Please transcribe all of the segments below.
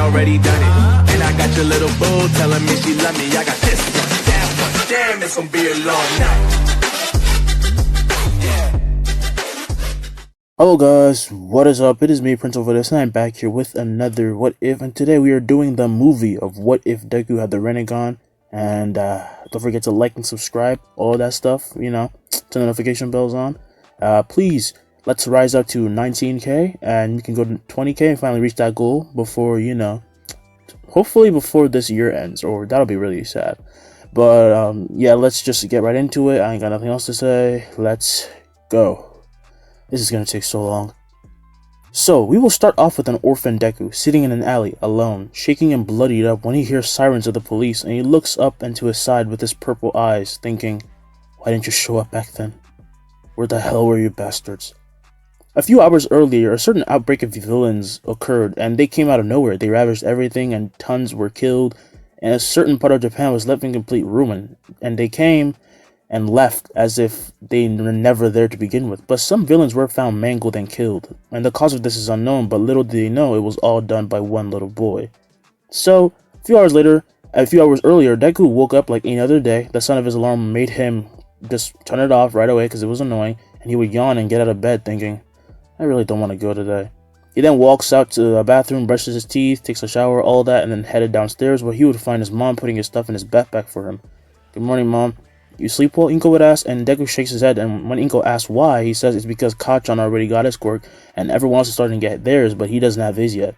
already done it. And I got your little boo telling me she love me. I got this one, that one, damn, it's gonna be a long night. Hello guys, what is up? It is me, Prince over this, and I'm back here with another What If, and today we are doing the movie of What If Deku had the Rinnegan. And don't forget to like and subscribe, all that stuff, you know, turn the notification bells on. Please, let's rise up to 19k, and you can go to 20k and finally reach that goal before, you know, hopefully before this year ends, or that'll be really sad. But yeah, let's just get right into it. I ain't got nothing else to say. Let's go. This is gonna take so long. So, we will start off with an orphan Deku, sitting in an alley, alone, shaking and bloodied up when he hears sirens of the police, and he looks up and to his side with his purple eyes, thinking, why didn't you show up back then? Where the hell were you bastards? A few hours earlier, a certain outbreak of villains occurred, and they came out of nowhere. They ravaged everything, and tons were killed, and a certain part of Japan was left in complete ruin, and they came and left as if they were never there to begin with. But some villains were found mangled and killed, and the cause of this is unknown, but little did they know it was all done by one little boy. So, a few hours earlier, Deku woke up like any other day. The sound of his alarm made him just turn it off right away because it was annoying, and he would yawn and get out of bed thinking, I really don't want to go today. He then walks out to the bathroom, brushes his teeth, takes a shower, all that, and then headed downstairs where he would find his mom putting his stuff in his backpack for him. Good morning, Mom. You sleep well? Inko would ask, and Deku shakes his head, and when Inko asks why, he says it's because Kachan already got his quirk, and everyone else is starting to get theirs, but he doesn't have his yet.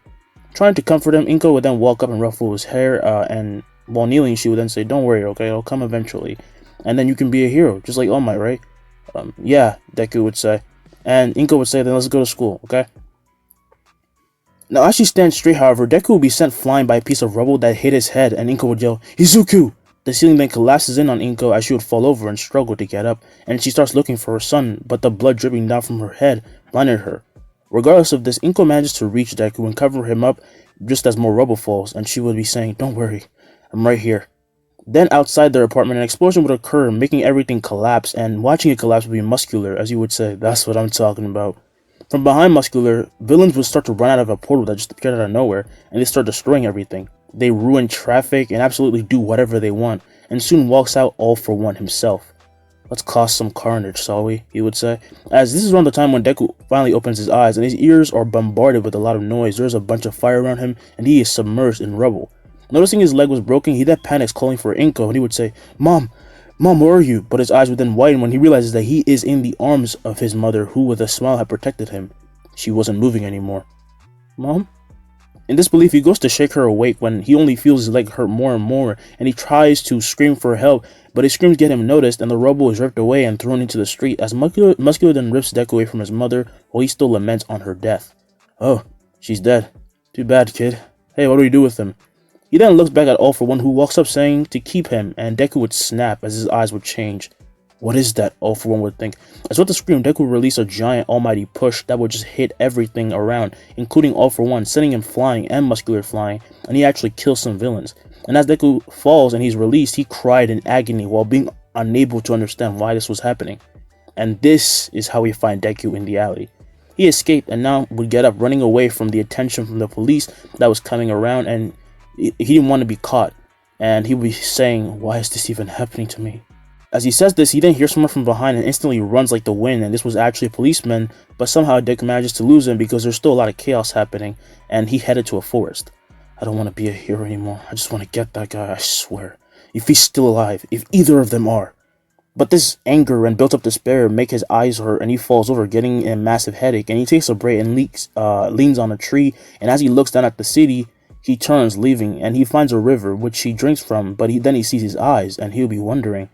Trying to comfort him, Inko would then walk up and ruffle his hair, and while kneeling, she would then say, don't worry, okay, it'll come eventually. And then you can be a hero, just like All Might, right? Yeah, Deku would say. And Inko would say, then let's go to school, okay? Now, as she stands straight, however, Deku would be sent flying by a piece of rubble that hit his head, and Inko would yell, Izuku! The ceiling then collapses in on Inko as she would fall over and struggle to get up, and she starts looking for her son, but the blood dripping down from her head blinded her. Regardless of this, Inko manages to reach Deku and cover him up just as more rubble falls, and she would be saying, don't worry, I'm right here. Then outside their apartment, an explosion would occur, making everything collapse, and watching it collapse would be Muscular, as you would say, that's what I'm talking about. From behind Muscular, villains would start to run out of a portal that just appeared out of nowhere, and they start destroying everything. They ruin traffic and absolutely do whatever they want, and soon walks out All For One himself. Let's cause some carnage, shall we? He would say. As this is around the time when Deku finally opens his eyes, and his ears are bombarded with a lot of noise. There's a bunch of fire around him, and he is submerged in rubble. Noticing his leg was broken, he then panics, calling for Inko, and he would say, Mom, where are you? But his eyes would then widen when he realizes that he is in the arms of his mother, who with a smile had protected him. She wasn't moving anymore. Mom? In disbelief, he goes to shake her awake when he only feels his leg hurt more and more, and he tries to scream for help, but his screams get him noticed, and the rubble is ripped away and thrown into the street as Muscular then rips Deku away from his mother while he still laments on her death. Oh, she's dead. Too bad, kid. Hey, what do we do with him? He then looks back at All For One, who walks up saying to keep him, and Deku would snap as his eyes would change. What is that? All For One would think. As with the scream, Deku would release a giant almighty push that would just hit everything around, including All For One, sending him flying and Muscular flying, and he actually kills some villains. And as Deku falls and he's released, he cried in agony while being unable to understand why this was happening. And this is how we find Deku in the alley. He escaped and now would get up, running away from the attention from the police that was coming around, and he didn't want to be caught. And he would be saying, why is this even happening to me? As he says this, he then hears someone from behind and instantly runs like the wind, and this was actually a policeman, but somehow Deku manages to lose him because there's still a lot of chaos happening, and he headed to a forest. I don't want to be a hero anymore. I just want to get that guy, I swear. If he's still alive, if either of them are. But this anger and built-up despair make his eyes hurt, and he falls over, getting a massive headache, and he takes a break and leans on a tree, and as he looks down at the city, he turns, leaving, and he finds a river, which he drinks from, but then he sees his eyes, and he'll be wondering,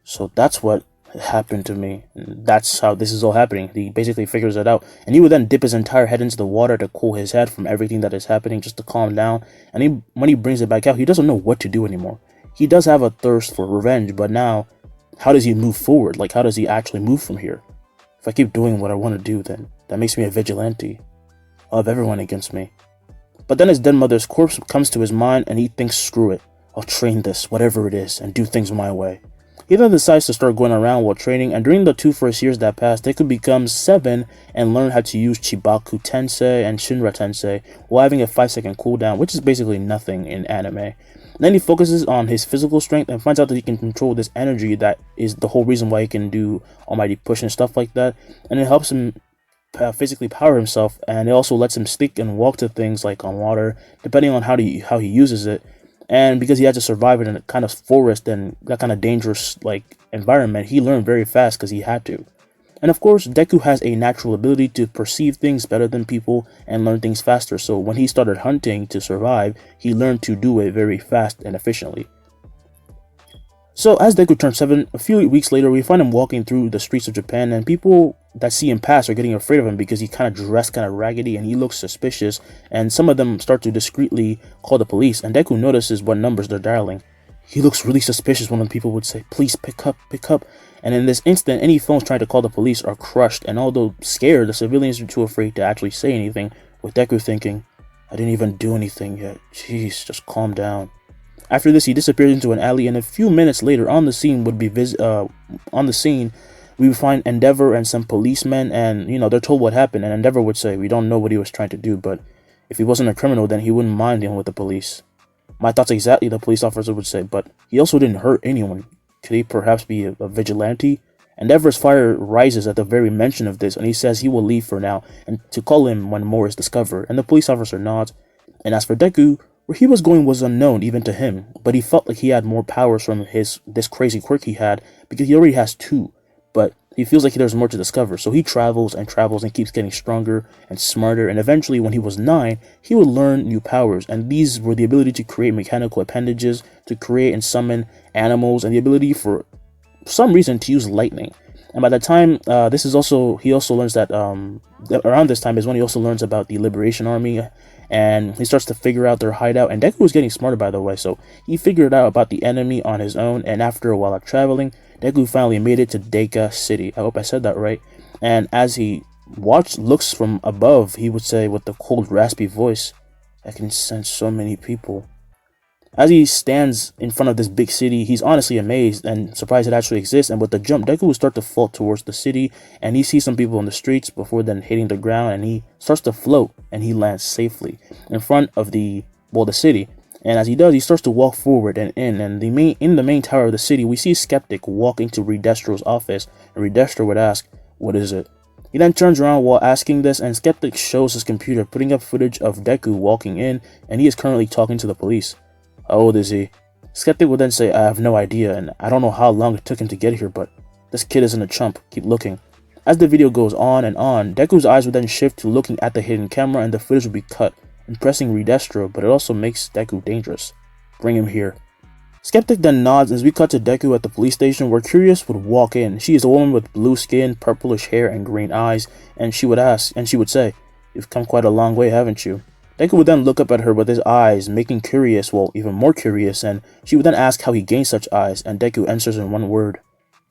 so that's what happened to me. That's how this is all happening. He basically figures it out. And he would then dip his entire head into the water to cool his head from everything that is happening, just to calm down. And when he brings it back out, he doesn't know what to do anymore. He does have a thirst for revenge, but now, how does he move forward? Like, how does he actually move from here? If I keep doing what I want to do, then that makes me a vigilante. I'll have everyone against me. But then his dead mother's corpse comes to his mind, and he thinks, screw it. I'll train this, whatever it is, and do things my way. He then decides to start going around while training, and during the 2 first years that pass, Deku becomes 7 and learn how to use Chibaku Tensei and Shinra Tensei while having a 5-second cooldown, which is basically nothing in anime. Then he focuses on his physical strength and finds out that he can control this energy that is the whole reason why he can do almighty push and stuff like that, and it helps him physically power himself, and it also lets him stick and walk to things like on water, depending on how he uses it. And because he had to survive in a kind of forest and that kind of dangerous like environment, he learned very fast because he had to. And of course, Deku has a natural ability to perceive things better than people and learn things faster, so when he started hunting to survive, he learned to do it very fast and efficiently. So as Deku turns 7, a few weeks later, we find him walking through the streets of Japan, and people that see him pass are getting afraid of him because he kind of dressed kind of raggedy and he looks suspicious, and some of them start to discreetly call the police, and Deku notices what numbers they're dialing. He looks really suspicious when people would say, "Please pick up," and in this instant, any phones trying to call the police are crushed, and although scared, the civilians are too afraid to actually say anything, with Deku thinking, "I didn't even do anything yet, jeez, just calm down." After this, he disappears into an alley, and a few minutes later, on the scene we would find Endeavor and some policemen, and they're told what happened. And Endeavor would say, "We don't know what he was trying to do, but if he wasn't a criminal, then he wouldn't mind dealing with the police." "My thoughts exactly," the police officer would say, "but he also didn't hurt anyone. Could he perhaps be a vigilante?" Endeavor's fire rises at the very mention of this, and he says he will leave for now and to call him when more is discovered. And the police officer nods. And as for Deku, where he was going was unknown even to him, but he felt like he had more powers from this crazy quirk he had, because he already has 2, but he feels like there's more to discover, so he travels and keeps getting stronger and smarter, and eventually when he was 9, he would learn new powers, and these were the ability to create mechanical appendages, to create and summon animals, and the ability for some reason to use lightning. And by the time he also learns that around this time is when he also learns about the Liberation Army, and he starts to figure out their hideout. And Deku was getting smarter, by the way, so he figured out about the enemy on his own, and after a while of traveling, Deku finally made it to Deka City. I hope I said that right. And as he looks from above, he would say with the cold, raspy voice, "I can sense so many people." As he stands in front of this big city, he's honestly amazed and surprised it actually exists, and with the jump, Deku will start to fall towards the city, and he sees some people in the streets before then hitting the ground, and he starts to float, and he lands safely in front of the city. And as he does, he starts to walk forward and in the main tower of the city, we see Skeptic walk into Redestro's office, and Redestro would ask, "What is it?" He then turns around while asking this, and Skeptic shows his computer putting up footage of Deku walking in, and he is currently talking to the police. "How old is he?" Skeptic would then say, "I have no idea, and I don't know how long it took him to get here, but this kid isn't a chump, keep looking." As the video goes on and on, Deku's eyes would then shift to looking at the hidden camera, and the footage would be cut, impressing Redestro, but it also makes Deku dangerous. "Bring him here." Skeptic then nods as we cut to Deku at the police station, where Curious would walk in. She is a woman with blue skin, purplish hair, and green eyes, and she would say, "You've come quite a long way, haven't you?" Deku would then look up at her with his eyes, making Curious, even more curious, and she would then ask how he gained such eyes, and Deku answers in one word,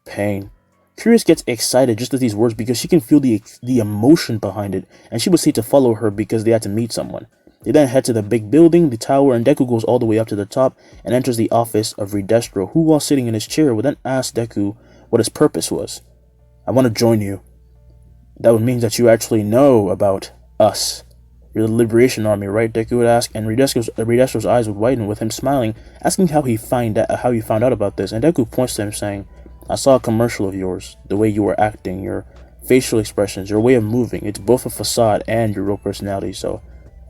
"Pain." Curious gets excited just at these words because she can feel the emotion behind it, and she would say to follow her because they had to meet someone. They then head to the big building, the tower, and Deku goes all the way up to the top and enters the office of Redestro, who, while sitting in his chair, would then ask Deku what his purpose was. "I want to join you." "That would mean that you actually know about us. You're the Liberation Army, right?" Deku would ask, and Redestro's eyes would widen with him smiling, asking how he found out about this, and Deku points to him saying, "I saw a commercial of yours, the way you were acting, your facial expressions, your way of moving, it's both a facade and your real personality, so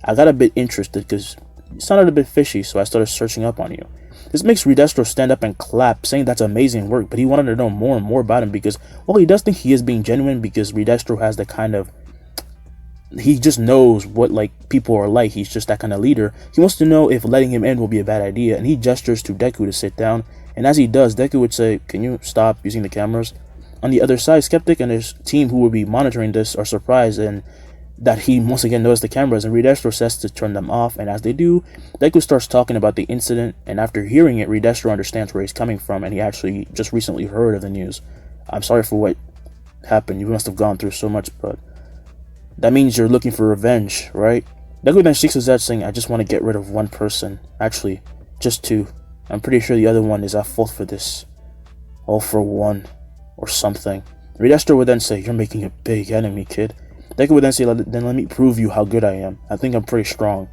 I got a bit interested because you sounded a bit fishy, so I started searching up on you." This makes Redestro stand up and clap, saying that's amazing work, but he wanted to know more and more about him because, well, he does think he is being genuine because Redestro has the kind of, he just knows what people are like. He's just that kind of leader. He wants to know if letting him in will be a bad idea, and he gestures to Deku to sit down, and as he does, Deku would say, "Can you stop using the cameras?" On the other side, Skeptic and his team who will be monitoring this are surprised and that he once again noticed the cameras, and Redestro says to turn them off, and as they do, Deku starts talking about the incident, and after hearing it, Redestro understands where he's coming from, and he actually just recently heard of the news. "I'm sorry for what happened, you must have gone through so much, but that means you're looking for revenge, right?" Deku then shakes his head saying, "I just want to get rid of one person. Actually, just 2. I'm pretty sure the other one is at fault for this." all for one, or something. Ridestro would then say, "You're making a big enemy, kid." Deku would then say, "Then let me prove you how good I am. I think I'm pretty strong."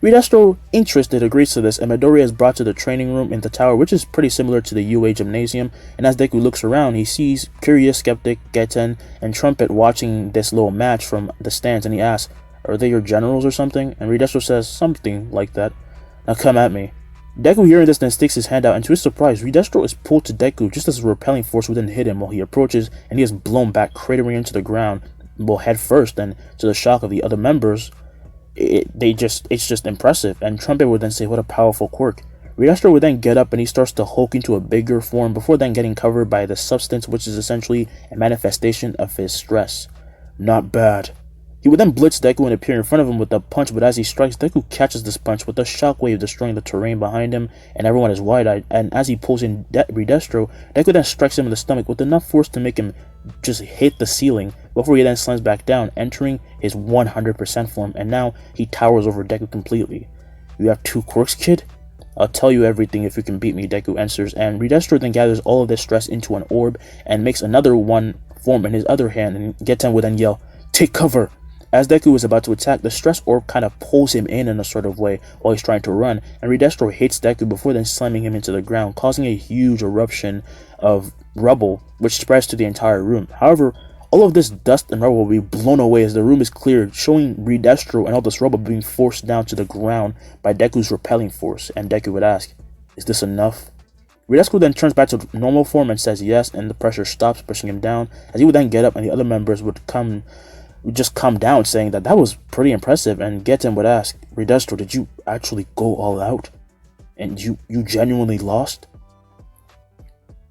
Ridestro, interested, agrees to this, and Midoriya is brought to the training room in the tower, which is pretty similar to the UA gymnasium, and as Deku looks around, he sees Curious, Skeptic, Geten, and Trumpet watching this little match from the stands, and he asks, "Are they your generals or something?" And Ridestro says, "Something like that. Now come at me." Deku, hearing this, then sticks his hand out, and to his surprise, Ridestro is pulled to Deku just as a repelling force would then hit him while he approaches, and he is blown back, cratering into the ground, well, head first, and to the shock of the other members, it's just impressive. And Trumpet would then say, "What a powerful quirk." Ridestro would then get up and he starts to hulk into a bigger form before then getting covered by the substance, which is essentially a manifestation of his stress. Not bad. He would then blitz Deku and appear in front of him with a punch, but as he strikes, Deku catches this punch with a shockwave destroying the terrain behind him, and everyone is wide-eyed, and as he pulls in Ridestro, Deku then strikes him in the stomach with enough force to make him just hit the ceiling, before he then slams back down, entering his 100% form, and now he towers over Deku completely. "You have 2 quirks, kid? I'll tell you everything if you can beat me," Deku answers, and Ridestro then gathers all of this stress into an orb, and makes another one form in his other hand, and Geten would then yell, "Take cover!" As Deku is about to attack, the stress orb kind of pulls him in a sort of way while he's trying to run, and Ridestro hits Deku before then slamming him into the ground, causing a huge eruption of rubble which spreads to the entire room. However, all of this dust and rubble will be blown away as the room is cleared, showing Ridestro and all this rubble being forced down to the ground by Deku's repelling force, and Deku would ask, "Is this enough?" Ridestro then turns back to normal form and says yes, and the pressure stops, pushing him down, as he would then get up and the other members would just come down, saying that was pretty impressive, and Geten would ask, "Ridestro, did you actually go all out? And you genuinely lost?"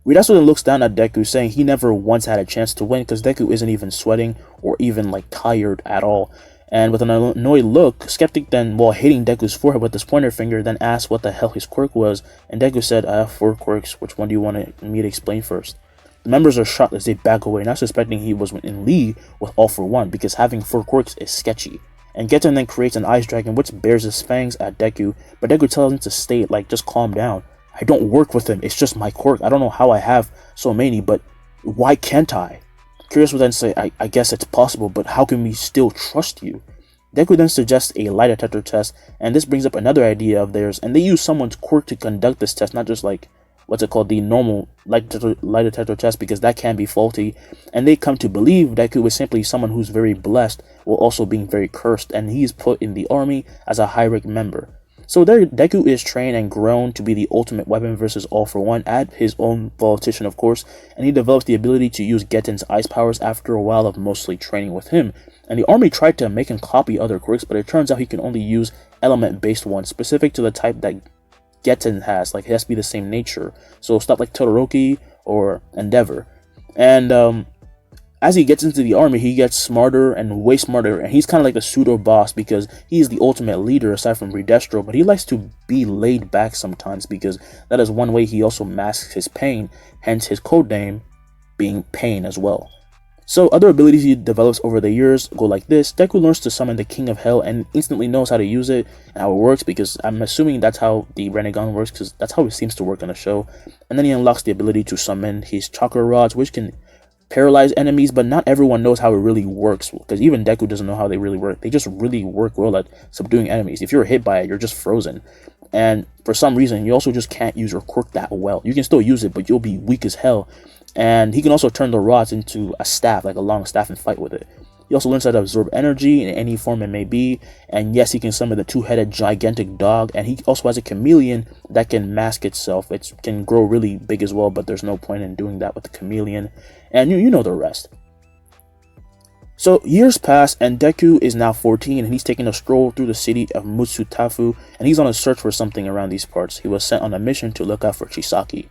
Ridestro then looks down at Deku, saying he never once had a chance to win because Deku isn't even sweating or even tired at all. And with an annoyed look, Skeptic then, while hitting Deku's forehead with his pointer finger, then asked what the hell his quirk was, and Deku said, "I have 4 quirks, which one do you want me to explain first?" The members are shocked as they back away, not suspecting he was in league with All For One, because having 4 quirks is sketchy. And Geten then creates an ice dragon which bears his fangs at Deku, but Deku tells him to stay, just calm down. "I don't work with him, it's just my quirk. I don't know how I have so many, but why can't I?" Curious would then say, I guess it's possible, but how can we still trust you?" Deku then suggests a lie detector test, and this brings up another idea of theirs, and they use someone's quirk to conduct this test, not just the normal lie detector test, because that can be faulty, and they come to believe Deku is simply someone who's very blessed while also being very cursed, and he is put in the army as a high-rank member. So there, Deku is trained and grown to be the ultimate weapon versus All For One at his own volition, of course, and he develops the ability to use Geten's ice powers after a while of mostly training with him. And the army tried to make him copy other quirks, but it turns out he can only use element-based ones, specific to the type that Geten has. It has to be the same nature. So stuff like Todoroki or Endeavor. And as he gets into the army, he gets smarter and way smarter, and he's kind of like the pseudo-boss because he's the ultimate leader aside from Ridestro, but he likes to be laid back sometimes because that is one way he also masks his pain, hence his codename being Pain as well. So other abilities he develops over the years go like this. Deku learns to summon the King of Hell and instantly knows how to use it and how it works, because I'm assuming that's how the Rinnegan works, because that's how it seems to work on the show. And then he unlocks the ability to summon his chakra rods, which can paralyze enemies, but not everyone knows how it really works, because even Deku doesn't know how they really work. They just really work well at subduing enemies. If you're hit by it, you're just frozen. And for some reason, you also just can't use your quirk that well. You can still use it, but you'll be weak as hell. And he can also turn the rods into a staff, like a long staff, and fight with it. He also learns how to absorb energy in any form it may be. And yes, he can summon the 2-headed gigantic dog. And he also has a chameleon that can mask itself. It can grow really big as well, but there's no point in doing that with the chameleon. And you know the rest. So years pass, and Deku is now 14, and he's taking a stroll through the city of Mutsutafu, and he's on a search for something around these parts. He was sent on a mission to look out for Chisaki.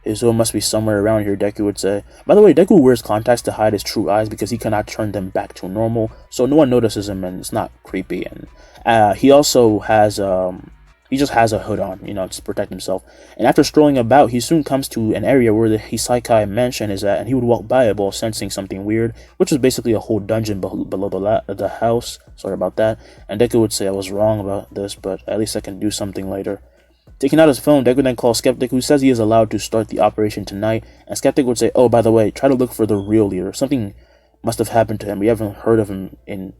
His home must be somewhere around here, Deku would say. By the way, Deku wears contacts to hide his true eyes because he cannot turn them back to normal, so no one notices him and it's not creepy. And he also has he just has a hood on, to protect himself. And after strolling about, he soon comes to an area where the Hisaikai mansion is at, and he would walk by it while sensing something weird, which is basically a whole dungeon below the house. Sorry about that. And Deku would say, "I was wrong about this, but at least I can do something later." Taking out his phone, Deku then calls Skeptic, who says he is allowed to start the operation tonight, and Skeptic would say, oh, by the way, try to look for the real leader. Something must have happened to him. We haven't heard of him in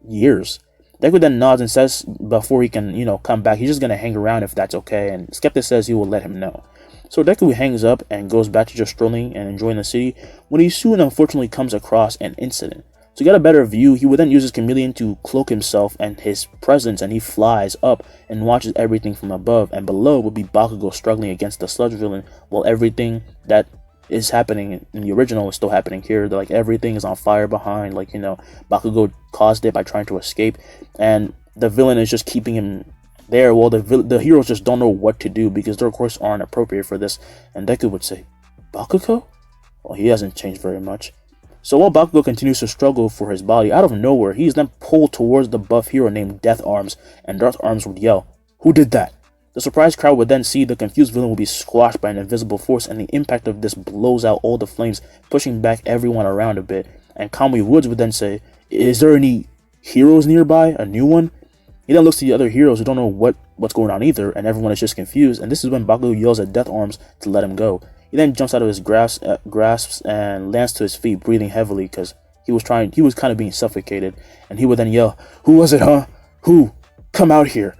years. Deku then nods and says before he can, come back, he's just going to hang around if that's okay, and Skeptic says he will let him know. So Deku hangs up and goes back to just strolling and enjoying the city, when he soon unfortunately comes across an incident. To get a better view, he would then use his chameleon to cloak himself and his presence, and he flies up and watches everything from above, and below would be Bakugo struggling against the sludge villain, while everything that is happening in the original is still happening here. Like, everything is on fire behind, Bakugo caused it by trying to escape, and the villain is just keeping him there, while the heroes just don't know what to do because their course aren't appropriate for this. And Deku would say, Bakugo? Well, he hasn't changed very much. So while Bakugo continues to struggle for his body, out of nowhere, he is then pulled towards the buff hero named Death Arms, and Death Arms would yell, who did that? The surprised crowd would then see the confused villain will be squashed by an invisible force, and the impact of this blows out all the flames, pushing back everyone around a bit. And Kamui Woods would then say, is there any heroes nearby? A new one? He then looks to the other heroes who don't know what's going on either, and everyone is just confused, and this is when Bakugo yells at Death Arms to let him go. He then jumps out of his grasps and lands to his feet, breathing heavily because he was kind of being suffocated, and he would then yell, who was it, huh? Who? Come out here.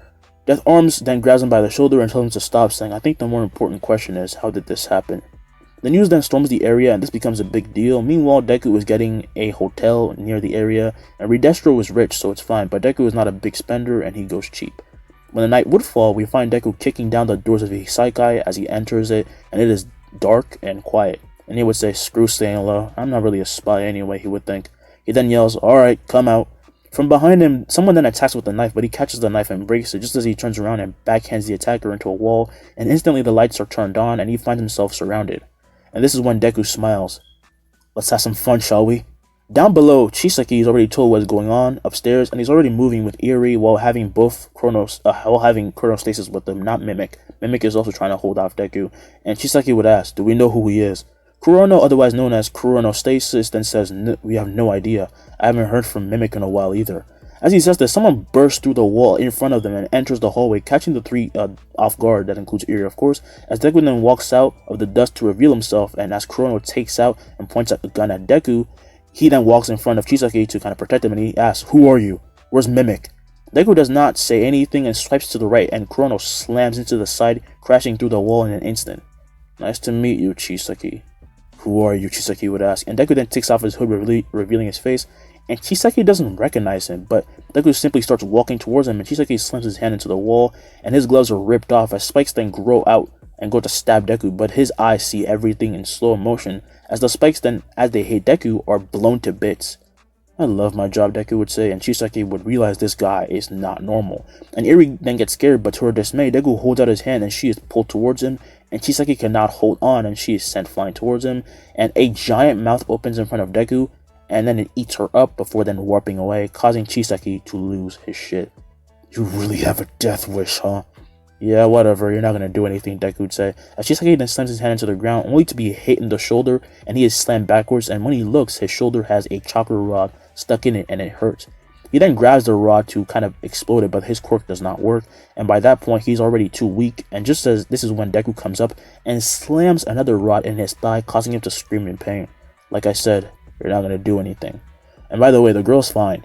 Death Arms then grabs him by the shoulder and tells him to stop, saying, I think the more important question is, how did this happen? The news then storms the area, and this becomes a big deal. Meanwhile, Deku is getting a hotel near the area, and Redestro is rich, so it's fine, but Deku is not a big spender, and he goes cheap. When the night would fall, we find Deku kicking down the doors of the Saikai as he enters it, and it is dark and quiet. And he would say, screw staying low, I'm not really a spy anyway, he would think. He then yells, alright, come out. From behind him, someone then attacks with a knife, but he catches the knife and breaks it just as he turns around and backhands the attacker into a wall, and instantly the lights are turned on and he finds himself surrounded. And this is when Deku smiles. Let's have some fun, shall we? Down below, Chisaki is already told what's going on upstairs, and he's already moving with Erie while having chronostasis with them, not Mimic. Mimic is also trying to hold off Deku, and Chisaki would ask, do we know who he is? Kurono, otherwise known as chronostasis, then says, we have no idea. I haven't heard from Mimic in a while either. As he says this, someone bursts through the wall in front of them and enters the hallway, catching the three off guard. That includes Erie, of course, as Deku then walks out of the dust to reveal himself, and as Kurono takes out and points out the gun at Deku, he then walks in front of Chisaki to kind of protect him, and he asks, who are you? Where's Mimic? Deku does not say anything and swipes to the right, and Kurono slams into the side, crashing through the wall in an instant. Nice to meet you, Chisaki. Who are you? Chisaki would ask, and Deku then takes off his hood, revealing his face, and Chisaki doesn't recognize him, but Deku simply starts walking towards him, and Chisaki slams his hand into the wall, and his gloves are ripped off as spikes then grow out and go to stab Deku, but his eyes see everything in slow motion, as the spikes then, as they hit Deku, are blown to bits. I love my job, Deku would say, and Chisaki would realize this guy is not normal. And Erie then gets scared, but to her dismay, Deku holds out his hand and she is pulled towards him, and Chisaki cannot hold on and she is sent flying towards him, and a giant mouth opens in front of Deku, and then it eats her up before then warping away, causing Chisaki to lose his shit. You really have a death wish, huh? Yeah, whatever, you're not gonna do anything, Deku would say, as Chisaki then slams his hand into the ground, only to be hit in the shoulder, and he is slammed backwards, and when he looks, his shoulder has a chakra rod stuck in it, and it hurts. He then grabs the rod to kind of explode it, but his quirk does not work, and by that point, he's already too weak, and just as this is when Deku comes up and slams another rod in his thigh, causing him to scream in pain. Like I said, you're not gonna do anything. And by the way, the girl's fine.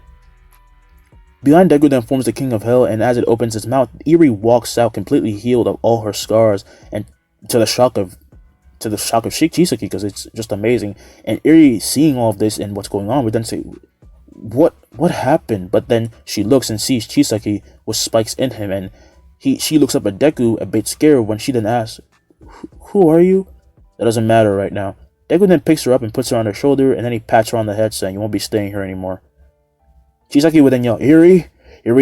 Behind Deku then forms the King of Hell, and as it opens its mouth, Erie walks out completely healed of all her scars, and to the shock of Chisaki, because it's just amazing. And Erie, seeing all of this and what's going on, would then say, what happened? But then she looks and sees Chisaki with spikes in him, and she looks up at Deku a bit scared when she then asks, who are you? That doesn't matter right now. Deku then picks her up and puts her on her shoulder, and then he pats her on the head, saying, you won't be staying here anymore. Chisaki would then yell, Erie,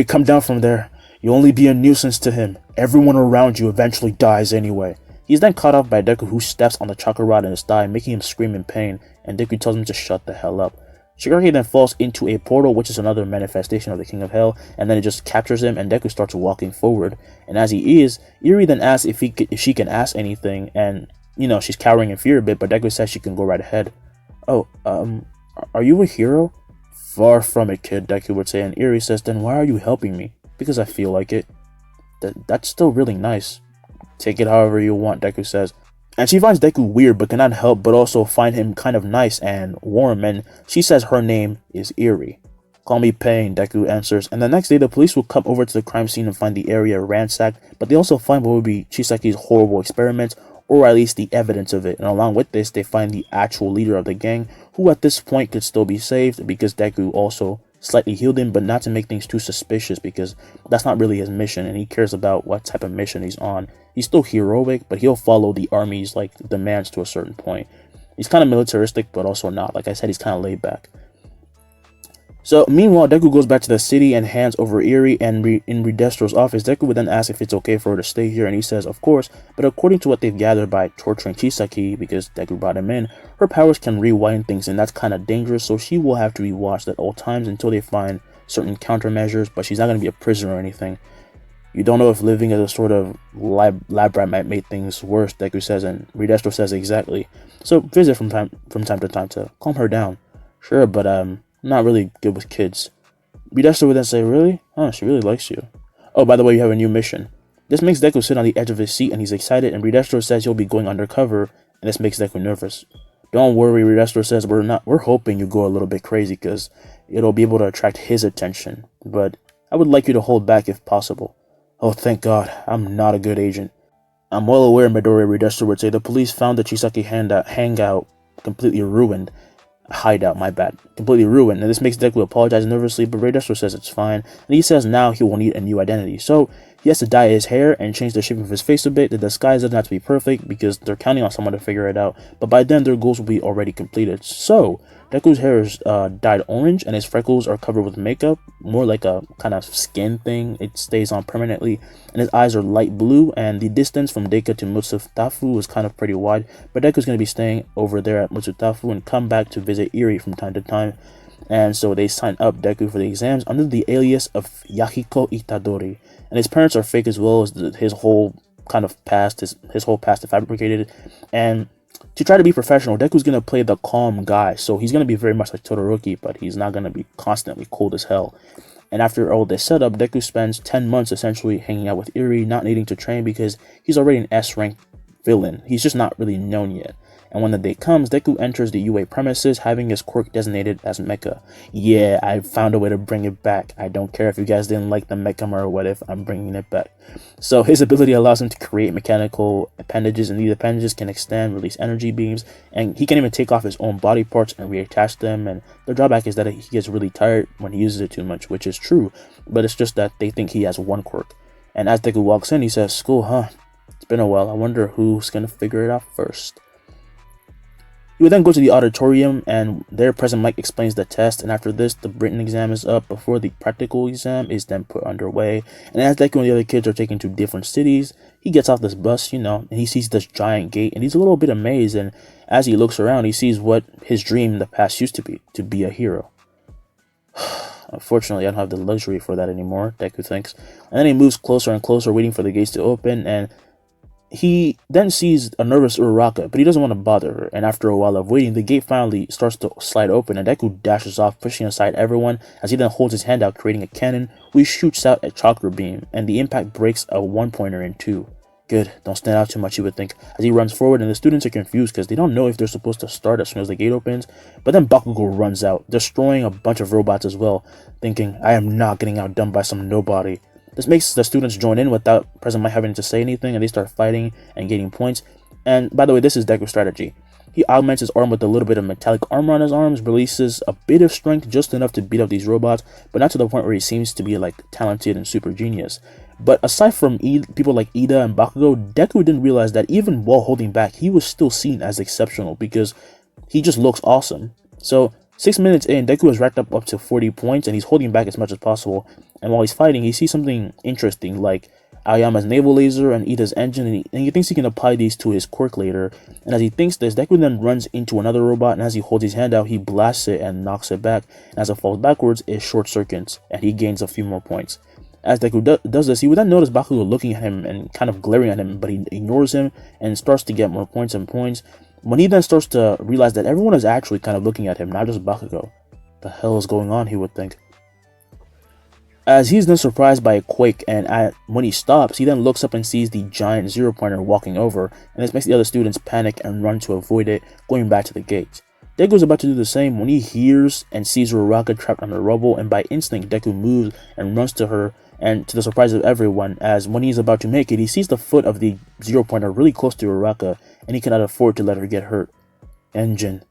come down from there. You'll only be a nuisance to him. Everyone around you eventually dies anyway. He's then caught off by Deku, who steps on the chakra rod in his thigh, making him scream in pain, and Deku tells him to shut the hell up. Shigaraki then falls into a portal, which is another manifestation of the King of Hell, and then it just captures him, and Deku starts walking forward. And as he is, Erie then asks if she can ask anything, and, she's cowering in fear a bit, but Deku says she can go right ahead. Oh, are you a hero? Far from it, kid, Deku would say, and Erie says, then why are you helping me? Because I feel like it. That's still really nice, Take it however you want, Deku says. And she finds Deku weird but cannot help but also find him kind of nice and warm, and she says her name is Erie. Call me Pain, Deku answers, and the next day the police will come over to the crime scene and find the area ransacked, but they also find what would be Chisaki's horrible experiment, or at least the evidence of it, and along with this they find the actual leader of the gang, who at this point could still be saved because Deku also slightly healed him, but not to make things too suspicious because that's not really his mission, and he cares about what type of mission he's on. He's still heroic, but he'll follow the army's demands to a certain point. He's kind of militaristic, but also not. Like I said, he's kind of laid back. So, meanwhile, Deku goes back to the city and hands over Erie, and in Redestro's office, Deku would then ask if it's okay for her to stay here, and he says, of course, but according to what they've gathered by torturing Chisaki, because Deku brought him in, her powers can rewind things, and that's kind of dangerous, so she will have to be watched at all times until they find certain countermeasures, but she's not going to be a prisoner or anything. You don't know if living as a sort of lab rat might make things worse, Deku says, and Redestro says exactly. So, visit from time to time to calm her down. Sure, but I'm not really good with kids. Redestro would then say, really? Oh, she really likes you. Oh, by the way, you have a new mission. This makes Deku sit on the edge of his seat and he's excited, and Redestro says he'll be going undercover, and this makes Deku nervous. Don't worry, Redestro says, we're hoping you go a little bit crazy because it'll be able to attract his attention, but I would like you to hold back if possible. Oh, thank God, I'm not a good agent. I'm well aware, Midori, Redestro would say, the police found the Chisaki hangout completely ruined. Hideout, my bad. Completely ruined, and this makes Deku apologize nervously, but Redestro says it's fine, and he says now he will need a new identity. So, he has to dye his hair and change the shape of his face a bit. The disguise doesn't have to be perfect because they're counting on someone to figure it out, but by then their goals will be already completed. So, Deku's hair is dyed orange and his freckles are covered with makeup, more like a kind of skin thing. It stays on permanently, and his eyes are light blue, and the distance from Deka to Mutsutafu is kind of pretty wide, but Deku's going to be staying over there at Mutsutafu and come back to visit Erie from time to time. And so they sign up Deku for the exams under the alias of Yahiko Itadori, and his parents are fake as well as his whole kind of past, his whole past is fabricated. And to try to be professional, Deku's going to play the calm guy, so he's going to be very much like Todoroki, but he's not going to be constantly cold as hell. And after all this setup, Deku spends 10 months essentially hanging out with Erie, not needing to train because he's already an S-rank villain. He's just not really known yet. And when the day comes, Deku enters the UA premises, having his quirk designated as Mecha. Yeah, I found a way to bring it back. I don't care if you guys didn't like the Mecha or what if, I'm bringing it back. So his ability allows him to create mechanical appendages, and these appendages can extend, release energy beams, and he can even take off his own body parts and reattach them. And the drawback is that he gets really tired when he uses it too much, which is true, but it's just that they think he has one quirk. And as Deku walks in, he says, "School, huh? It's been a while. I wonder who's gonna figure it out first." He would then go to the auditorium, and there President Mike explains the test, and after this, the written exam is up before the practical exam is then put underway. And as Deku and the other kids are taken to different cities, he gets off this bus, and he sees this giant gate, and he's a little bit amazed, and as he looks around, he sees what his dream in the past used to be a hero. Unfortunately, I don't have the luxury for that anymore, Deku thinks. And then he moves closer and closer, waiting for the gates to open, and he then sees a nervous Uraraka, but he doesn't want to bother her, and after a while of waiting, the gate finally starts to slide open, and Deku dashes off, pushing aside everyone, as he then holds his hand out, creating a cannon, which shoots out a chakra beam, and the impact breaks a one-pointer in two. Good, don't stand out too much, you would think, as he runs forward, and the students are confused because they don't know if they're supposed to start as soon as the gate opens, but then Bakugo runs out, destroying a bunch of robots as well, thinking, I am not getting outdone by some nobody. This makes the students join in without President Mike having to say anything, and they start fighting and getting points. And by the way, this is Deku's strategy. He augments his arm with a little bit of metallic armor on his arms, releases a bit of strength just enough to beat up these robots, but not to the point where he seems to be talented and super genius. But aside from people like Ida and Bakugo, Deku didn't realize that even while holding back, he was still seen as exceptional because he just looks awesome. So 6 minutes in, Deku has racked up to 40 points, and he's holding back as much as possible. And while he's fighting, he sees something interesting, like Aoyama's naval laser and Ida's engine, and he thinks he can apply these to his quirk later. And as he thinks this, Deku then runs into another robot, and as he holds his hand out, he blasts it and knocks it back. And as it falls backwards, it short circuits, and he gains a few more points. As Deku does this, he would then notice Bakugo looking at him and kind of glaring at him, but he ignores him and starts to get more points and points. When he then starts to realize that everyone is actually kind of looking at him, not just Bakugo. The hell is going on, he would think. As he's then surprised by a quake, and when he stops, he then looks up and sees the giant zero-pointer walking over, and this makes the other students panic and run to avoid it, going back to the gates. Deku is about to do the same when he hears and sees Uraraka trapped under rubble, and by instinct Deku moves and runs to her, and to the surprise of everyone, as when he's about to make it, he sees the foot of the zero-pointer really close to Uraraka, and he cannot afford to let her get hurt. Engine.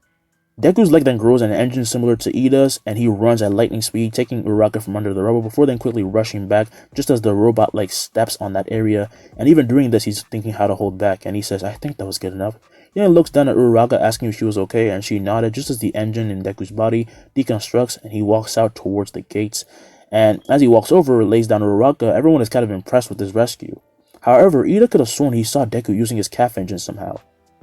Deku's leg then grows an engine similar to Ida's, and he runs at lightning speed, taking Uraraka from under the rubble before then quickly rushing back just as the robot leg steps on that area. And even during this, he's thinking how to hold back, and he says, "I think that was good enough." He then looks down at Uraraka asking if she was okay, and she nodded just as the engine in Deku's body deconstructs, and he walks out towards the gates. And as he walks over, lays down Uraraka, everyone is kind of impressed with his rescue. However, Ida could have sworn he saw Deku using his calf engine somehow.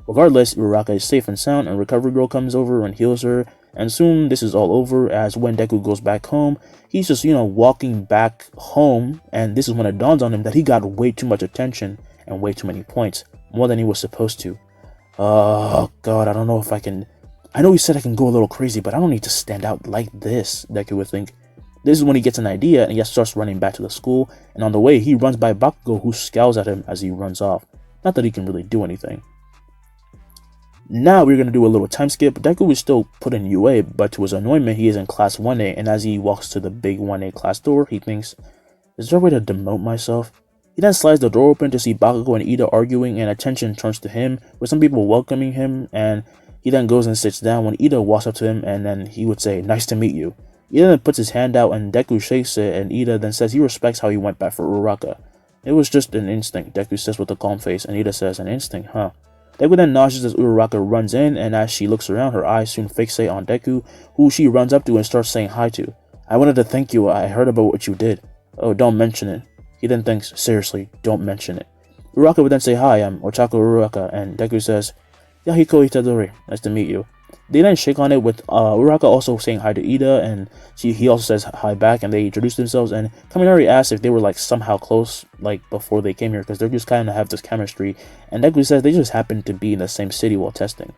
Regardless, Uraraka is safe and sound, and Recovery Girl comes over and heals her, and soon this is all over, as when Deku goes back home, he's just, walking back home, and this is when it dawns on him that he got way too much attention and way too many points, more than he was supposed to. Oh god, I don't know if I can... I know he said I can go a little crazy, but I don't need to stand out like this, Deku would think. This is when he gets an idea, and he starts running back to the school, and on the way, he runs by Bakugo, who scowls at him as he runs off. Not that he can really do anything. Now we're going to do a little time skip. Deku is still put in UA, but to his annoyment, he is in class 1A, and as he walks to the big 1A class door, he thinks, is there a way to demote myself? He then slides the door open to see Bakugo and Ida arguing, and attention turns to him, with some people welcoming him, and he then goes and sits down when Ida walks up to him, and then he would say, "Nice to meet you." Ida then puts his hand out, and Deku shakes it, and Ida then says he respects how he went back for Uraraka. "It was just an instinct," Deku says with a calm face, and Ida says, "An instinct, huh?" Deku then nods as Uraraka runs in, and as she looks around, her eyes soon fixate on Deku, who she runs up to and starts saying hi to. "I wanted to thank you, I heard about what you did." "Oh, don't mention it." He then thinks, "Seriously, don't mention it." Uraraka would then say, "Hi, I'm Ochako Uraraka," and Deku says, "Yahiko Itadori, nice to meet you." They then shake on it with Uraraka also saying hi to Ida, and he also says hi back, and they introduce themselves, and Kaminari asks if they were somehow close before they came here, because they just kind of have this chemistry, and Deku says they just happened to be in the same city while testing.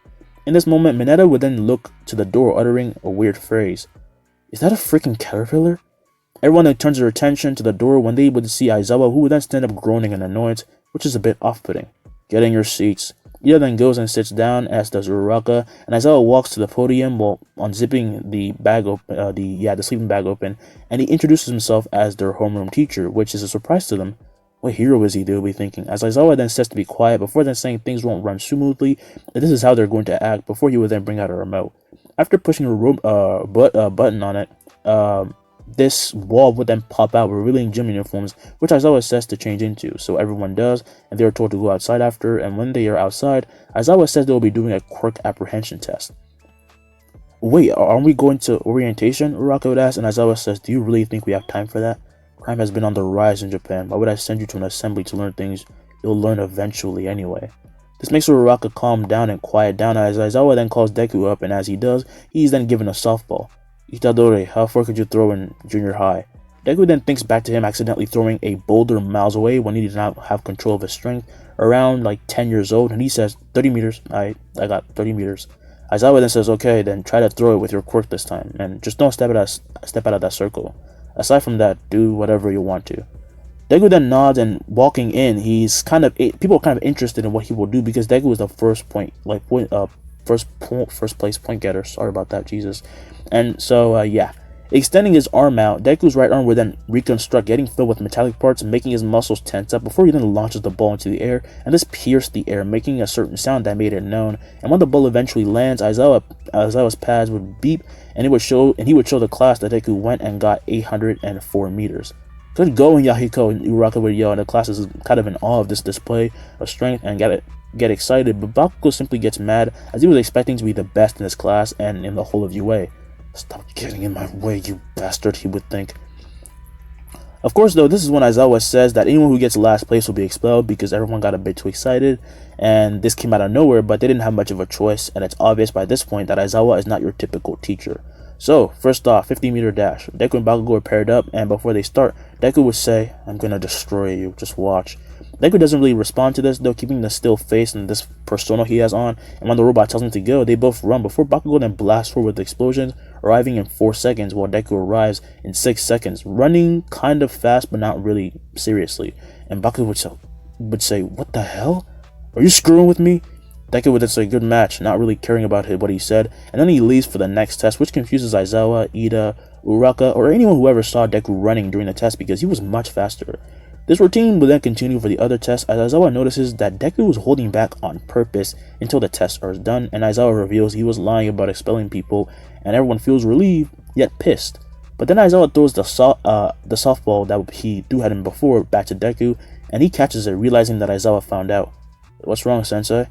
In this moment, Mineta would then look to the door uttering a weird phrase. "Is that a freaking caterpillar?" Everyone then turns their attention to the door when they would see Aizawa, who would then stand up groaning in annoyance, which is a bit off-putting. "Get in your seats." Ida then goes and sits down, as does Uraraka, and Aizawa walks to the podium while unzipping the bag the sleeping bag open, and he introduces himself as their homeroom teacher, which is a surprise to them. What hero is he, they'll be thinking, as Aizawa then says to be quiet before then saying things won't run smoothly, and this is how they're going to act before he would then bring out a remote. After pushing a button on it, this wall would then pop out, revealing gym uniforms, which Aizawa says to change into, so everyone does, and they are told to go outside after, and when they are outside, Aizawa says they will be doing a quirk apprehension test. "Wait, aren't we going to orientation?" Uraraka would ask, and Aizawa says, "Do you really think we have time for that? Crime has been on the rise in Japan. Why would I send you to an assembly to learn things you'll learn eventually anyway?" This makes Uraraka calm down and quiet down, as Aizawa then calls Deku up, and as he does, he is then given a softball. "Itadori, how far could you throw in junior high?" Deku then thinks back to him accidentally throwing a boulder miles away when he did not have control of his strength, around 10 years old, and he says, 30 meters, I got 30 meters. Aizawa then says, "Okay, then try to throw it with your quirk this time, and just don't step out of that circle. Aside from that, do whatever you want to." Deku then nods, and walking in, people are kind of interested in what he will do, because Deku is the first place point getter. Sorry about that, Jesus. And so, extending his arm out, Deku's right arm would then reconstruct, getting filled with metallic parts and making his muscles tense up before he then launches the ball into the air, and this pierced the air, making a certain sound that made it known. And when the ball eventually lands, Aizawa's pads would beep, and he would show the class that Deku went and got 804 meters. "Good going, Yahiko," and Uraraka would yell, and the class is kind of in awe of this display of strength and get excited, but Bakugo simply gets mad, as he was expecting to be the best in his class and in the whole of UA. "Stop getting in my way, you bastard," he would think. Of course, though, this is when Aizawa says that anyone who gets last place will be expelled, because everyone got a bit too excited, and this came out of nowhere, but they didn't have much of a choice, and it's obvious by this point that Aizawa is not your typical teacher. So, first off, 50-meter dash. Deku and Bakugo are paired up, and before they start, Deku would say, "I'm gonna destroy you, just watch." Deku doesn't really respond to this, though, keeping the still face and this persona he has on, and when the robot tells him to go, they both run before Bakugo then blasts forward with explosions, arriving in 4 seconds while Deku arrives in 6 seconds, running kind of fast but not really seriously. And Bakugo would say, "What the hell? Are you screwing with me?" Deku would then say, "Good match," not really caring about what he said, and then he leaves for the next test, which confuses Aizawa, Ida, Uraka, or anyone who ever saw Deku running during the test because he was much faster. This routine will then continue for the other tests as Aizawa notices that Deku was holding back on purpose until the tests are done, and Aizawa reveals he was lying about expelling people, and everyone feels relieved, yet pissed. But then Aizawa throws the softball that he threw at him before back to Deku, and he catches it, realizing that Aizawa found out. "What's wrong, Sensei?"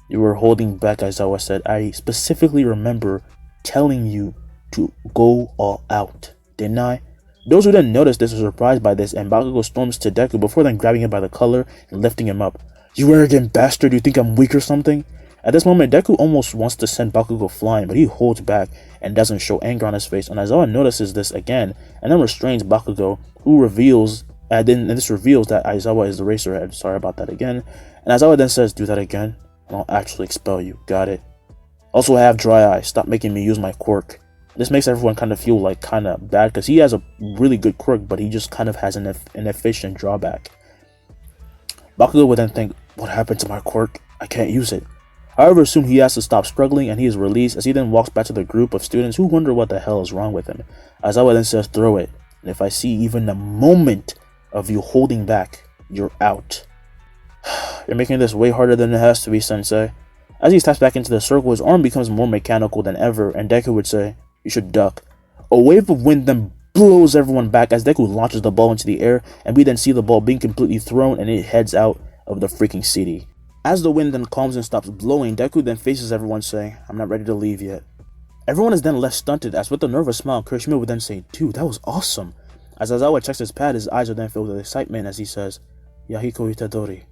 "You were holding back," Aizawa said. "I specifically remember telling you to go all out, didn't I?" Those who didn't notice this are surprised by this, and Bakugo storms to Deku before then grabbing him by the collar and lifting him up. "You arrogant bastard, you think I'm weak or something?" At this moment, Deku almost wants to send Bakugo flying, but he holds back and doesn't show anger on his face, and Aizawa notices this again, and then restrains Bakugo, who reveals, and this reveals that Aizawa is the Racerhead. Sorry about that again. And Aizawa then says, "Do that again, and I'll actually expel you, got it? Also, I have dry eyes, stop making me use my quirk." This makes everyone kind of feel like kind of bad because he has a really good quirk, but he just kind of has an inefficient drawback. Bakugo would then think, "What happened to my quirk? I can't use it." However, soon he has to stop struggling and he is released as he then walks back to the group of students who wonder what the hell is wrong with him. Aizawa then says, "Throw it, and if I see even a moment of you holding back, you're out." "You're making this way harder than it has to be, Sensei." As he steps back into the circle, his arm becomes more mechanical than ever, and Deku would say, "You should duck." A wave of wind then blows everyone back as Deku launches the ball into the air, and we then see the ball being completely thrown and it heads out of the freaking city. As the wind then calms and stops blowing, Deku then faces everyone saying, "I'm not ready to leave yet." Everyone is then left stunted as with a nervous smile, Kirishima would then say, "Dude, that was awesome." As Aizawa checks his pad, his eyes are then filled with excitement as he says, "Yahiko Itadori,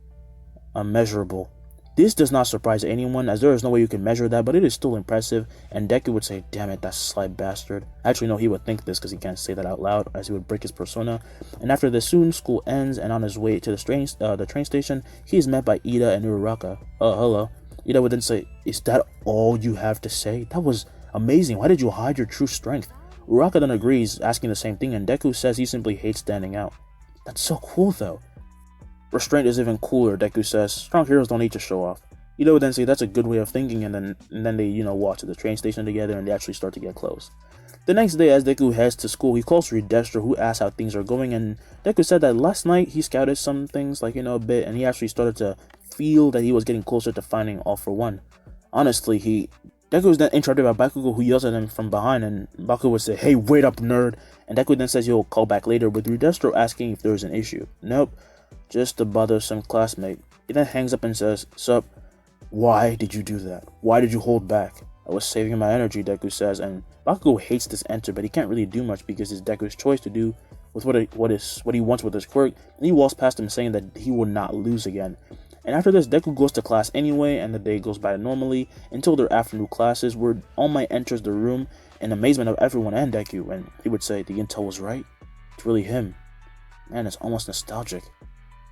immeasurable." This does not surprise anyone, as there is no way you can measure that, but it is still impressive, and Deku would say, "Damn it, that sly bastard." Actually, no, he would think this because he can't say that out loud, as he would break his persona. And after this, soon school ends, and on his way to the train station, he is met by Ida and Uraraka. "Oh, hello." Ida would then say, "Is that all you have to say? That was amazing. Why did you hide your true strength?" Uraraka then agrees, asking the same thing, and Deku says he simply hates standing out. "That's so cool, though." "Restraint is even cooler," Deku says. "Strong heroes don't need to show off." Ida would then say that's a good way of thinking, and then they, walk to the train station together and they actually start to get close. The next day, as Deku heads to school, he calls Ridestro, who asks how things are going, and Deku said that last night he scouted some things, a bit, and he actually started to feel that he was getting closer to finding All For One. Honestly, Deku was then interrupted by Bakugo, who yells at him from behind, and Bakugo would say, "Hey, wait up, nerd!" And Deku then says he'll call back later, with Ridestro asking if there is an issue. "Nope, just to bother some classmate." He then hangs up and says, "Sup? Why did you do that? Why did you hold back?" "I was saving my energy," Deku says, and Bakugo hates this answer, but he can't really do much because it's Deku's choice to do with what he wants with his quirk, and he walks past him saying that he will not lose again. And after this, Deku goes to class anyway, and the day goes by normally until their afternoon classes, where All Might enters the room in amazement of everyone and Deku, and he would say, "The intel was right. It's really him. Man, it's almost nostalgic."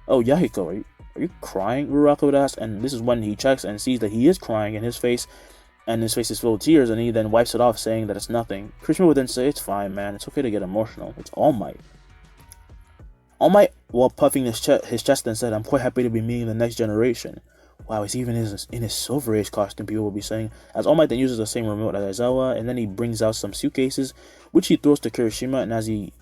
"Oh, Yahiko, are you crying?" Uraraka would ask, and this is when he checks and sees that he is crying, and his face is filled with tears, and he then wipes it off, saying that it's nothing. Kirishima would then say, "It's fine, man. It's okay to get emotional. It's All Might." All Might, while puffing his chest, then said, "I'm quite happy to be meeting the next generation." Wow, he's even in his Silver Age costume, people will be saying, as All Might then uses the same remote as Aizawa, and then he brings out some suitcases, which he throws to Kirishima, and as he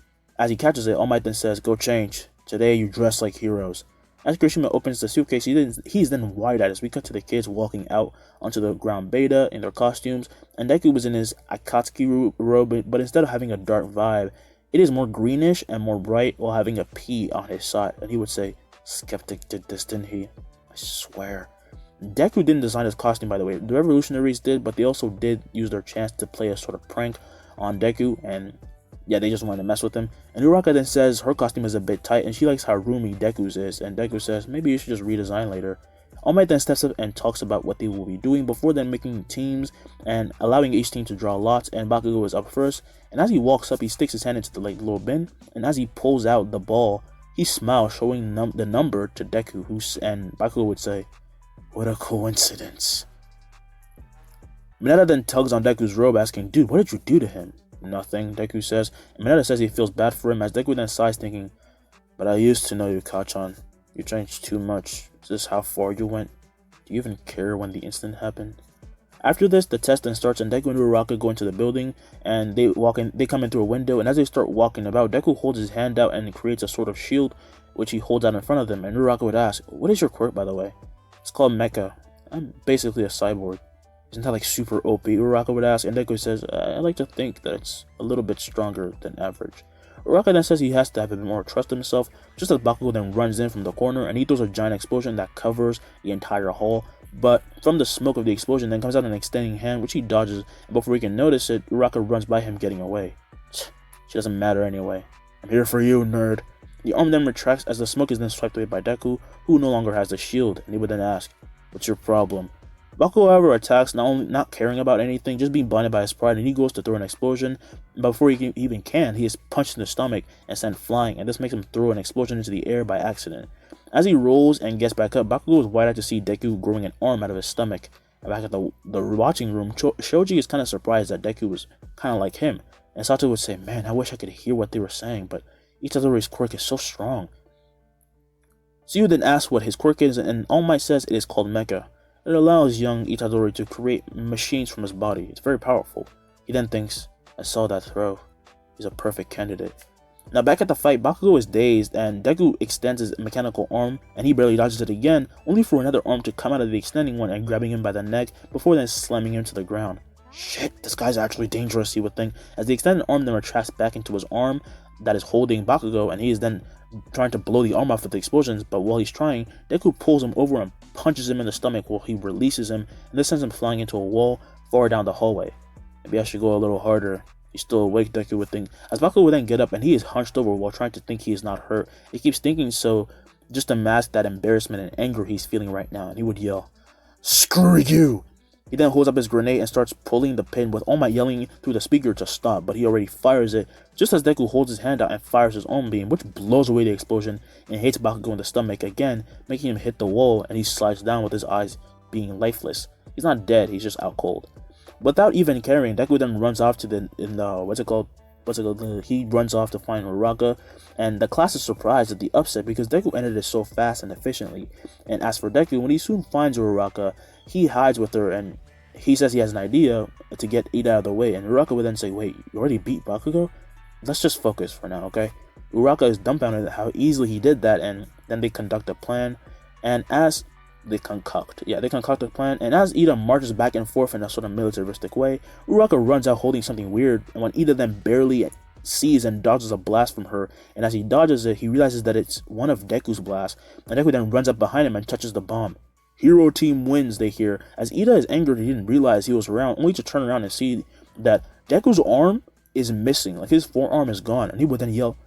catches it, All Might then says, "Go change. Today you dress like heroes." As Kirishima opens the suitcase, he's then wide-eyed as we cut to the kids walking out onto the ground beta in their costumes, and Deku was in his Akatsuki robe, but instead of having a dark vibe, it is more greenish and more bright while having a P on his side, and he would say, "Skeptic did this, didn't he? I swear." Deku didn't design his costume, by the way. The Revolutionaries did, but they also did use their chance to play a sort of prank on Deku, and yeah, they just wanted to mess with him. And Uraraka then says her costume is a bit tight, and she likes how roomy Deku's is, and Deku says, "Maybe you should just redesign later." All Might then steps up and talks about what they will be doing before then making teams and allowing each team to draw lots, and Bakugo is up first, and as he walks up, he sticks his hand into the little bin, and as he pulls out the ball, He smiles, showing the number to Deku, and Bakugo would say, "What a coincidence." Mineta then tugs on Deku's robe, asking, "Dude, what did you do to him?" "Nothing," Deku says, and Mineta says he feels bad for him, as Deku then sighs, thinking, "But I used to know you, Kachan. You changed too much. Is this how far you went? Do you even care when the incident happened?" After this, the test then starts, and Deku and Uraraka go into the building, and they come in through a window, and as they start walking about, Deku holds his hand out and creates a sort of shield, which he holds out in front of them, and Uraraka would ask, "What is your quirk, by the way?" "It's called Mecha. I'm basically a cyborg." "Isn't that like super OP?" Uraraka would ask, and Deku says, "I like to think that it's a little bit stronger than average." Uraraka then says he has to have a bit more trust in himself, just as Bakugo then runs in from the corner, and he throws a giant explosion that covers the entire hall. But from the smoke of the explosion then comes out an extending hand, which he dodges, and before he can notice it, Uraraka runs by him, getting away. She doesn't matter anyway. "I'm here for you, nerd." The arm then retracts as the smoke is then swiped away by Deku, who no longer has the shield, and he would then ask, "What's your problem?" Bakugo, however, attacks, not caring about anything, just being blinded by his pride, and he goes to throw an explosion, but before he even can, he is punched in the stomach and sent flying, and this makes him throw an explosion into the air by accident. As he rolls and gets back up, Bakugo is wide-eyed to see Deku growing an arm out of his stomach. And back at the watching room, Shoji is kind of surprised that Deku was kind of like him, and Sato would say, "Man, I wish I could hear what they were saying, but Itadori's quirk is so strong." Tsuyu then asks what his quirk is, and All Might says it is called Mecha. It allows young Itadori to create machines from his body. It's very powerful. He then thinks, "I saw that throw. He's a perfect candidate." Now back at the fight, Bakugo is dazed, and Deku extends his mechanical arm, and he barely dodges it again, only for another arm to come out of the extending one and grabbing him by the neck, before then slamming him to the ground. "Shit, this guy's actually dangerous," he would think, as the extended arm then retracts back into his arm that is holding Bakugo, and he is then trying to blow the arm off with the explosions, but while he's trying, Deku pulls him over and punches him in the stomach while he releases him, and this sends him flying into a wall far down the hallway. "Maybe I should go a little harder." "He's still awake," Deku would think, as Bakugo would then get up, and he is hunched over while trying to think he is not hurt. He keeps thinking so just to mask that embarrassment and anger he's feeling right now, and he would yell, "Screw you!" He then holds up his grenade and starts pulling the pin, with All Might yelling through the speaker to stop, but he already fires it, just as Deku holds his hand out and fires his own beam, which blows away the explosion and hits Bakugo in the stomach again, making him hit the wall, and he slides down with his eyes being lifeless. He's not dead, he's just out cold. Without even caring, Deku then runs off to he runs off to find Uraraka, and the class is surprised at the upset because Deku ended it so fast and efficiently. And as for Deku, when he soon finds Uraraka, he hides with her, and he says he has an idea to get Ida out of the way, and Uraraka would then say, "Wait, you already beat Bakugo? Let's just focus for now, okay?" Uraraka is dumbfounded at how easily he did that, and then they conduct a plan, and as they concoct a plan, and as Ida marches back and forth in a sort of militaristic way, Uraraka runs out holding something weird, and when Ida then barely sees and dodges a blast from her, and as he dodges it, he realizes that it's one of Deku's blasts, and Deku then runs up behind him and touches the bomb. "Hero team wins," they hear, as Ida is angered he didn't realize he was around, only to turn around and see that Deku's arm is missing, like his forearm is gone, and he would then yell,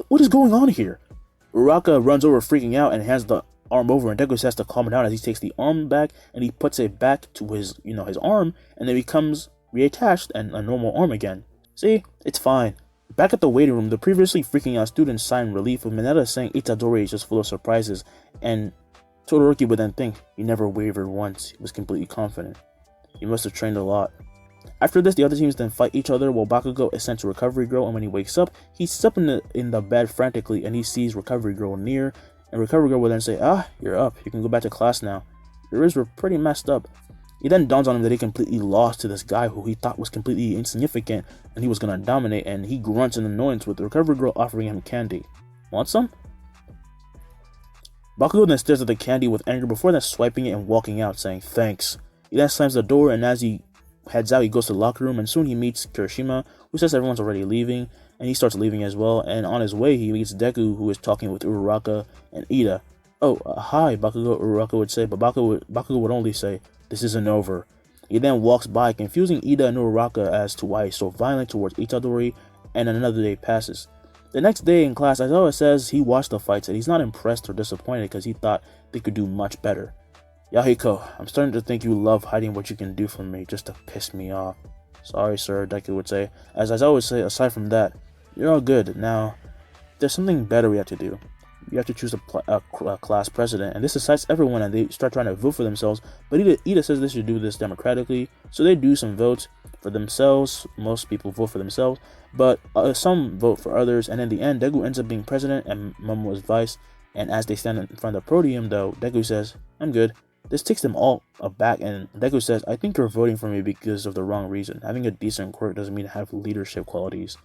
What is going on here?" Uraraka runs over freaking out and hands the arm over, and Deku has to calm him down as he takes the arm back and he puts it back to his arm, and then becomes reattached and a normal arm again. "See, it's fine." Back at the waiting room, the previously freaking out students sigh in relief, with Mineta saying Itadori is just full of surprises, and Todoroki would then think, "He never wavered once, he was completely confident. He must have trained a lot." After this, the other teams then fight each other while Bakugo is sent to Recovery Girl, and when he wakes up, he sits up in the bed frantically, and he sees Recovery Girl near, and Recovery Girl will then say, "You're up, you can go back to class now. Your ears were pretty messed up." It then dawns on him that he completely lost to this guy who he thought was completely insignificant and he was gonna dominate, and he grunts in annoyance with the Recovery Girl offering him candy. "Want some?" Bakugo then stares at the candy with anger before then swiping it and walking out, saying thanks. He then slams the door, and as he heads out, he goes to the locker room, and soon he meets Kirishima, who says everyone's already leaving, and he starts leaving as well, and on his way he meets Deku, who is talking with Uraraka and Ida. Hi, Bakugo," Uraraka would say, but Bakugo would only say, "This isn't over." He then walks by, confusing Ida and Uraraka as to why he's so violent towards Itadori, and another day passes. The next day in class, Aizawa says he watched the fights and he's not impressed or disappointed because he thought they could do much better. "Yahiko, I'm starting to think you love hiding what you can do from me just to piss me off." "Sorry, sir," Deku would say. As Aizawa would say, "Aside from that, you're all good. Now, there's something better we have to do." you have to choose a class president, and this excites everyone, and they start trying to vote for themselves. But Ida says they should do this democratically, so they do some votes for themselves. Most people vote for themselves, but some vote for others, and in the end, Deku ends up being president, and Momo is vice. And as they stand in front of the podium, though, Deku says, "I'm good." This takes them all aback, and Deku says, "I think you're voting for me because of the wrong reason. Having a decent quirk doesn't mean to have leadership qualities."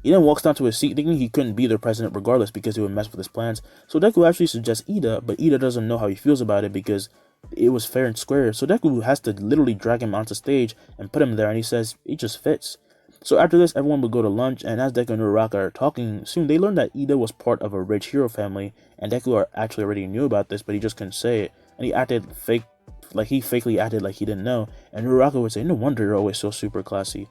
He then walks down to his seat, thinking he couldn't be their president regardless because it would mess with his plans. So Deku actually suggests Ida, but Ida doesn't know how he feels about it because it was fair and square. So Deku has to literally drag him onto stage and put him there, and he says it just fits. So after this, everyone would go to lunch, and as Deku and Uraraka are talking, soon they learn that Ida was part of a rich hero family, and Deku actually already knew about this, but he just couldn't say it, and he fakely acted like he didn't know, and Uraraka would say, "No wonder you're always so super classy."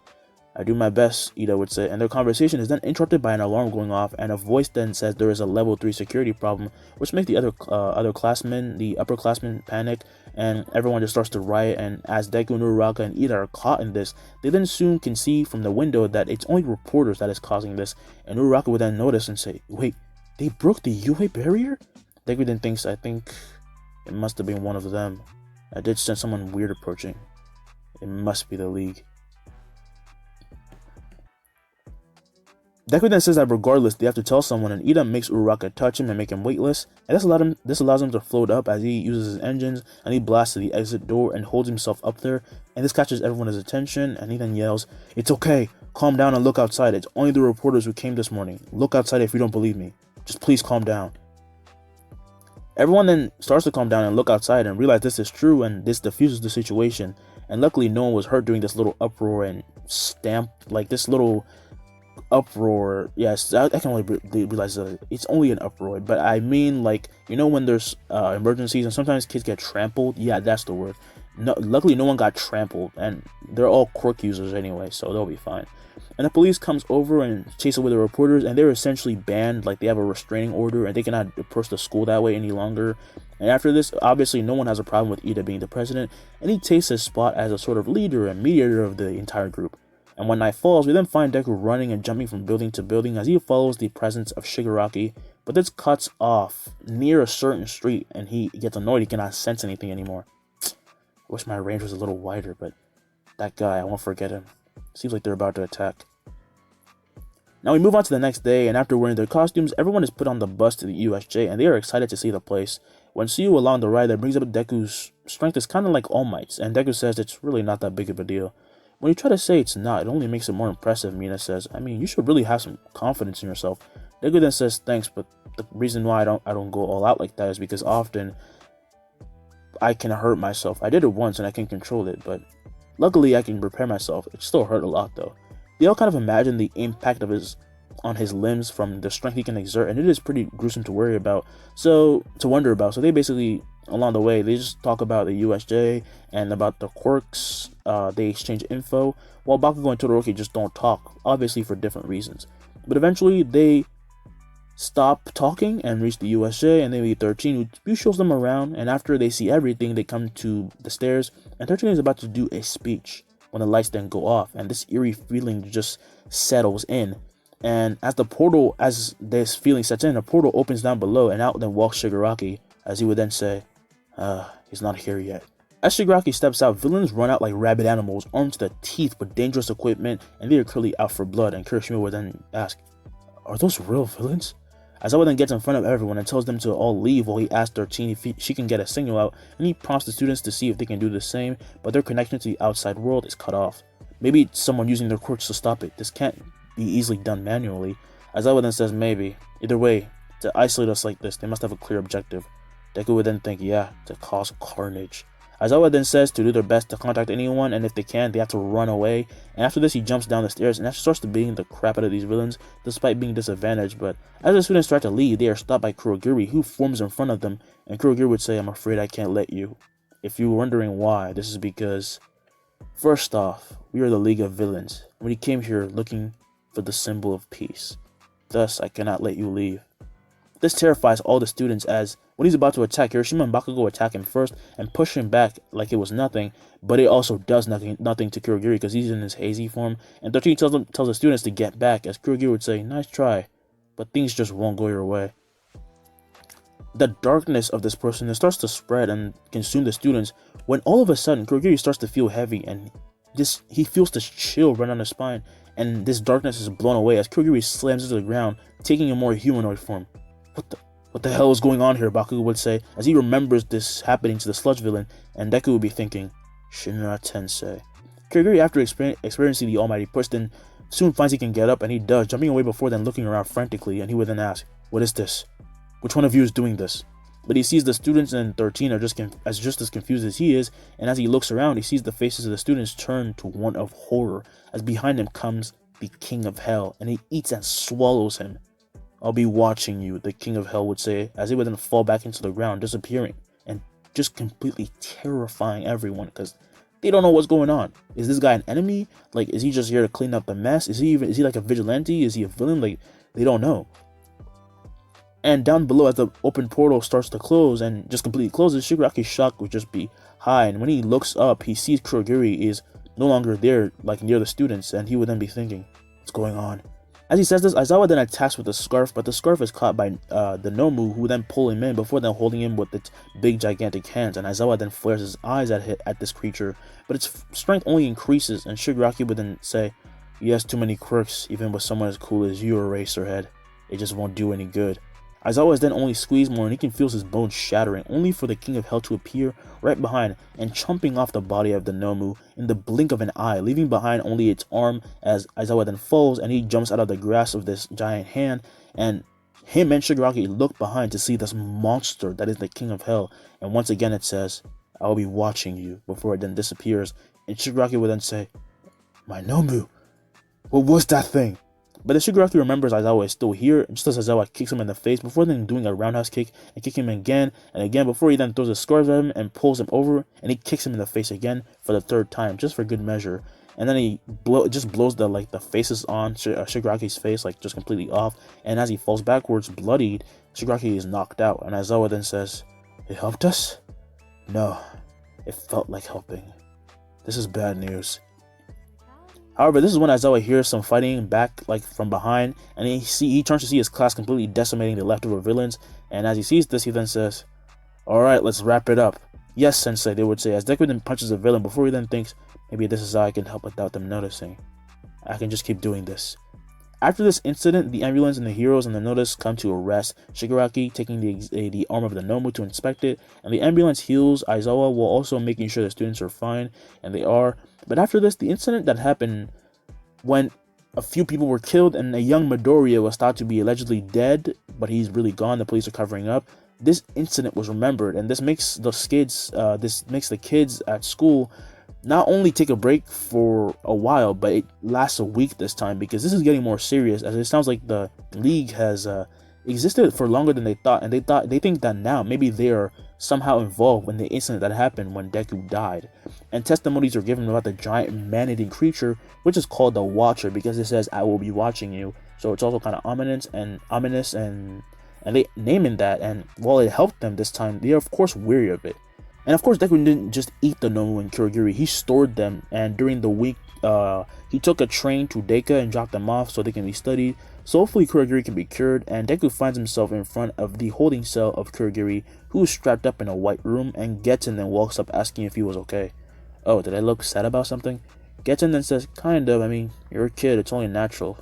"I do my best," Ida would say, and their conversation is then interrupted by an alarm going off, and a voice then says there is a level 3 security problem, which makes the upperclassmen panic, and everyone just starts to riot. And as Deku, Uraraka, and Ida are caught in this, they then soon can see from the window that it's only reporters that is causing this, and Uraraka would then notice and say, "Wait, they broke the UA barrier?" Deku then thinks, "I think it must have been one of them. I did sense someone weird approaching. It must be the League." Deku then says that regardless, they have to tell someone, and Ida makes Uraraka touch him and make him weightless, and this allows him to float up as he uses his engines, and he blasts to the exit door and holds himself up there, and this catches everyone's attention, and he then yells, "It's okay, calm down and look outside. It's only the reporters who came this morning. Look outside if you don't believe me. Just please calm down." Everyone then starts to calm down and look outside and realize this is true, and this diffuses the situation, and luckily no one was hurt during this little uproar and this little uproar. Yes, I can only realize that it's only an uproar, but I mean, like, when there's emergencies and sometimes kids get trampled. Yeah, that's the word. No, luckily no one got trampled, and they're all quirk users anyway, so they'll be fine. And the police comes over and chase away the reporters, and they're essentially banned. Like, they have a restraining order, and they cannot approach the school that way any longer. And after this, obviously no one has a problem with Ida being the president, and he takes his spot as a sort of leader and mediator of the entire group. And when night falls, we then find Deku running and jumping from building to building as he follows the presence of Shigaraki, but this cuts off near a certain street, and he gets annoyed. He cannot sense anything anymore. I wish my range was a little wider, but that guy, I won't forget him. Seems like they're about to attack. Now we move on to the next day, and after wearing their costumes, everyone is put on the bus to the USJ, and they are excited to see the place. When Suyu along the ride, that brings up Deku's strength is kind of like All Might's, and Deku says it's really not that big of a deal. When you try to say it's not, it only makes it more impressive, Mina says. I mean, you should really have some confidence in yourself. Deku then says thanks, but the reason why I don't go all out like that is because often I can hurt myself. I did it once and I can control it, but luckily I can repair myself. It still hurt a lot though. They all kind of imagine the impact of on his limbs from the strength he can exert, and it is pretty gruesome to wonder about. So they basically, along the way, they just talk about the USJ and about the quirks. They exchange info, while Bakugo and Todoroki just don't talk, obviously for different reasons. But eventually they stop talking and reach the USJ, and they meet 13, who shows them around, and after they see everything, they come to the stairs, and 13 is about to do a speech when the lights then go off, and this eerie feeling just settles in. And as this feeling sets in, a portal opens down below, and out then walks Shigaraki, as he would then say, he's not here yet. As Shigaraki steps out, villains run out like rabid animals, armed to the teeth with dangerous equipment, and they are clearly out for blood, and Kirishima would then ask, "Are those real villains?" Aizawa then gets in front of everyone and tells them to all leave while he asks 13 if she can get a signal out, and he prompts the students to see if they can do the same, but their connection to the outside world is cut off. Maybe it's someone using their quirks to stop it. This can't be easily done manually. Aizawa then says maybe. Either way, to isolate us like this, they must have a clear objective. Deku would then think, yeah, to cause carnage. Aizawa then says to do their best to contact anyone, and if they can, they have to run away. And after this, he jumps down the stairs and actually starts to beating the crap out of these villains, despite being disadvantaged. But as the students start to leave, they are stopped by Kurogiri, who forms in front of them, and Kurogiri would say, "I'm afraid I can't let you. If you're wondering why, this is because, first off, we are the League of Villains, and we came here looking for the symbol of peace. Thus, I cannot let you leave." This terrifies all the students, as when he's about to attack, Hiroshima and Bakugo attack him first and push him back like it was nothing, but it also does nothing to Kurogiri because he's in his hazy form, and 13 tells the students to get back, as Kurogiri would say, "Nice try, but things just won't go your way. The darkness of this person, it starts to spread and consume the students when all of a sudden Kurogiri starts to feel heavy, and he feels this chill run on his spine, and this darkness is blown away as Kurogiri slams into the ground, taking a more humanoid form. What the hell is going on here? Bakugo would say as he remembers this happening to the sludge villain, and Deku would be thinking, Shinra Tensei. Kurogiri, after experiencing the almighty push, then soon finds he can get up, and he does, jumping away before then looking around frantically, and he would then ask, what is this? Which one of you is doing this? But he sees the students in 13 are just as confused as he is, and as he looks around, he sees the faces of the students turn to one of horror, as behind him comes the King of Hell, and he eats and swallows him. I'll be watching you, the King of Hell would say, as he would then fall back into the ground, disappearing, and just completely terrifying everyone, because they don't know what's going on. Is this guy an enemy? Like, is he just here to clean up the mess? Is he like a vigilante? Is he a villain? Like, they don't know. And down below, as the open portal starts to close and just completely closes, Shigaraki's shock would just be high. And when he looks up, he sees Kurogiri is no longer there, like near the students, and he would then be thinking, what's going on? As he says this, Aizawa then attacks with the scarf, but the scarf is caught by the Nomu, who then pull him in before then holding him with its big gigantic hands. And Aizawa then flares his eyes at this creature, but its strength only increases, and Shigaraki would then say, he has too many quirks, even with someone as cool as you, Eraserhead. It just won't do any good. Aizawa is then only squeezed more, and he can feel his bones shattering, only for the King of Hell to appear right behind and chomping off the body of the Nomu in the blink of an eye, leaving behind only its arm as Aizawa then falls, and he jumps out of the grasp of this giant hand, and him and Shigaraki look behind to see this monster that is the King of Hell, and once again it says, I will be watching you, before it then disappears, and Shigaraki will then say, my Nomu, what was that thing? But the Shigaraki remembers Aizawa is still here, just as Aizawa kicks him in the face before then doing a roundhouse kick and kick him again and again before he then throws a scarf at him and pulls him over, and he kicks him in the face again for the third time, just for good measure. And then he just blows the faces on Shigaraki's face, like just completely off, and as he falls backwards bloodied, Shigaraki is knocked out, and Aizawa then says, it helped us? No, it felt like helping. This is bad news. However, this is when Aizawa hears some fighting back from behind, and he turns to see his class completely decimating the leftover villains, and as he sees this, he then says, alright, let's wrap it up. Yes, Sensei, they would say, as Deku then punches the villain before he then thinks, maybe this is how I can help without them noticing. I can just keep doing this. After this incident, the ambulance and the heroes and the notice come to arrest Shigaraki, taking the arm of the Nomu to inspect it, and the ambulance heals Aizawa while also making sure the students are fine, and they are. But after this, the incident that happened when a few people were killed and a young Midoriya was thought to be allegedly dead, but he's really gone, the police are covering up, this incident was remembered, and this makes the kids at school not only take a break for a while, but it lasts a week this time, because this is getting more serious, as it sounds like the league has existed for longer than they thought, and they think that now maybe they are somehow involved in the incident that happened when Deku died. And testimonies are given about the giant man-eating creature, which is called the Watcher, because it says I will be watching you, so it's also kind of ominous and they name it that. And while it helped them this time, they are of course weary of it. And of course, Deku didn't just eat the Nomu and Kurogiri, he stored them, and during the week, he took a train to Deka and dropped them off so they can be studied. So hopefully Kurogiri can be cured, and Deku finds himself in front of the holding cell of Kurogiri, who is strapped up in a white room, and gets in and walks up asking if he was okay. Oh, did I look sad about something? Getzen then says, kind of, I mean, you're a kid, it's only natural.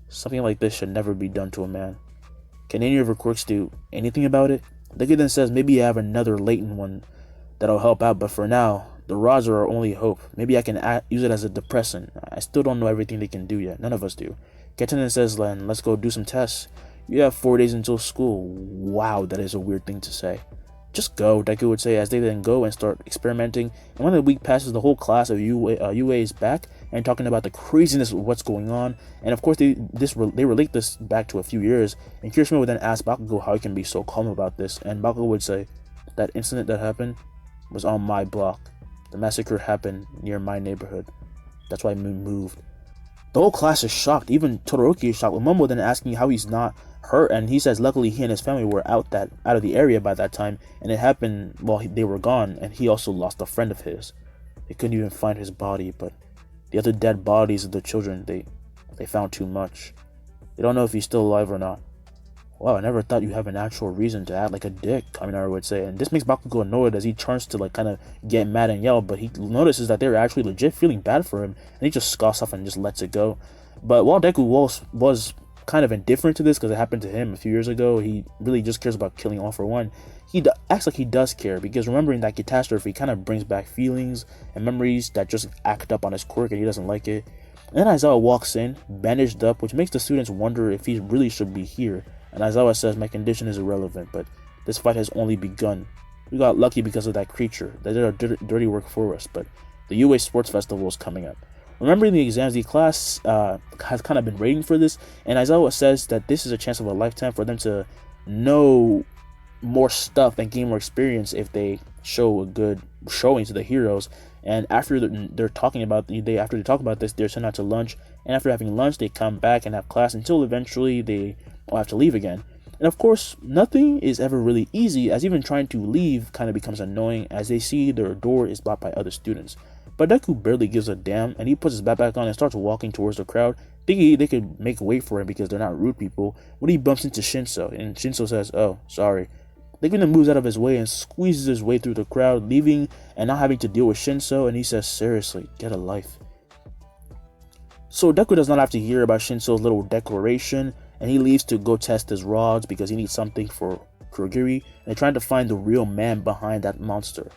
Something like this should never be done to a man. Can any of your quirks do anything about it? Deku then says, maybe I have another latent one that'll help out, but for now, the rods are our only hope. Maybe I can use it as a depressant. I still don't know everything they can do yet. None of us do. Getzen then says, Len, let's go do some tests. You have 4 days until school. Wow, that is a weird thing to say. Just go, Deku would say, as they then go and start experimenting. And when the week passes, the whole class of UA is back and talking about the craziness of what's going on. And of course, they relate this back to a few years. And Kirishima would then ask Bakugo how he can be so calm about this. And Bakugo would say, that incident that happened was on my block. The massacre happened near my neighborhood. That's why I moved. The whole class is shocked. Even Todoroki is shocked, with Momo then asking how he's not hurt, and he says luckily he and his family were out of the area by that time, and it happened while they were gone, and he also lost a friend of his. They couldn't even find his body, but the other dead bodies of the children, they found too much. They don't know if he's still alive or not. wow, I never thought you have an actual reason to act like a dick, Kaminari would say. And this makes Bakugo annoyed as he turns to like kind of get mad and yell, but he notices that they're actually legit feeling bad for him, and he just scoffs off and just lets it go. But while Deku was kind of indifferent to this because it happened to him a few years ago, he really just cares about killing All For One. He acts like he does care, because remembering that catastrophe kind of brings back feelings and memories that just act up on his quirk, and he doesn't like it. And then Aizawa walks in, bandaged up, which makes the students wonder if he really should be here. And Aizawa says, my condition is irrelevant, but this fight has only begun. We got lucky because of that creature that did our dirty work for us, but the UA Sports Festival is coming up. Remembering the exams, the class has kind of been waiting for this, and Aizawa says that this is a chance of a lifetime for them to know more stuff and gain more experience if they show a good showing to the heroes. And after they're talking about after they talk about this, they're sent out to lunch, and after having lunch, they come back and have class until eventually they will have to leave again. And of course, nothing is ever really easy, as even trying to leave kind of becomes annoying as they see their door is blocked by other students. But Deku barely gives a damn, and he puts his backpack on and starts walking towards the crowd, thinking they could make way for him because they're not rude people, when he bumps into Shinso, and Shinso says, oh, sorry. Deku then moves out of his way and squeezes his way through the crowd, leaving and not having to deal with Shinso, and he says, seriously, get a life. So Deku does not have to hear about Shinso's little declaration, and he leaves to go test his rods because he needs something for Kurogiri, and they're trying to find the real man behind that monster.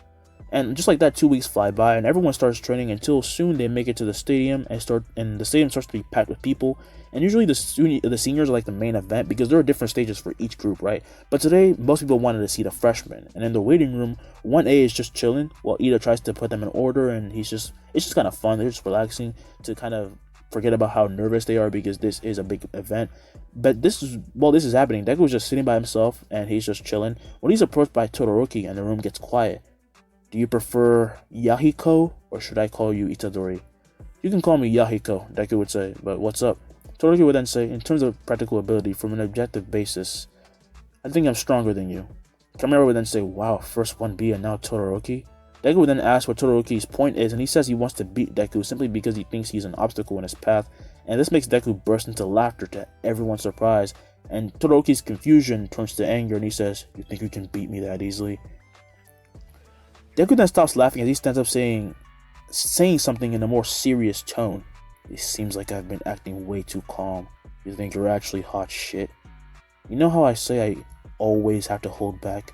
And just like that, 2 weeks fly by, and everyone starts training until soon they make it to the stadium, and the stadium starts to be packed with people. And usually the seniors are like the main event because there are different stages for each group, right? But today, most people wanted to see the freshmen. And in the waiting room, 1A is just chilling while Ida tries to put them in order, and it's just kind of fun. They're just relaxing to kind of forget about how nervous they are because this is a big event. But while this is happening, Deku is just sitting by himself and he's just chilling when he's approached by Todoroki and the room gets quiet. Do you prefer Yahiko, or should I call you Itadori? You can call me Yahiko, Deku would say, but what's up? Todoroki would then say, in terms of practical ability, from an objective basis, I think I'm stronger than you. Kamera would then say, wow, first 1B and now Todoroki? Deku would then ask what Todoroki's point is, and he says he wants to beat Deku simply because he thinks he's an obstacle in his path, and this makes Deku burst into laughter to everyone's surprise, and Todoroki's confusion turns to anger, and he says, you think you can beat me that easily? Deku then stops laughing as he stands up saying something in a more serious tone. It seems like I've been acting way too calm. You think you're actually hot shit? You know how I say I always have to hold back?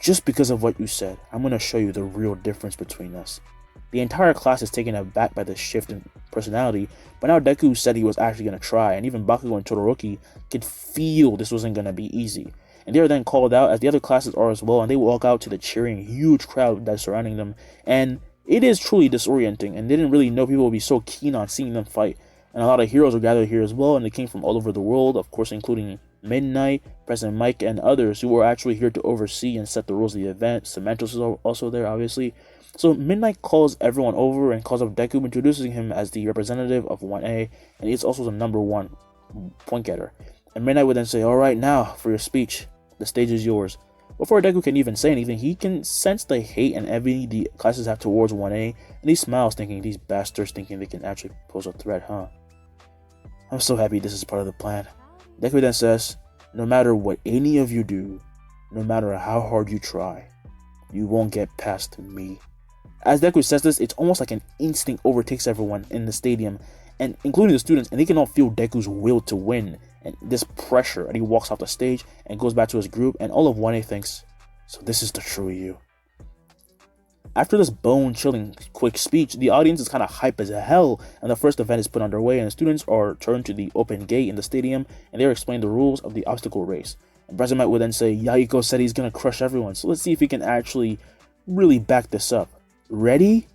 Just because of what you said, I'm gonna show you the real difference between us. The entire class is taken aback by the shift in personality, but now Deku said he was actually gonna try, and even Bakugo and Todoroki could feel this wasn't gonna be easy. And they are then called out, as the other classes are as well, and they walk out to the cheering huge crowd that's surrounding them, and it is truly disorienting, and they didn't really know people would be so keen on seeing them fight. And a lot of heroes are gathered here as well, and they came from all over the world, of course including Midnight, President Mike, and others who were actually here to oversee and set the rules of the event. Cementos is also there, obviously. So Midnight calls everyone over and calls up Deku, introducing him as the representative of 1A, and he's also the #1 point getter. And Midnight would then say, alright, now for your speech. The stage is yours. Before Deku can even say anything, he can sense the hate and envy the classes have towards 1A, and he smiles thinking, these bastards thinking they can actually pose a threat, huh? I'm so happy this is part of the plan. Deku then says, no matter what any of you do, no matter how hard you try, you won't get past me. As Deku says this, it's almost like an instinct overtakes everyone in the stadium, and including the students, and they can all feel Deku's will to win and this pressure, and he walks off the stage and goes back to his group, and all of 1A thinks, so this is the true you. After this bone-chilling quick speech, the audience is kind of hype as hell, and the first event is put underway, and the students are turned to the open gate in the stadium, and they're explaining the rules of the obstacle race. And President would then say, Yahiko said he's gonna crush everyone, so let's see if he can actually really back this up. Ready?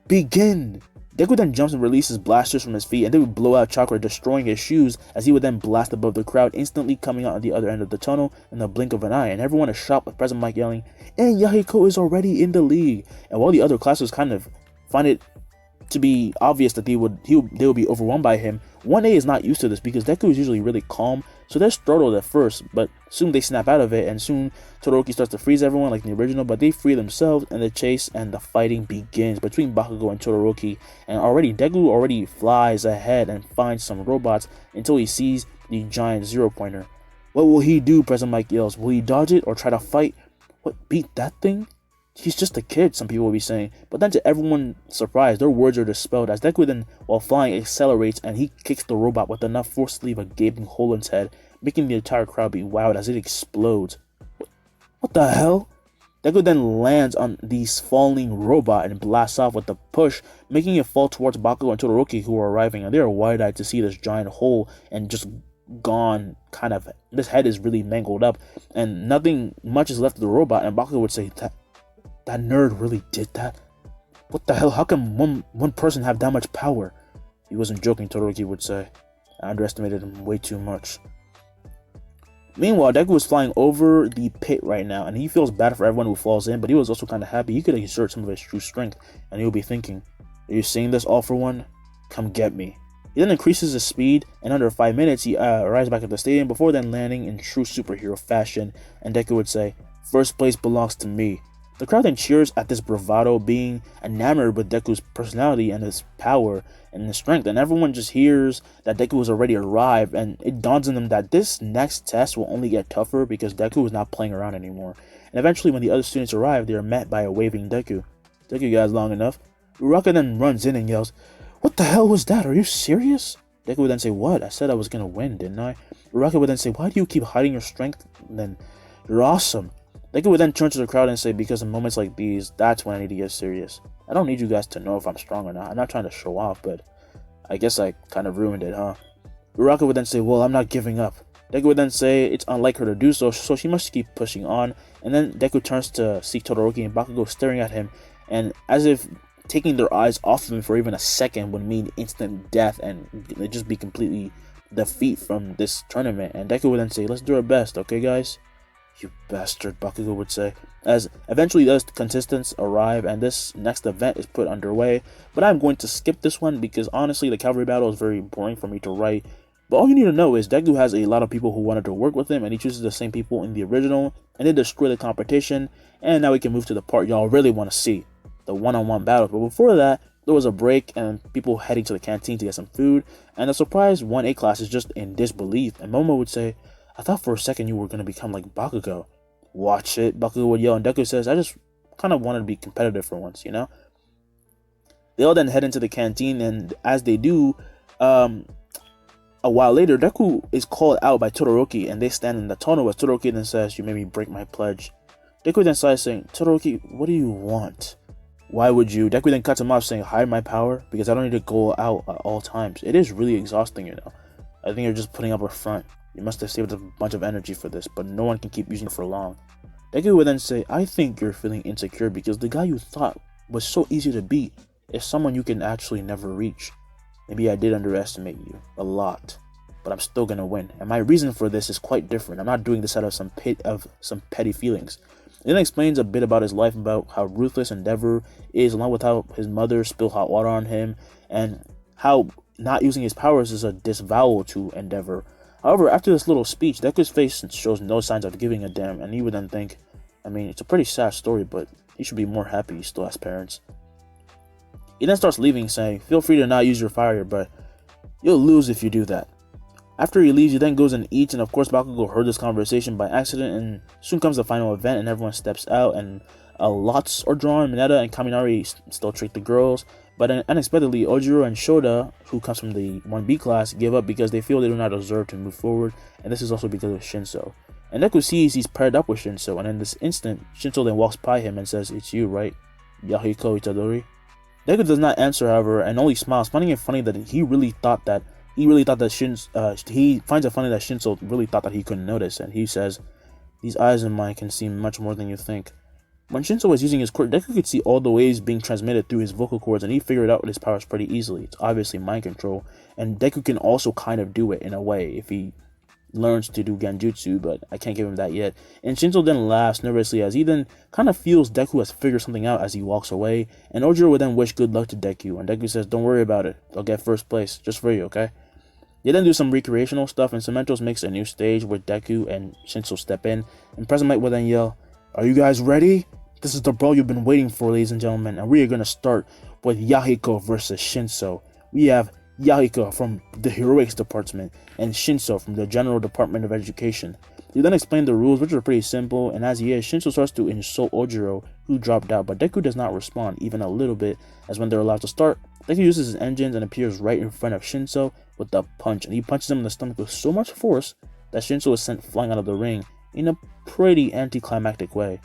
Begin! Deku then jumps and releases blasters from his feet, and they would blow out Chakra, destroying his shoes, as he would then blast above the crowd, instantly coming out on the other end of the tunnel in the blink of an eye, and everyone is shocked with President Mike yelling, and Yahiko is already in the league. And while the other classes kind of find it to be obvious that they would be overwhelmed by him, 1A is not used to this because Deku is usually really calm, so they're startled at first, but soon they snap out of it, and soon Todoroki starts to freeze everyone like in the original, but they free themselves, and the chase and the fighting begins between Bakugo and Todoroki, and Deku already flies ahead and finds some robots until he sees the giant zero-pointer. What will he do? President Mike yells. Will he dodge it or try to fight? What, beat that thing? He's just a kid, some people will be saying. But then to everyone's surprise, their words are dispelled as Deku then, while flying, accelerates and he kicks the robot with enough force to leave a gaping hole in its head, making the entire crowd be wowed as it explodes. What the hell? Deku then lands on the falling robot and blasts off with a push, making it fall towards Bakugo and Todoroki, who are arriving, and they are wide-eyed to see this giant hole and just gone, kind of, this head is really mangled up, and nothing much is left of the robot, and Bakugo would say, that nerd really did that? What the hell, how can one person have that much power? He wasn't joking, Todoroki would say. I underestimated him way too much. Meanwhile, Deku was flying over the pit right now, and he feels bad for everyone who falls in, but he was also kind of happy he could exert some of his true strength, and he'll be thinking, are you seeing this all for one? Come get me. He then increases his speed, and under 5 minutes, he arrives back at the stadium before then landing in true superhero fashion, and Deku would say, first place belongs to me. The crowd then cheers at this bravado, being enamored with Deku's personality and his power and his strength, and everyone just hears that Deku has already arrived, and it dawns on them that this next test will only get tougher because Deku is not playing around anymore. And eventually, when the other students arrive, they are met by a waving Deku. Took you guys long enough. Uraka then runs in and yells, what the hell was that? Are you serious? Deku would then say, what? I said I was gonna win, didn't I? Uraka would then say, why do you keep hiding your strength? And then, you're awesome. Deku would then turn to the crowd and say, because in moments like these, that's when I need to get serious. I don't need you guys to know if I'm strong or not. I'm not trying to show off, but I guess I kind of ruined it, huh? Uraka would then say, well, I'm not giving up. Deku would then say it's unlike her to do so, so she must keep pushing on. And then Deku turns to see Todoroki and Bakugo staring at him, and as if taking their eyes off of him for even a second would mean instant death, and they'd just be completely defeat from this tournament. And Deku would then say, let's do our best, okay, guys? You bastard, Bakugo would say, as eventually those contestants arrive and this next event is put underway. But I'm going to skip this one because honestly the cavalry battle is very boring for me to write. But all you need to know is Deku has a lot of people who wanted to work with him, and he chooses the same people in the original, and they destroy the competition. And now we can move to the part y'all really want to see, the one-on-one battles. But before that, there was a break and people heading to the canteen to get some food, and the surprise 1A class is just in disbelief, and Momo would say, I thought for a second you were going to become like Bakugo. Watch it, Bakugo would yell, and Deku says, I just kind of wanted to be competitive for once, you know? They all then head into the canteen, and as they do, a while later, Deku is called out by Todoroki, and they stand in the tunnel as Todoroki then says, you made me break my pledge. Deku then starts saying, Todoroki, what do you want? Why would you? Deku then cuts him off saying, hide my power, because I don't need to go out at all times. It is really exhausting, you know? I think you're just putting up a front. You must have saved a bunch of energy for this, but no one can keep using it for long. Deku would then say, I think you're feeling insecure because the guy you thought was so easy to beat is someone you can actually never reach. Maybe I did underestimate you a lot, but I'm still gonna win. And my reason for this is quite different. I'm not doing this out of some petty feelings. It then explains a bit about his life, about how ruthless Endeavor is, along with how his mother spilled hot water on him, and how not using his powers is a disavowal to Endeavor. However, after this little speech, Deku's face shows no signs of giving a damn, and he would then think, I mean, it's a pretty sad story, but he should be more happy he still has parents. He then starts leaving, saying, feel free to not use your fire, but you'll lose if you do that. After he leaves, he then goes and eats, and of course Bakugo heard this conversation by accident, and soon comes the final event, and everyone steps out, and lots are drawn. Mineta and Kaminari still trick the girls, but unexpectedly, Ojiro and Shoda, who comes from the 1B class, give up because they feel they do not deserve to move forward, and this is also because of Shinso. And Deku sees he's paired up with Shinso, and in this instant, Shinso then walks by him and says, it's you, right? Yahiko Itadori? Deku does not answer, however, and only smiles, finding it funny that he finds it funny that Shinso really thought that he couldn't notice, and he says, these eyes of mine can see much more than you think. When Shinso was using his cord, Deku could see all the waves being transmitted through his vocal cords, and he figured out his powers pretty easily. It's obviously mind control, and Deku can also kind of do it in a way if he learns to do Genjutsu, but I can't give him that yet. And Shinso then laughs nervously as he then kind of feels Deku has figured something out as he walks away, and Ojiro would then wish good luck to Deku, and Deku says, don't worry about it, I'll get first place, just for you, okay? They then do some recreational stuff, and Cementos makes a new stage where Deku and Shinso step in, and President Mike will then yell, are you guys ready? This is the brawl you've been waiting for, ladies and gentlemen, and we are going to start with Yahiko versus Shinso. We have Yahiko from the Heroics Department, and Shinso from the General Department of Education. He then explained the rules, which are pretty simple, and as he is, Shinso starts to insult Ojiro, who dropped out, but Deku does not respond, even a little bit, as when they're allowed to start, Deku uses his engines and appears right in front of Shinso with a punch, and he punches him in the stomach with so much force that Shinso is sent flying out of the ring in a pretty anticlimactic way.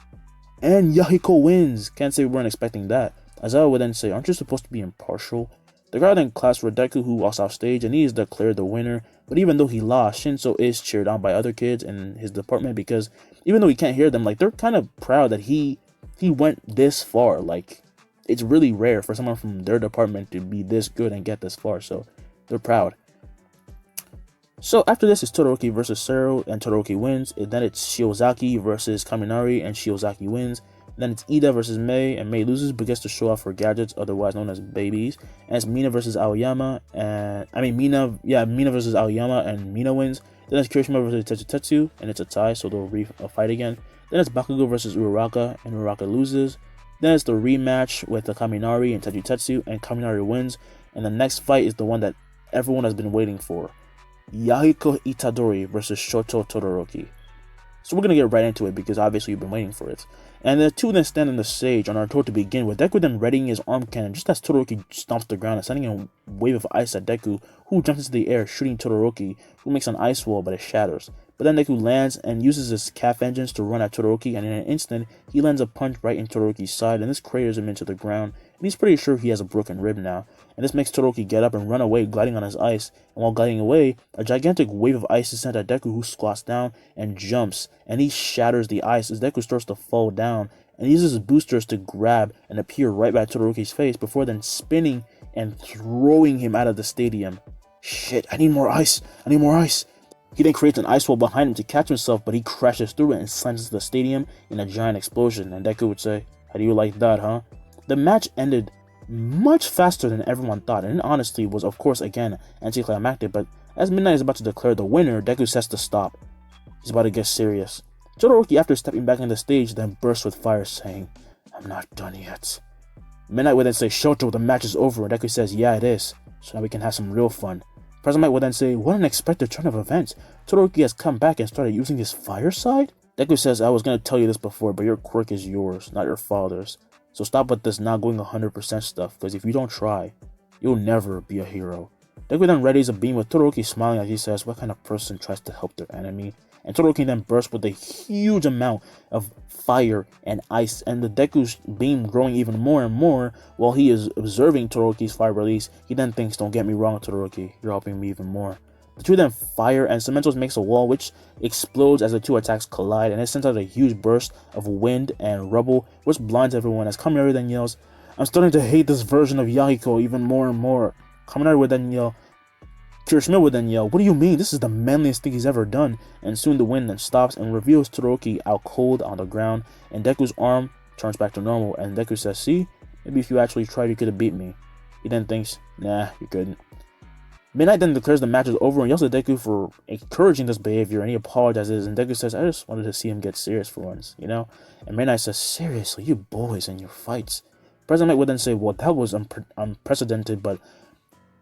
And Yahiko wins! Can't say we weren't expecting that. Aizawa would then say, aren't you supposed to be impartial? The crowd then claps for Deku, who walks off stage, and he is declared the winner. But even though he lost, Shinso is cheered on by other kids in his department, because even though he can't hear them, like, they're kind of proud that he went this far. Like, it's really rare for someone from their department to be this good and get this far, so they're proud. So after this is Todoroki versus Sero, and Todoroki wins. And then it's Shiozaki versus Kaminari, and Shiozaki wins. Then it's Ida versus Mei, and Mei loses but gets to show off her gadgets, otherwise known as babies. And it's Mina versus Aoyama, and Mina versus Aoyama, and Mina wins. Then it's Kirishima versus Tetsu, and it's a tie, so they'll fight again. Then it's Bakugo versus Uraraka, and Uraraka loses. Then it's the rematch with the Kaminari and Tetsu, and Kaminari wins. And the next fight is the one that everyone has been waiting for: Yahiko Itadori versus Shoto Todoroki. So we're going to get right into it because obviously you've been waiting for it. And the two then stand on the stage on our tour to begin, with Deku then readying his arm cannon just as Todoroki stomps the ground and sending a wave of ice at Deku, who jumps into the air shooting Todoroki, who makes an ice wall but it shatters. But then Deku lands and uses his calf engines to run at Todoroki, and in an instant he lands a punch right in Todoroki's side, and this craters him into the ground, and he's pretty sure he has a broken rib now. And this makes Todoroki get up and run away, gliding on his ice, and while gliding away, a gigantic wave of ice is sent at Deku, who squats down and jumps, and he shatters the ice as Deku starts to fall down, and he uses his boosters to grab and appear right by Todoroki's face before then spinning and throwing him out of the stadium. Shit, I need more ice! He then creates an ice wall behind him to catch himself, but he crashes through it and slams into the stadium in a giant explosion, and Deku would say, how do you like that, huh? The match ended much faster than everyone thought, and it honestly was of course again anticlimactic, but as Midnight is about to declare the winner, Deku says to stop. He's about to get serious. Todoroki, after stepping back on the stage, then bursts with fire, saying, I'm not done yet. Midnight would then say, Shoto, the match is over, and Deku says, yeah it is, so now we can have some real fun. President Light would then say, what an unexpected turn of events. Todoroki has come back and started using his fire side? Deku says, I was going to tell you this before, but your quirk is yours, not your father's. So stop with this not going 100% stuff, because if you don't try, you'll never be a hero. Deku then readies a beam with Todoroki smiling as he says, what kind of person tries to help their enemy? And Todoroki then bursts with a huge amount of fire and ice, and the Deku's beam growing even more and more while he is observing Todoroki's fire release. He then thinks, don't get me wrong, Todoroki, you're helping me even more. The two then fire, and Cementos makes a wall which explodes as the two attacks collide, and it sends out a huge burst of wind and rubble which blinds everyone, as Kaminari then yells, I'm starting to hate this version of Yahiko even more and more. Kaminari would then yell, Kirishima would then yell, what do you mean? This is the manliest thing he's ever done. And soon the wind then stops and reveals Todoroki out cold on the ground, and Deku's arm turns back to normal, and Deku says, see, maybe if you actually tried you could have beat me. He then thinks, nah, you couldn't. Midnight then declares the match is over and yells at Deku for encouraging this behavior, and he apologizes, and Deku says, I just wanted to see him get serious for once, you know? And Midnight says, seriously, you boys and your fights. President Light would then say, well, that was unprecedented, but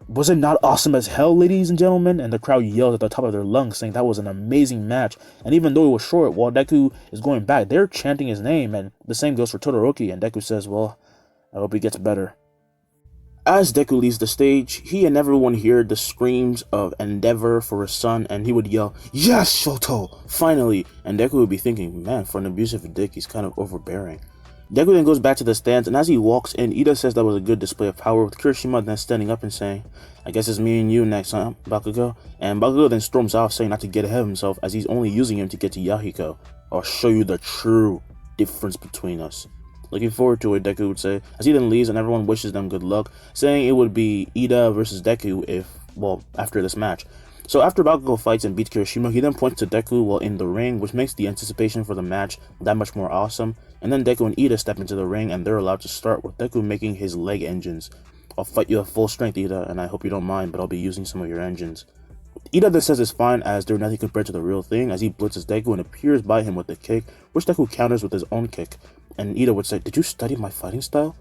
was it not awesome as hell, ladies and gentlemen? And the crowd yelled at the top of their lungs, saying that was an amazing match. And even though it was short, while Deku is going back, they're chanting his name, and the same goes for Todoroki, and Deku says, well, I hope he gets better. As Deku leaves the stage, he and everyone hear the screams of endeavor for his son, and he would yell, yes, Shoto, finally! And Deku would be thinking, man, for an abusive dick, he's kind of overbearing. Deku then goes back to the stands, and as he walks in, Ida says that was a good display of power, with Kirishima then standing up and saying, I guess it's me and you next, huh, Bakugo? And Bakugo then storms off, saying not to get ahead of himself, as he's only using him to get to Yahiko. I'll show you the true difference between us. Looking forward to it, Deku would say, as he then leaves and everyone wishes them good luck, saying it would be Ida versus Deku after this match. So after Bakugo fights and beats Kirishima, he then points to Deku while in the ring, which makes the anticipation for the match that much more awesome. And then Deku and Ida step into the ring, and they're allowed to start, with Deku making his leg engines. I'll fight you at full strength, Ida, and I hope you don't mind, but I'll be using some of your engines. Ida then says it's fine, as they're nothing compared to the real thing, as he blitzes Deku and appears by him with a kick, which Deku counters with his own kick. And Ida would say, did you study my fighting style?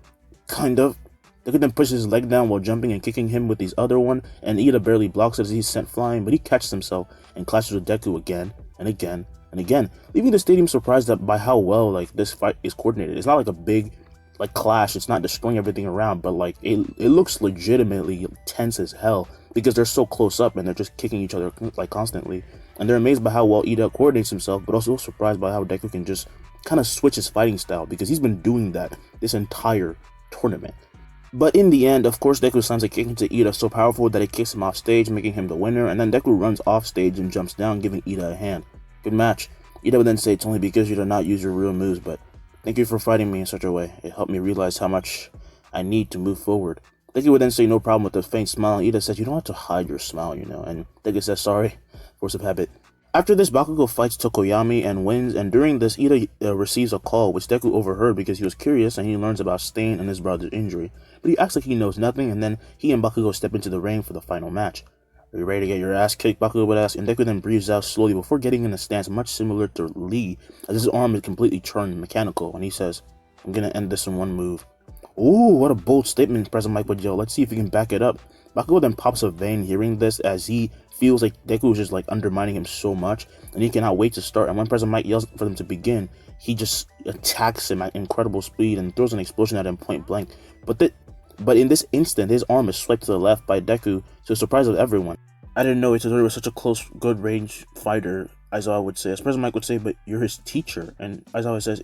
Kind of. Deku then pushes his leg down while jumping and kicking him with his other one, and Ida barely blocks it as he's sent flying, but he catches himself and clashes with Deku again and again and again, leaving the stadium surprised by how well this fight is coordinated. It's not like a big clash. It's not destroying everything around, but it looks legitimately tense as hell because they're so close up and they're just kicking each other constantly. And they're amazed by how well Ida coordinates himself, but also surprised by how Deku can just kind of switch his fighting style because he's been doing that this entire tournament. But in the end, of course, Deku slams a kick into Ida so powerful that it kicks him off stage, making him the winner, and then Deku runs off stage and jumps down, giving Ida a hand. Good match. Ida would then say, "It's only because you do not use your real moves, but thank you for fighting me in such a way. It helped me realize how much I need to move forward." Deku would then say, "No problem," with a faint smile, and Ida says, "You don't have to hide your smile, and Deku says, "Sorry, force of habit." After this, Bakugo fights Tokoyami and wins, and during this, Ida receives a call, which Deku overheard because he was curious and he learns about Stain and his brother's injury. But he acts like he knows nothing, and then he and Bakugo step into the ring for the final match. "Are you ready to get your ass kicked?" Bakugo would ask, and Deku then breathes out slowly before getting in a stance much similar to Lee, as his arm is completely turned mechanical, and he says, "I'm gonna end this in one move." Ooh, what a bold statement, President Mike would yell. Let's see if he can back it up. Bakugo then pops a vein hearing this as he feels like Deku is just undermining him so much, and he cannot wait to start. And when President Mike yells for them to begin, he just attacks him at incredible speed and throws an explosion at him point blank. But in this instant, his arm is swiped to the left by Deku, to the surprise of everyone. "I didn't know Itadori was such a close, good range fighter," Aizawa would say. As President Mike would say, "But you're his teacher." And Aizawa says,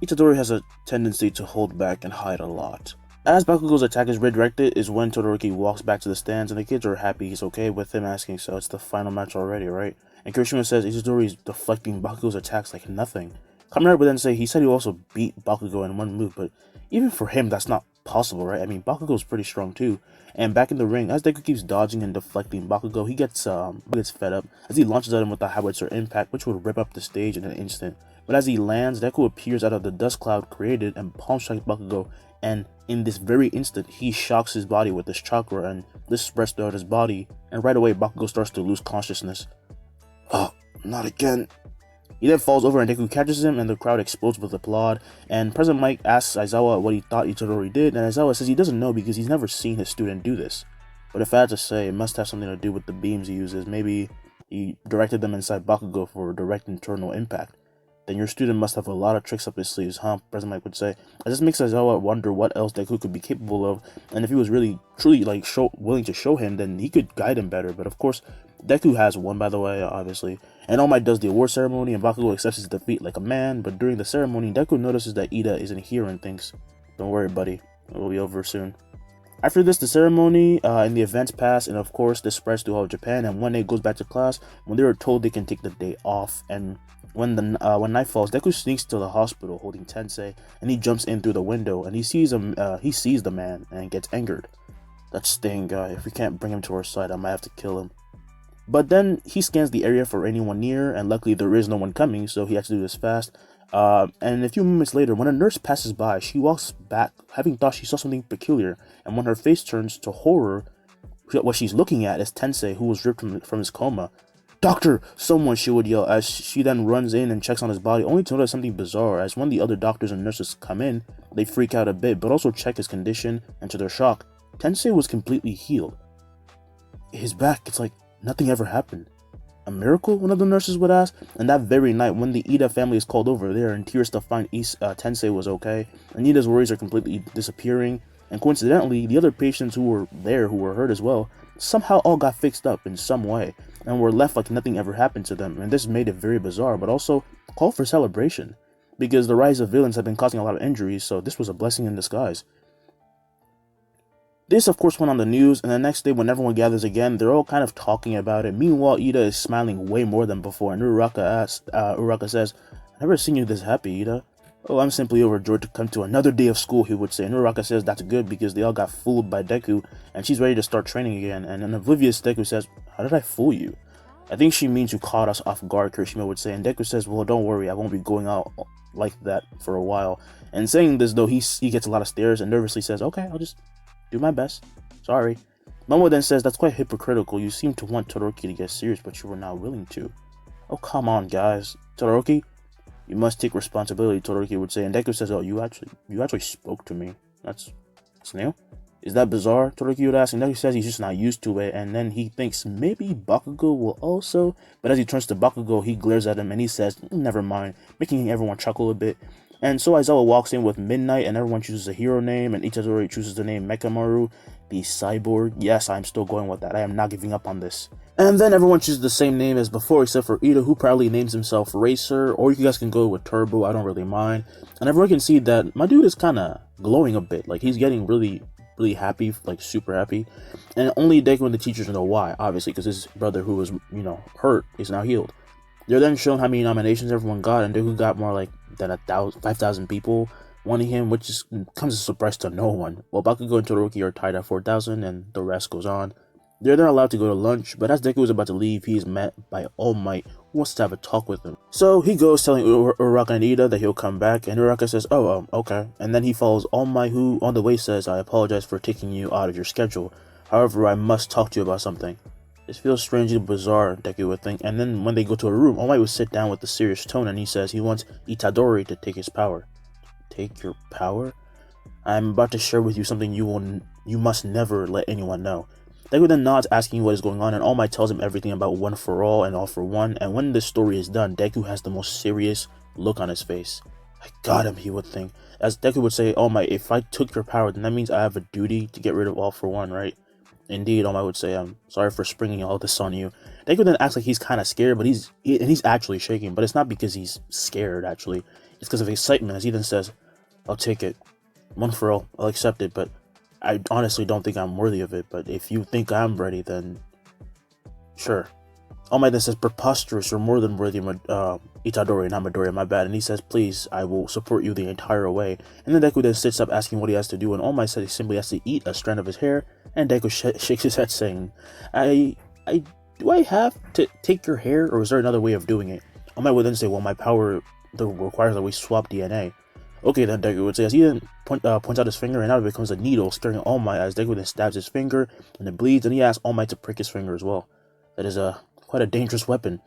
"Itadori has a tendency to hold back and hide a lot." As Bakugo's attack is redirected is when Todoroki walks back to the stands, and the kids are happy he's okay with him, asking, "So it's the final match already, right?" And Kirishima says Itadori's deflecting Bakugo's attacks like nothing. Kaminari would then say he said he also beat Bakugo in one move, but even for him that's not possible, right? I mean, Bakugo's pretty strong too. And back in the ring, as Deku keeps dodging and deflecting Bakugo, he gets fed up as he launches at him with the howitzer impact, which would rip up the stage in an instant. But as he lands, Deku appears out of the dust cloud created and palm strikes Bakugo, and in this very instant, he shocks his body with this chakra, and this spreads throughout his body, and right away, Bakugo starts to lose consciousness. "Oh, not again." He then falls over and Deku catches him, and the crowd explodes with applaud, and President Mike asks Aizawa what he thought Itadori did, and Aizawa says he doesn't know because he's never seen his student do this. But if I had to say, it must have something to do with the beams he uses. Maybe he directed them inside Bakugo for direct internal impact. "Then your student must have a lot of tricks up his sleeves, huh?" President Mike would say. And this makes Aizawa wonder what else Deku could be capable of, and if he was really, truly willing to show him, then he could guide him better. But of course, Deku has won, by the way, obviously. And All Might does the award ceremony, and Bakugo accepts his defeat like a man, but during the ceremony, Deku notices that Ida isn't here and thinks, "Don't worry, buddy, it will be over soon." After this, the ceremony and the events pass, and of course, this spreads to all of Japan, and one day goes back to class when they are told they can take the day off, and when night falls, Deku sneaks to the hospital holding Tensei, and he jumps in through the window, and he sees the man and gets angered. "That Stain guy, if we can't bring him to our side, I might have to kill him." But then he scans the area for anyone near, and luckily there is no one coming, so he has to do this fast. And a few moments later, when a nurse passes by, she walks back, having thought she saw something peculiar, and when her face turns to horror, what she's looking at is Tensei, who was ripped from his coma. "Doctor, someone," she would yell, as she then runs in and checks on his body, only to notice something bizarre, as when the other doctors and nurses come in, they freak out a bit, but also check his condition, and to their shock, Tensei was completely healed. His back, it's like nothing ever happened. "A miracle?" one of the nurses would ask. And that very night, when the Ida family is called over, they are in tears to find Tensei was okay, and Ida's worries are completely disappearing, and coincidentally, the other patients who were there, who were hurt as well, somehow all got fixed up in some way, and were left like nothing ever happened to them, and this made it very bizarre, but also called for celebration, because the rise of villains have been causing a lot of injuries, so this was a blessing in disguise. This, of course, went on the news, and the next day when everyone gathers again, they're all kind of talking about it. Meanwhile, Ida is smiling way more than before, and Uraraka says, "I've never seen you this happy, Ida." "Oh, I'm simply overjoyed to come to another day of school," he would say. And Uraraka says that's good because they all got fooled by Deku, and she's ready to start training again. And an oblivious Deku says, "How did I fool you?" "I think she means you caught us off guard," Kirishima would say. And Deku says, "Well, don't worry, I won't be going out like that for a while." And saying this, though, he gets a lot of stares and nervously says, "Okay, I'll just do my best. Sorry." Momo then says, "That's quite hypocritical. You seem to want Todoroki to get serious, but you were not willing to." "Oh, come on, guys. Todoroki, you must take responsibility," Todoroki would say. And Deku says, "Oh, you actually spoke to me. That's It's new? Is that bizarre? Todoroki would ask, and Deku says he's just not used to it, and then he thinks maybe Bakugo will also, but as he turns to Bakugo, he glares at him and he says, never mind, making everyone chuckle a bit. And so Aizawa walks in with Midnight, and everyone chooses a hero name, and Itadori chooses the name Mekamaru, the cyborg. Yes, I'm still going with that. I am not giving up on this. And then everyone chooses the same name as before, except for Ida, who proudly names himself Racer, or you guys can go with Turbo, I don't really mind. And everyone can see that my dude is kind of glowing a bit, like he's getting really happy, like super happy. And only Deku and the teachers know why, obviously, because his brother who was, hurt is now healed. They're then shown how many nominations everyone got, and Deku got more like than 5,000 people wanting him, which comes as a surprise to no one. While Bakugo and Todoroki are tied at 4,000, and the rest goes on. They're then allowed to go to lunch, but as Deku is about to leave, he is met by All Might, who wants to have a talk with him. So he goes telling Uraraka and Ida that he'll come back, and Uraraka says, okay. And then he follows All Might, who on the way says, I apologize for taking you out of your schedule. However, I must talk to you about something. This feels strangely bizarre, Deku would think, and then when they go to a room, All Might would sit down with a serious tone, and he says he wants Itadori to take his power. Take your power? I'm about to share with you something you must never let anyone know. Deku then nods, asking what is going on, and All Might tells him everything about One for All and All for One, and when this story is done, Deku has the most serious look on his face. I got him, he would think. As Deku would say, All Might, if I took your power, then that means I have a duty to get rid of All for One, right? Indeed, All Might would say, I'm sorry for springing all this on you. Deku then acts like he's kind of scared, but he's actually shaking, but it's not because he's scared, actually. It's because of excitement, as he then says, I'll take it. One for All, I'll accept it, but I honestly don't think I'm worthy of it, but if you think I'm ready, then sure. All Might then says, preposterous, you're more than worthy, Itadori, not Midoriya, my bad. And he says, please, I will support you the entire way. And then Deku then sits up asking what he has to do, and All Might says he simply has to eat a strand of his hair, and Deku shakes his head saying, do I have to take your hair, or is there another way of doing it? All Might would then say, well, my power requires that we swap DNA. Okay, then Deku would say, as he then points out his finger, and now it becomes a needle, scaring All Might, as Deku then stabs his finger, and it bleeds, and he asks All Might to prick his finger as well. That is quite a dangerous weapon.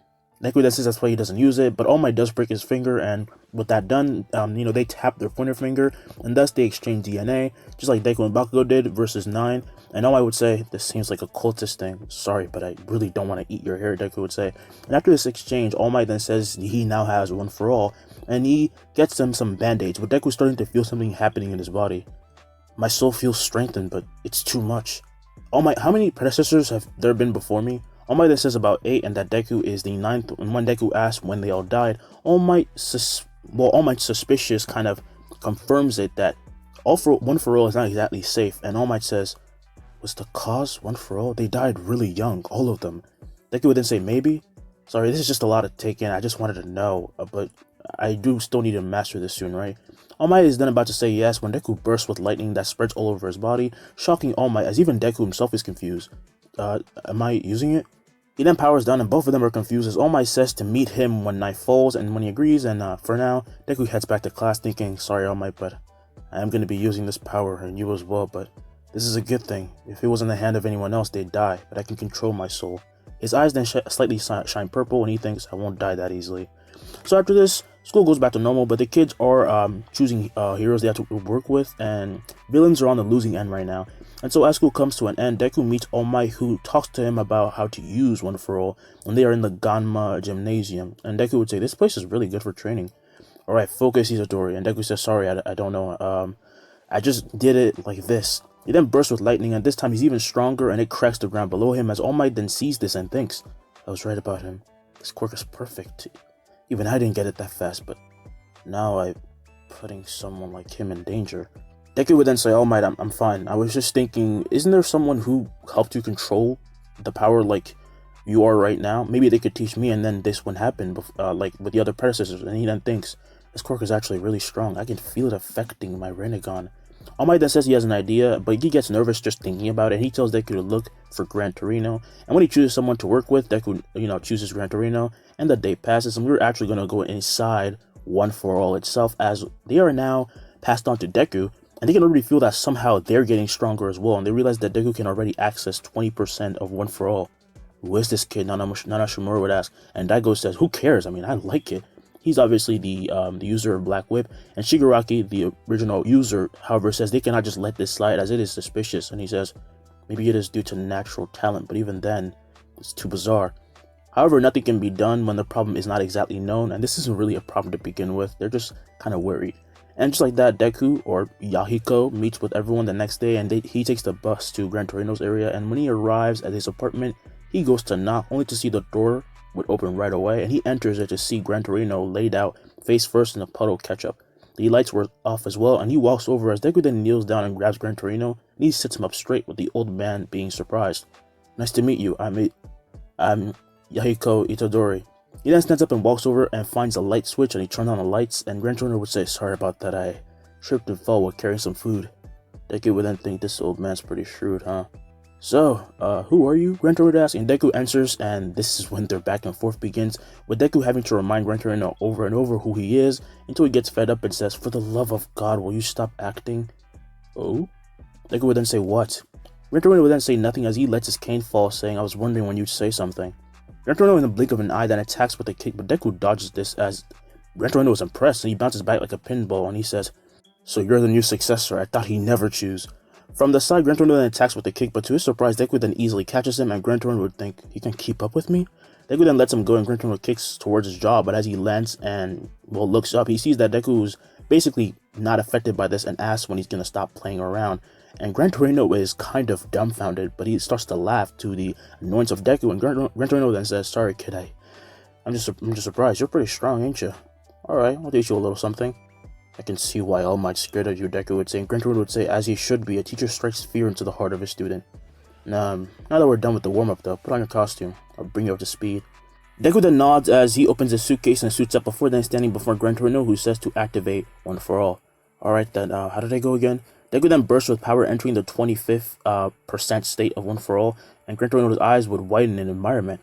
Deku then says that's why he doesn't use it, but All Might does prick his finger, and with that done, they tap their pointer finger, and thus they exchange DNA, just like Deku and Bakugo did versus 9, and All Might would say, this seems like a cultist thing, sorry, but I really don't want to eat your hair, Deku would say. And after this exchange, All Might then says he now has One for All, and he gets them some band-aids, but Deku's starting to feel something happening in his body. My soul feels strengthened, but it's too much. All Might, how many predecessors have there been before me? All Might then says about 8, and that Deku is the 9th, and when Deku asks when they all died, All Might suspicious kind of confirms it that One for All is not exactly safe, and All Might says, was the cause One for All? They died really young, all of them. Deku would then say, maybe? Sorry, this is just a lot to take in, I just wanted to know, but I do still need to master this soon, right? All Might is then about to say yes when Deku bursts with lightning that spreads all over his body, shocking All Might as even Deku himself is confused. Am I using it? He then powers down and both of them are confused as All Might says to meet him when night falls, and when he agrees, and for now, Deku heads back to class thinking, sorry All Might, but I am going to be using this power, and you as well, but this is a good thing. If it was in the hand of anyone else, they'd die, but I can control my soul. His eyes then slightly shine purple, and he thinks, I won't die that easily. So after this, school goes back to normal, but the kids are choosing heroes they have to work with, and villains are on the losing end right now. And so as school comes to an end, Deku meets All Might, who talks to him about how to use One for All, and they are in the Ganma Gymnasium. And Deku would say, this place is really good for training. Alright, focus, Itadori. And Deku says, sorry, I don't know, I just did it like this. He then bursts with lightning, and this time he's even stronger, and it cracks the ground below him as All Might then sees this and thinks, I was right about him. This quirk is perfect. Even I didn't get it that fast, but now I'm putting someone like him in danger. Deku would then say, All Might, I'm fine. I was just thinking, isn't there someone who helped you control the power like you are right now? Maybe they could teach me, and then this wouldn't happen, like with the other predecessors. And he then thinks, this quirk is actually really strong. I can feel it affecting my Rinnegan. All Might then says he has an idea, but he gets nervous just thinking about it. He tells Deku to look for Gran Torino, and when he chooses someone to work with, Deku, chooses Gran Torino, and the day passes, and we're actually going to go inside One for All itself, as they are now passed on to Deku, and they can already feel that somehow they're getting stronger as well, and they realize that Deku can already access 20% of One for All. Who is this kid? Nana Shimura would ask, and Daigo says, who cares? I mean, I like it. He's obviously the user of Black Whip, and Shigaraki, the original user, however, says they cannot just let this slide as it is suspicious, and he says maybe it is due to natural talent, but even then, it's too bizarre. However, nothing can be done when the problem is not exactly known, and this isn't really a problem to begin with. They're just kind of worried. And just like that, Deku, or Yahiko, meets with everyone the next day, and he takes the bus to Gran Torino's area, and when he arrives at his apartment, he goes to knock, only to see the door would open right away, and he enters it to see Gran Torino laid out, face first in a puddle of ketchup. The lights were off as well, and he walks over as Deku then kneels down and grabs Gran Torino, and he sits him up straight, with the old man being surprised. Nice to meet you, I'm Yahiko Itadori. He then stands up and walks over and finds a light switch, and he turns on the lights, and Gran Torino would say, sorry about that, I tripped and fell while carrying some food. Deku would then think, this old man's pretty shrewd, huh? So, who are you? Gran Torino asks, and Deku answers, and this is when their back and forth begins, with Deku having to remind Gran Torino over and over who he is, until he gets fed up and says, for the love of God, will you stop acting? Oh? Deku would then say, what? Gran Torino would then say nothing as he lets his cane fall, saying, I was wondering when you'd say something. Gran Torino in the blink of an eye then attacks with a kick, but Deku dodges this as Gran Torino is impressed, and he bounces back like a pinball, and he says, so you're the new successor, I thought he'd never choose. From the side, Gran Torino then attacks with a kick, but to his surprise, Deku then easily catches him, and Gran Torino would think, he can keep up with me? Deku then lets him go, and Gran Torino kicks towards his jaw, but as he lands and, well, looks up, he sees that Deku is basically not affected by this and asks when he's gonna stop playing around. And Gran Torino is kind of dumbfounded, but he starts to laugh to the annoyance of Deku, and Gran Torino then says, sorry kid, I'm just surprised, you're pretty strong, ain't you? Alright, I'll teach you a little something. I can see why All Might's scared of you, Deku would say, and Gran Torino would say, as he should be, a teacher strikes fear into the heart of his student. Now that we're done with the warm-up though, put on your costume, I'll bring you up to speed. Deku then nods as he opens his suitcase and suits up before then standing before Gran Torino, who says to activate One for All. Alright then, how did I go again? Deku then bursts with power, entering the 25th percent state of One for All, and Gran Torino's eyes would widen in admirament.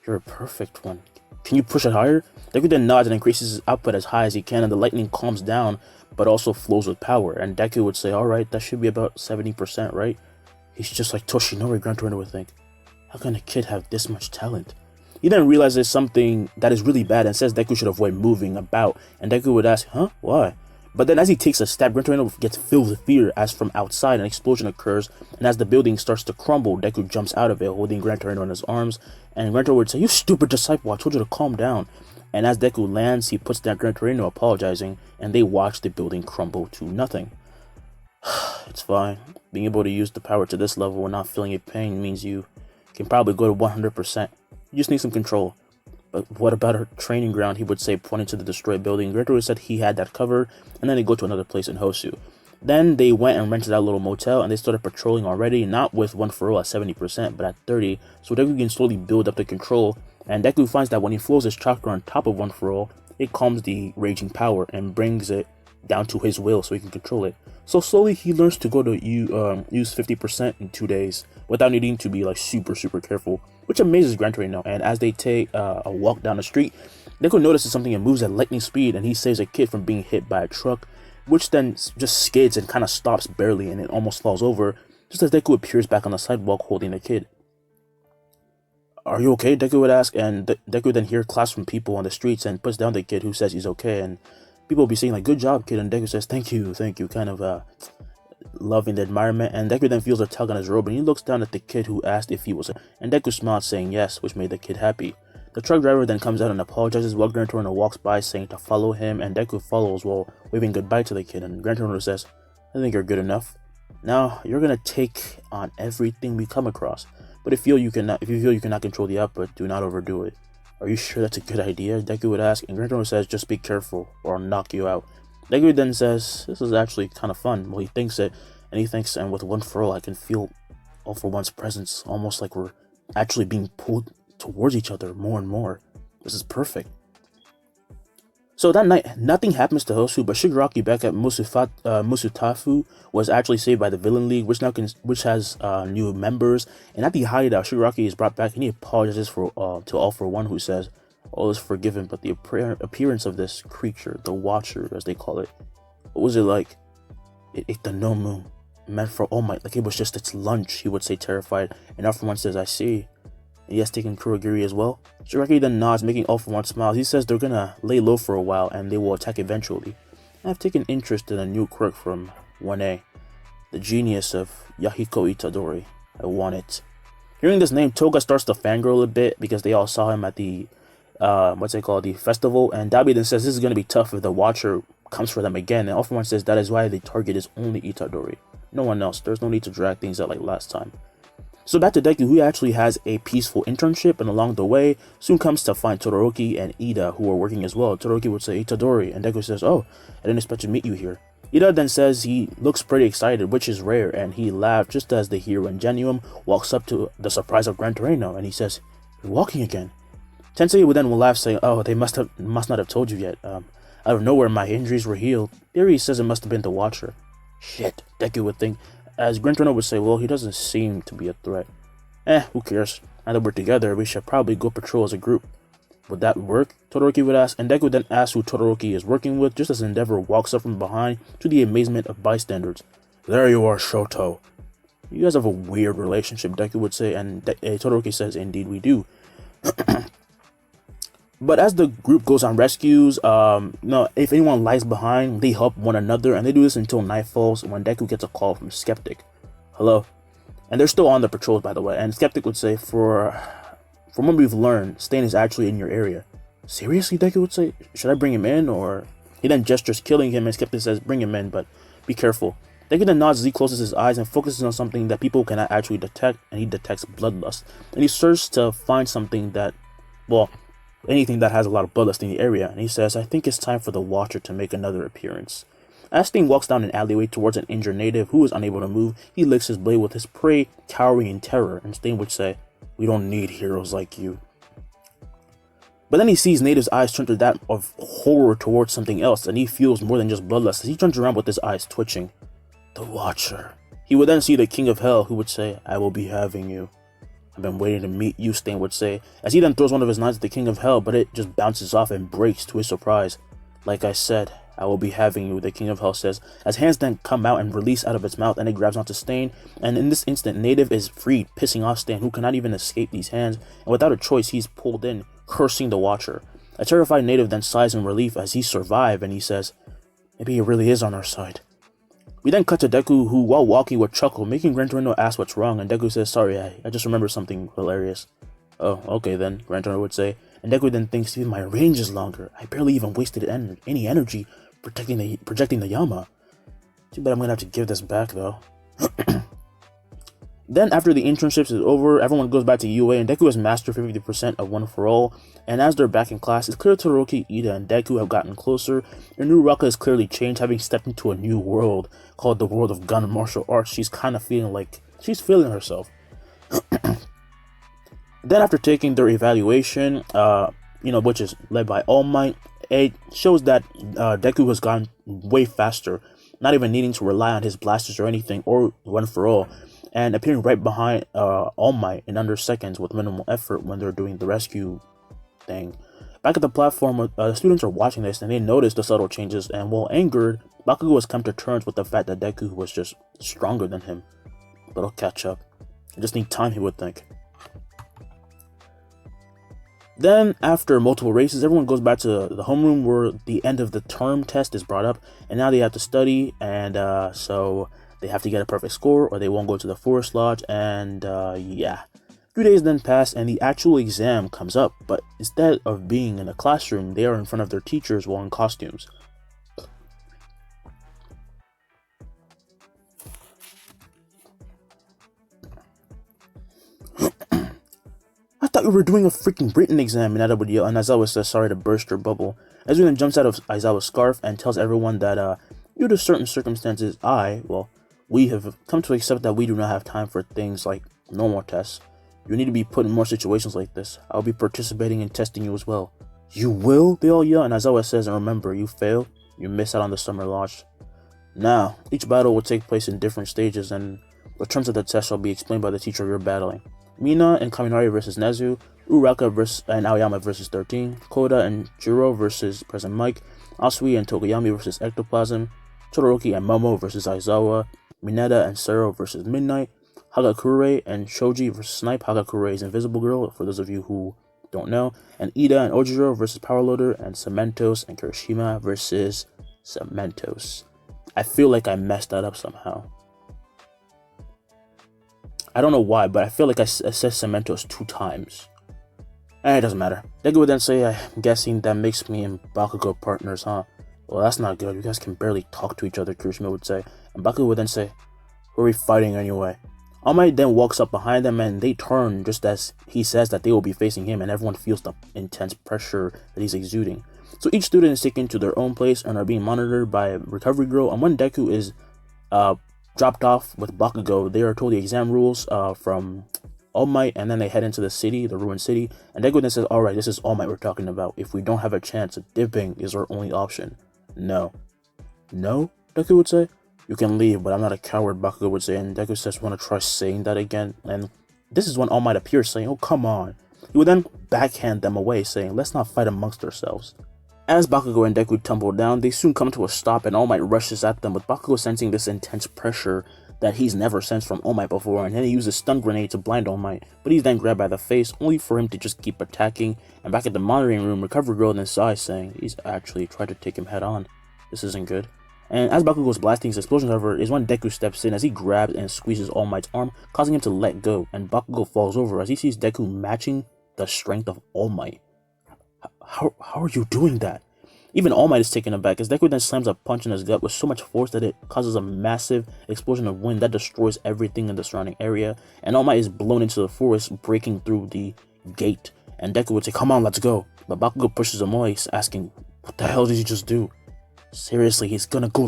You're a perfect one. Can you push it higher? Deku then nods and increases his output as high as he can, and the lightning calms down, but also flows with power. And Deku would say, alright, that should be about 70%, right? He's just like Toshinori, Gran Torino would think. How can a kid have this much talent? He then realizes something that is really bad and says Deku should avoid moving about, and Deku would ask, huh? Why? But then as he takes a step, Gran Torino gets filled with fear as from outside an explosion occurs, and as the building starts to crumble, Deku jumps out of it, holding Gran Torino in his arms, and Gran Torino would say, you stupid disciple, I told you to calm down. And as Deku lands, he puts down Gran Torino, apologizing, and they watch the building crumble to nothing. It's fine. Being able to use the power to this level and not feeling a pain means you can probably go to 100%. You just need some control. But what about our training ground, he would say, pointing to the destroyed building. Gran Torino said he had that covered, and then they go to another place in Hosu. Then they went and rented out a little motel, and they started patrolling already, not with One for All at 70%, but at 30, so Deku can slowly build up the control, and Deku finds that when he flows his chakra on top of One for All, it calms the raging power and brings it down to his will so he can control it. So slowly he learns to go to use 50% in 2 days, without needing to be like super careful, which amazes Gran Torino. And as they take a walk down the street, Deku notices something and moves at lightning speed, and he saves a kid from being hit by a truck, which then just skids and kind of stops barely, and it almost falls over, just as Deku appears back on the sidewalk holding the kid. Are you okay? Deku would ask, and Deku then hears claps from people on the streets and puts down the kid, who says he's okay, and people will be saying like, good job kid, and Deku says thank you, kind of loving the admirement, and Deku then feels a tug on his robe, and he looks down at the kid who asked if he was, and Deku smiled saying yes, which made the kid happy. The truck driver then comes out and apologizes while Gran Torino walks by, saying to follow him, and Deku follows while waving goodbye to the kid, and Gran Torino says, I think you're good enough. Now, you're gonna take on everything we come across, but if you feel you cannot control the output, do not overdo it. Are you sure that's a good idea? Deku would ask, and Gran Torino says, just be careful, or I'll knock you out. Deku then says, this is actually kind of fun. Well, he thinks it, and he thinks, and with One for All, I can feel All for One's presence, almost like we're actually being pulled towards each other more and more. This is perfect. So that night, nothing happens to Hosu, but Shigaraki back at Musutafu was actually saved by the Villain League, which has new members. And at the hideout, Shigaraki is brought back, and he apologizes to All for One, who says all is forgiven, but the appearance of this creature, the Watcher, as they call it, what was it like? It ate the Nomu, meant for All Might, like it was just its lunch, he would say, terrified. And All for One says, I see. and he has taken Kurogiri as well. Shiraki then nods, making all for one smiles. He says they're gonna lay low for a while and they will attack eventually. I've taken interest in a new quirk from 1A, the genius of Yahiko Itadori. I want it. Hearing this name, Toga starts to fangirl a bit because they all saw him at the the festival, and Dabi then says this is gonna be tough if the Watcher comes for them again, and All For One says that is why the target is only Itadori. No one else. There's no need to drag things out like last time. So back to Deku, who actually has a peaceful internship, and along the way, soon comes to find Todoroki and Ida, who are working as well. Todoroki would say, Itadori, and Deku says, oh, I didn't expect to meet you here. Ida then says he looks pretty excited, which is rare, and he laughs just as the hero Ingenuum walks up to the surprise of Gran Torino, and he says, you're walking again. Tensei would then laugh, saying, oh, they must not have told you yet. Out of nowhere, my injuries were healed. Erie says it must have been the Watcher. Shit, Deku would think. As Gran Torino would say, well, he doesn't seem to be a threat. Who cares? Now that we're together, we should probably go patrol as a group. Would that work? Todoroki would ask, and Deku then asks who Todoroki is working with, just as Endeavor walks up from behind to the amazement of bystanders. There you are, Shoto. You guys have a weird relationship, Deku would say, and Todoroki says, indeed we do. But as the group goes on rescues, if anyone lies behind, they help one another, and they do this until night falls when Deku gets a call from Skeptic. Hello? And they're still on the patrols, by the way, and Skeptic would say, from what we've learned, Stain is actually in your area. Seriously, Deku would say? Should I bring him in, or... He then gestures killing him, and Skeptic says, bring him in, but be careful. Deku then nods as he closes his eyes and focuses on something that people cannot actually detect, and he detects bloodlust. And he searches to find something that, well, anything that has a lot of bloodlust in the area, and he says, I think it's time for the Watcher to make another appearance. As Stain walks down an alleyway towards an injured native who is unable to move, he licks his blade with his prey, cowering in terror, and Stain would say, we don't need heroes like you. But then he sees Native's eyes turn to that of horror towards something else, and he feels more than just bloodlust as he turns around with his eyes twitching. The Watcher. He would then see the King of Hell, who would say, I will be having you. I've been waiting to meet you, Stain would say, as he then throws one of his knives at the King of Hell, but it just bounces off and breaks to his surprise. Like I said, I will be having you, the King of Hell says, as hands then come out and release out of its mouth, and it grabs onto Stain, and in this instant, Native is freed, pissing off Stain, who cannot even escape these hands, and without a choice, he's pulled in, cursing the Watcher. A terrified Native then sighs in relief as he survived, and he says, maybe he really is on our side. We then cut to Deku, who, while walking, would chuckle, making Gran Torino ask what's wrong, and Deku says, sorry, I just remembered something hilarious. Oh, okay then, Gran Torino would say, and Deku then thinks, even my range is longer. I barely even wasted any energy projecting the Yama. Too bad I'm gonna have to give this back, though. Then, after the internships is over, everyone goes back to UA, and Deku has mastered 50% of One For All, and as they're back in class, it's clear Todoroki, Ida, and Deku have gotten closer. Their new Ruka has clearly changed, having stepped into a new world, called the world of gun and martial arts. She's kind of feeling like she's feeling herself. Then, after taking their evaluation, which is led by All Might, it shows that Deku has gone way faster, not even needing to rely on his blasters or anything, or One For All, and appearing right behind All Might in under seconds with minimal effort when they're doing the rescue thing. Back at the platform, the students are watching this, and they notice the subtle changes, and while angered, Bakugo has come to terms with the fact that Deku was just stronger than him. But he'll catch up. I just need time, he would think. Then, after multiple races, everyone goes back to the homeroom where the end of the term test is brought up, and now they have to study, and so they have to get a perfect score or they won't go to the Forest Lodge, and yeah. 2 days then pass and the actual exam comes up, but instead of being in a classroom, they are in front of their teachers while in costumes. I thought we were doing a freaking written exam, Mineta would yell, and Aizawa says sorry to burst her bubble. Ezra then jumps out of Aizawa's scarf and tells everyone that due to certain circumstances, we have come to accept that we do not have time for things like normal tests. You need to be put in more situations like this. I'll be participating in testing you as well. You will? They all yell, and Aizawa says, and remember, you fail, you miss out on the summer lodge. Now, each battle will take place in different stages, and the terms of the test shall be explained by the teacher you're battling. Mina and Kaminari versus Nezu, Uraka and Aoyama versus 13, Koda and Jiro versus Present Mike, Asui and Tokoyami versus Ectoplasm, Todoroki and Momo versus Aizawa, Mineta and Sero versus Midnight, Hagakure and Shoji versus Snipe. Hagakure is Invisible Girl, for those of you who don't know. And Ida and Ojiro versus Power Loader. And Cementos and Kirishima versus Cementos. I feel like I messed that up somehow. I don't know why, but I feel like I said Cementos 2 times. It doesn't matter. Deku would then say, I'm guessing that makes me and Bakugo partners, huh? Well, that's not good. You guys can barely talk to each other, Kirishima would say. And Bakugo would then say, who are we fighting anyway? All Might then walks up behind them and they turn just as he says that they will be facing him, and everyone feels the intense pressure that he's exuding. So each student is taken to their own place and are being monitored by a recovery girl, and when Deku is dropped off with Bakugo, they are told the exam rules from All Might, and then they head into the city, the ruined city, and Deku then says, alright, this is All Might we're talking about. If we don't have a chance, dipping is our only option. No, Deku would say. You can leave, but I'm not a coward, Bakugo would say, and Deku says, want to try saying that again? And this is when All Might appears, saying, oh, come on. He would then backhand them away, saying, let's not fight amongst ourselves. As Bakugo and Deku tumble down, they soon come to a stop, and All Might rushes at them, with Bakugo sensing this intense pressure that he's never sensed from All Might before, and then he uses stun grenade to blind All Might, but he's then grabbed by the face, only for him to just keep attacking. And back at the monitoring room, Recovery Girl then sighs, saying, he's actually tried to take him head on. This isn't good. And as Bakugo's blasting his explosion, however, is when Deku steps in as he grabs and squeezes All Might's arm, causing him to let go, and Bakugo falls over as he sees Deku matching the strength of All Might. How are you doing that? Even All Might is taken aback as Deku then slams a punch in his gut with so much force that it causes a massive explosion of wind that destroys everything in the surrounding area, and All Might is blown into the forest, breaking through the gate. And Deku would say, come on, let's go. But Bakugo pushes him away, asking, what the hell did you just do? Seriously, he's gonna go,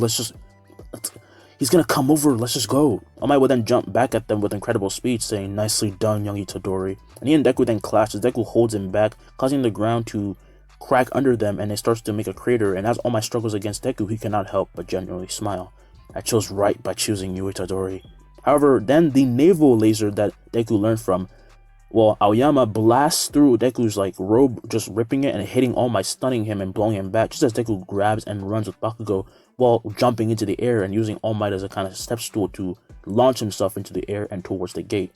he's gonna come over, let's just go. All Might would then jump back at them with incredible speed, saying, nicely done, young Itadori. And he and Deku then clash as Deku holds him back, causing the ground to crack under them, and it starts to make a crater. And as All Might struggles against Deku, he cannot help but genuinely smile. I chose right by choosing you, Itadori. However, then the naval laser that Deku learned from, Aoyama blasts through Deku's robe, just ripping it and hitting All Might, stunning him and blowing him back, just as Deku grabs and runs with Bakugo while jumping into the air and using All Might as a kind of step stool to launch himself into the air and towards the gate.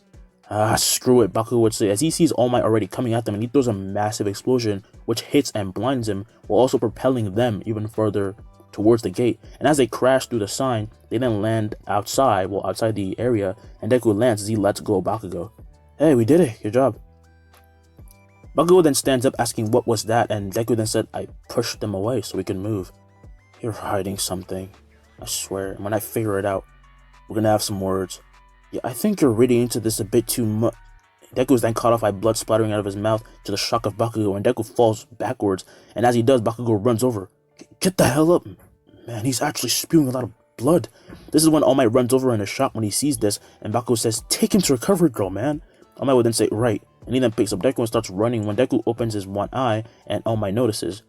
Screw it, Bakugo would say as he sees All Might already coming at them, and he throws a massive explosion which hits and blinds him while also propelling them even further towards the gate. And as they crash through the sign, they then land outside the area, and Deku lands as he lets go of Bakugo. Hey, we did it, good job. Bakugo then stands up asking what was that, and Deku then said, I pushed them away so we can move. You're hiding something, I swear, and when I figure it out, we're gonna have some words. Yeah, I think you're reading into this a bit too much. Deku is then caught off by blood splattering out of his mouth to the shock of Bakugo, and Deku falls backwards, and as he does, Bakugo runs over. Get the hell up! Man, he's actually spewing a lot of blood. This is when All Might runs over in a shock when he sees this, and Bakugo says, take him to Recovery Girl, man. All Might would then say, right, and he then picks up Deku and starts running when Deku opens his one eye, and All Might notices.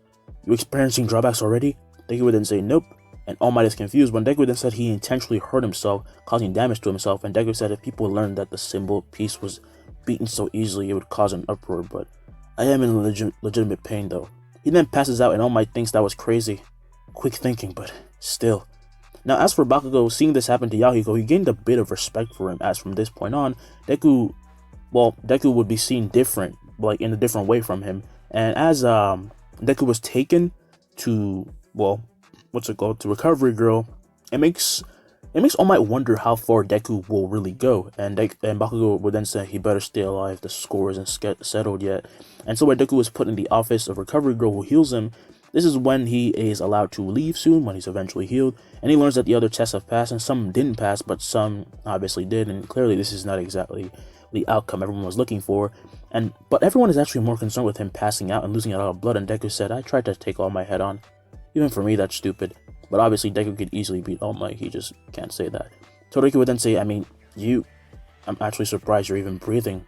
You experiencing drawbacks already? Deku would then say, nope, and All Might is confused when Deku then said he intentionally hurt himself, causing damage to himself, and Deku said if people learned that the symbol piece was beaten so easily, it would cause an uproar, but I am in legitimate pain though. He then passes out, and All Might thinks that was crazy. Quick thinking, but still. Now, as for Bakugo, seeing this happen to Yahiko, he gained a bit of respect for him, as from this point on, Deku would be seen different, in a different way from him. And as Deku was taken to, to Recovery Girl, it makes All Might wonder how far Deku will really go. And Bakugo would then say he better stay alive, the score isn't settled yet. And so when Deku was put in the office of Recovery Girl who heals him, this is when he is allowed to leave soon, when he's eventually healed, and he learns that the other tests have passed, and some didn't pass, but some obviously did, and clearly this is not exactly the outcome everyone was looking for. But everyone is actually more concerned with him passing out and losing a lot of blood, and Deku said, I tried to take All Might head on. Even for me, that's stupid. But obviously Deku could easily beat All Might, he just can't say that. Todoroki would then say, I'm actually surprised you're even breathing.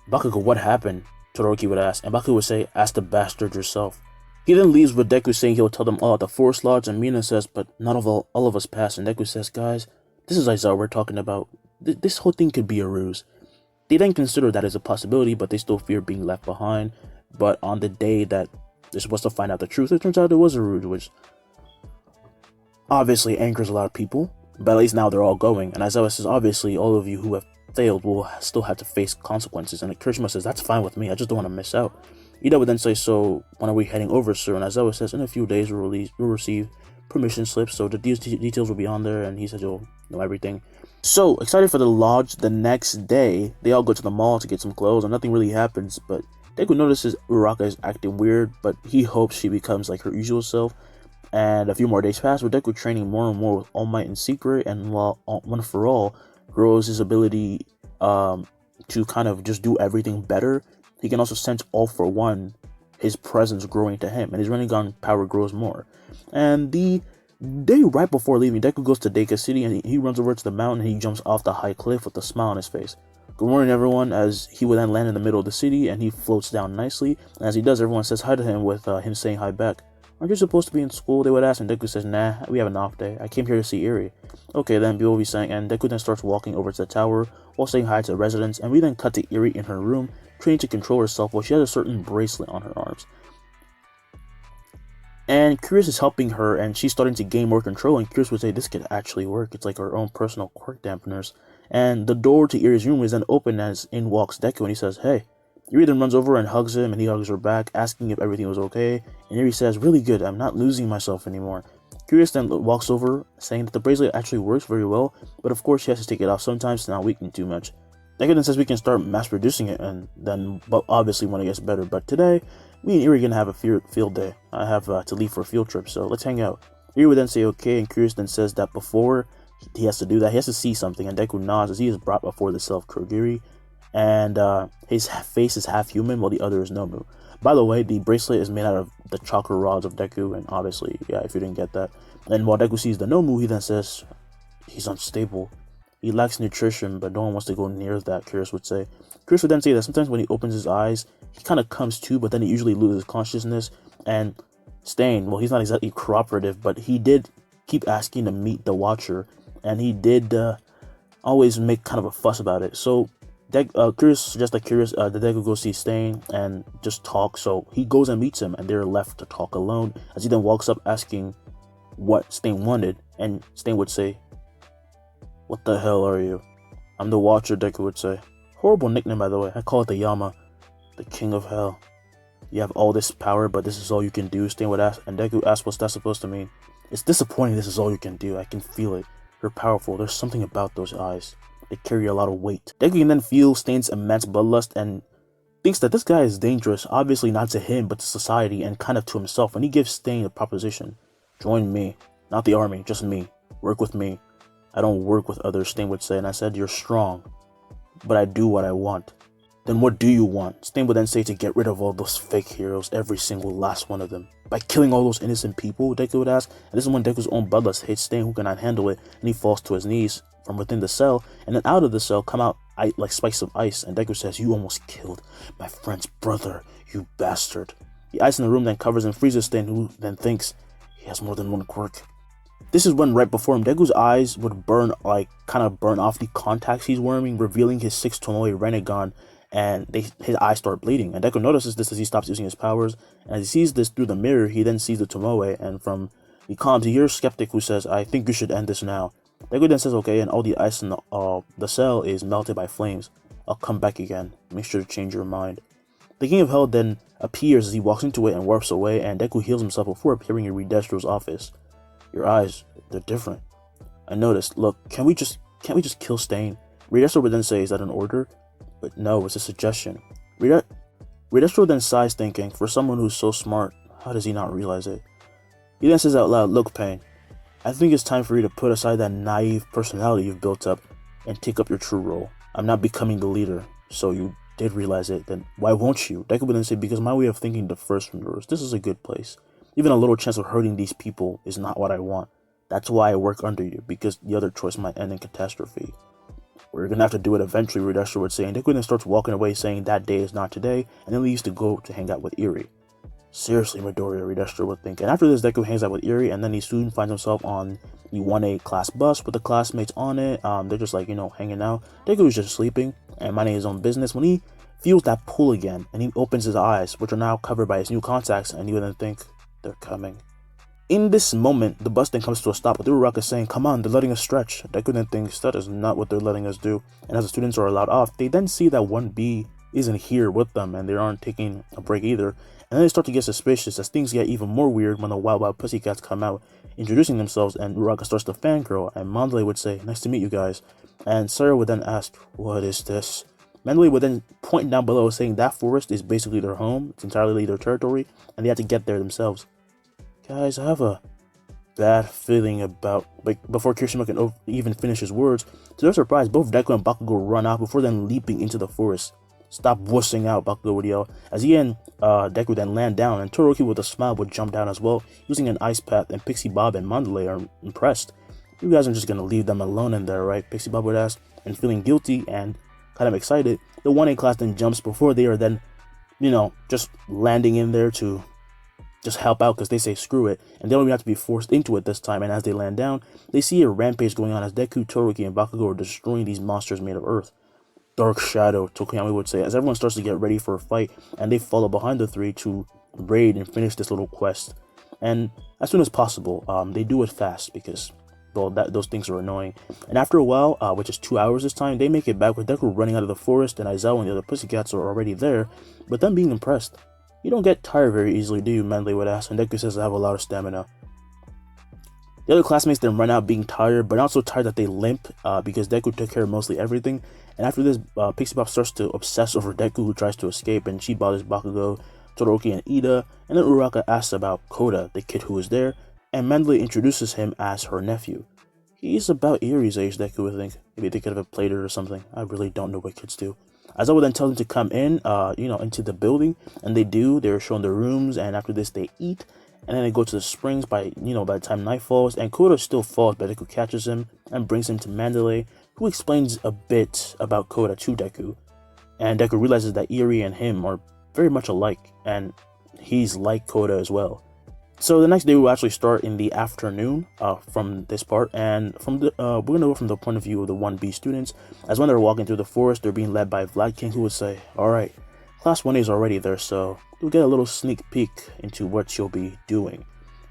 Bakugo, what happened? Todoroki would ask, and Bakugo would say, ask the bastard yourself. He then leaves with Deku saying he'll tell them all at the Forest Lodge, and Mina says, but not all of us passed, and Deku says, guys, this is Aizawa we're talking about. This whole thing could be a ruse. They then consider that as a possibility, but they still fear being left behind. But on the day that they're supposed to find out the truth, it turns out it was a ruse, which obviously angers a lot of people. But at least now they're all going. And Aizawa says, obviously, all of you who have failed will still have to face consequences. And Kirishima says, that's fine with me, I just don't want to miss out. Ida would then say, so when are we heading over, sir? And Aizawa says, in a few days we'll receive permission slips, so the details will be on there, and he says you'll know everything. So excited for the lodge. The next day, they all go to the mall to get some clothes, and nothing really happens, but Deku notices Uraraka is acting weird, but he hopes she becomes like her usual self. And a few more days pass with Deku training more and more with All Might in secret, and while One For All grows his ability to kind of just do everything better, he can also sense All For One, his presence growing to him, and his Rinnegan power grows more. And the day right before leaving, Deku goes to Deika City, and he runs over to the mountain, and he jumps off the high cliff with a smile on his face. Good morning, everyone, as he would then land in the middle of the city, and he floats down nicely. And as he does, everyone says hi to him with him saying hi back. Aren't you supposed to be in school? They would ask, and Deku says, nah, we have an off day. I came here to see Erie. Okay, then people will be saying, and Deku then starts walking over to the tower while saying hi to the residents, and we then cut to Erie in her room, trying to control herself while she has a certain bracelet on her arms. And Curious is helping her, and she's starting to gain more control, and Curious would say, this could actually work. It's like her own personal quirk dampeners. And the door to Erie's room is then open as in walks Deku, and he says, hey. Erie then runs over and hugs him, and he hugs her back, asking if everything was okay. And Erie says, really good, I'm not losing myself anymore. Curious then walks over, saying that the bracelet actually works very well, but of course she has to take it off sometimes to not weaken too much. Deku then says we can start mass producing it, and then, but obviously when it gets better. But today, me and Erie are gonna have a field day. I have to leave for a field trip, so let's hang out. Erie would then say okay, and Curious then says that before he has to do that, he has to see something, and Deku nods as he is brought before the self-Kurogiri. And his face is half human while the other is Nomu. By the way, the bracelet is made out of the chakra rods of Deku, and obviously, yeah, if you didn't get that. And while Deku sees the Nomu, he then says, he's unstable. He lacks nutrition, but no one wants to go near that, Curious would say. Curious would then say that sometimes when he opens his eyes, he kind of comes to, but then he usually loses consciousness. And Stain, well, he's not exactly cooperative, but he did keep asking to meet the Watcher, and he did always make kind of a fuss about it. So Curious suggests that Deku go see Stain and just talk, so he goes and meets him, and they're left to talk alone, as he then walks up asking what Stain wanted, and Stain would say, what the hell are you? I'm the Watcher, Deku would say. Horrible nickname, by the way. I call it the Yama, the King of Hell. You have all this power, but this is all you can do, Stain would ask, and Deku asked what's that supposed to mean. It's disappointing this is all you can do, I can feel it. You're powerful, there's something about those eyes. They carry a lot of weight. Deku can then feel Stain's immense bloodlust and thinks that this guy is dangerous, obviously not to him, but to society and kind of to himself, and he gives Stain a proposition. Join me. Not the army, just me. Work with me. I don't work with others, Stain would say, and I said, you're strong, but I do what I want. Then what do you want? Stain would then say to get rid of all those fake heroes, every single last one of them. By killing all those innocent people, Deku would ask, and this is when Deku's own bloodlust hits Stain, who cannot handle it, and he falls to his knees from within the cell, and then out of the cell come out like spikes of ice, and Deku says, you almost killed my friend's brother, you bastard. The ice in the room then covers and freezes Stain, who then thinks he has more than one quirk. This is when right before him, Deku's eyes would burn off the contacts he's wearing, revealing his 6 Tomoe Rinnegan, and his eyes start bleeding. And Deku notices this as he stops using his powers, and as he sees this through the mirror, he then sees the Tomoe, and from the comms, he hears Skeptic, who says, I think you should end this now. Deku then says okay, and all the ice in the cell is melted by flames. I'll come back again. Make sure to change your mind. The King of Hell then appears as he walks into it and warps away, and Deku heals himself before appearing in Redestro's office. Your eyes, they're different. I noticed. Look, can't we just kill Stain? Redestro would then say, is that an order? But no, it's a suggestion. Redestro then sighs, thinking, for someone who's so smart, how does he not realize it? He then says out loud, look, Pain, I think it's time for you to put aside that naive personality you've built up and take up your true role. I'm not becoming the leader, so you did realize it, then why won't you? Deku would then say, because my way of thinking differs from yours. This is a good place. Even a little chance of hurting these people is not what I want. That's why I work under you, because the other choice might end in catastrophe. We're gonna have to do it eventually, Redestro would say, and Deku then starts walking away saying that day is not today, and then leaves to go to hang out with Erie. Seriously, Midoriya, Redestro would think. And after this, Deku hangs out with Erie, and then he soon finds himself on the 1A class bus with the classmates on it. They're just like, hanging out. Deku is just sleeping and minding his own business when he feels that pull again, and he opens his eyes, which are now covered by his new contacts, and he would then think, they're coming. In this moment, the bus then comes to a stop with Uraraka saying, "Come on, they're letting us stretch." Deku then thinks that is not what they're letting us do, and as the students are allowed off, they then see that 1B isn't here with them and they aren't taking a break either, and then they start to get suspicious as things get even more weird when the Wild Wild Pussycats come out, introducing themselves, and Uraraka starts to fangirl, and Mandalay would say, "Nice to meet you guys," and Sarah would then ask, "What is this?" Mandalay would then point down below saying that forest is basically their home, it's entirely their territory, and they have to get there themselves. Guys, I have a bad feeling about, before Kirishima can even finish his words, to their surprise, both Deku and Bakugo run out before then leaping into the forest. "Stop wussing out," Bakugo would yell, as he and Deku then land down, and Todoroki with a smile would jump down as well, using an ice path, and Pixie Bob and Mandalay are impressed. "You guys are just gonna leave them alone in there, right?" Pixie Bob would ask, and feeling guilty and kind of excited, the 1A class then jumps before they are then, just landing in there to just help out because they say screw it, and they don't even have to be forced into it this time, and as they land down, they see a rampage going on as Deku, Todoroki, and Bakugo are destroying these monsters made of earth. "Dark shadow," Tokuyami would say, as everyone starts to get ready for a fight, and they follow behind the three to raid and finish this little quest. And as soon as possible, they do it fast because, well, those things are annoying. And after a while, which is 2 hours this time, they make it back with Deku running out of the forest, and Aizawa and the other Pussycats are already there, but them being impressed. "You don't get tired very easily, do you?" Mandalay would ask, and Deku says, "I have a lot of stamina." The other classmates then run out being tired, but not so tired that they limp, because Deku took care of mostly everything. And after this, Pixie Pop starts to obsess over Deku, who tries to escape, and she bothers Bakugo, Todoroki, and Ida. And then Uraraka asks about Koda, the kid who was there, and Mandalay introduces him as her nephew. He's about Erie's age, Deku would think. Maybe they could have played it or something. I really don't know what kids do. Aizawa then tells them to come in, into the building, and they do. They're shown the rooms, and after this, they eat. And then they go to the springs by the time night falls, and Koda still falls, but Deku catches him and brings him to Mandalay, who explains a bit about Koda to Deku. And Deku realizes that Erie and him are very much alike, and he's like Koda as well. So the next day will actually start in the afternoon from this part, and we're going to go from the point of view of the 1B students, as when they're walking through the forest, they're being led by Vlad King, who would say, "Alright, Class 1A is already there, so you'll get a little sneak peek into what you'll be doing."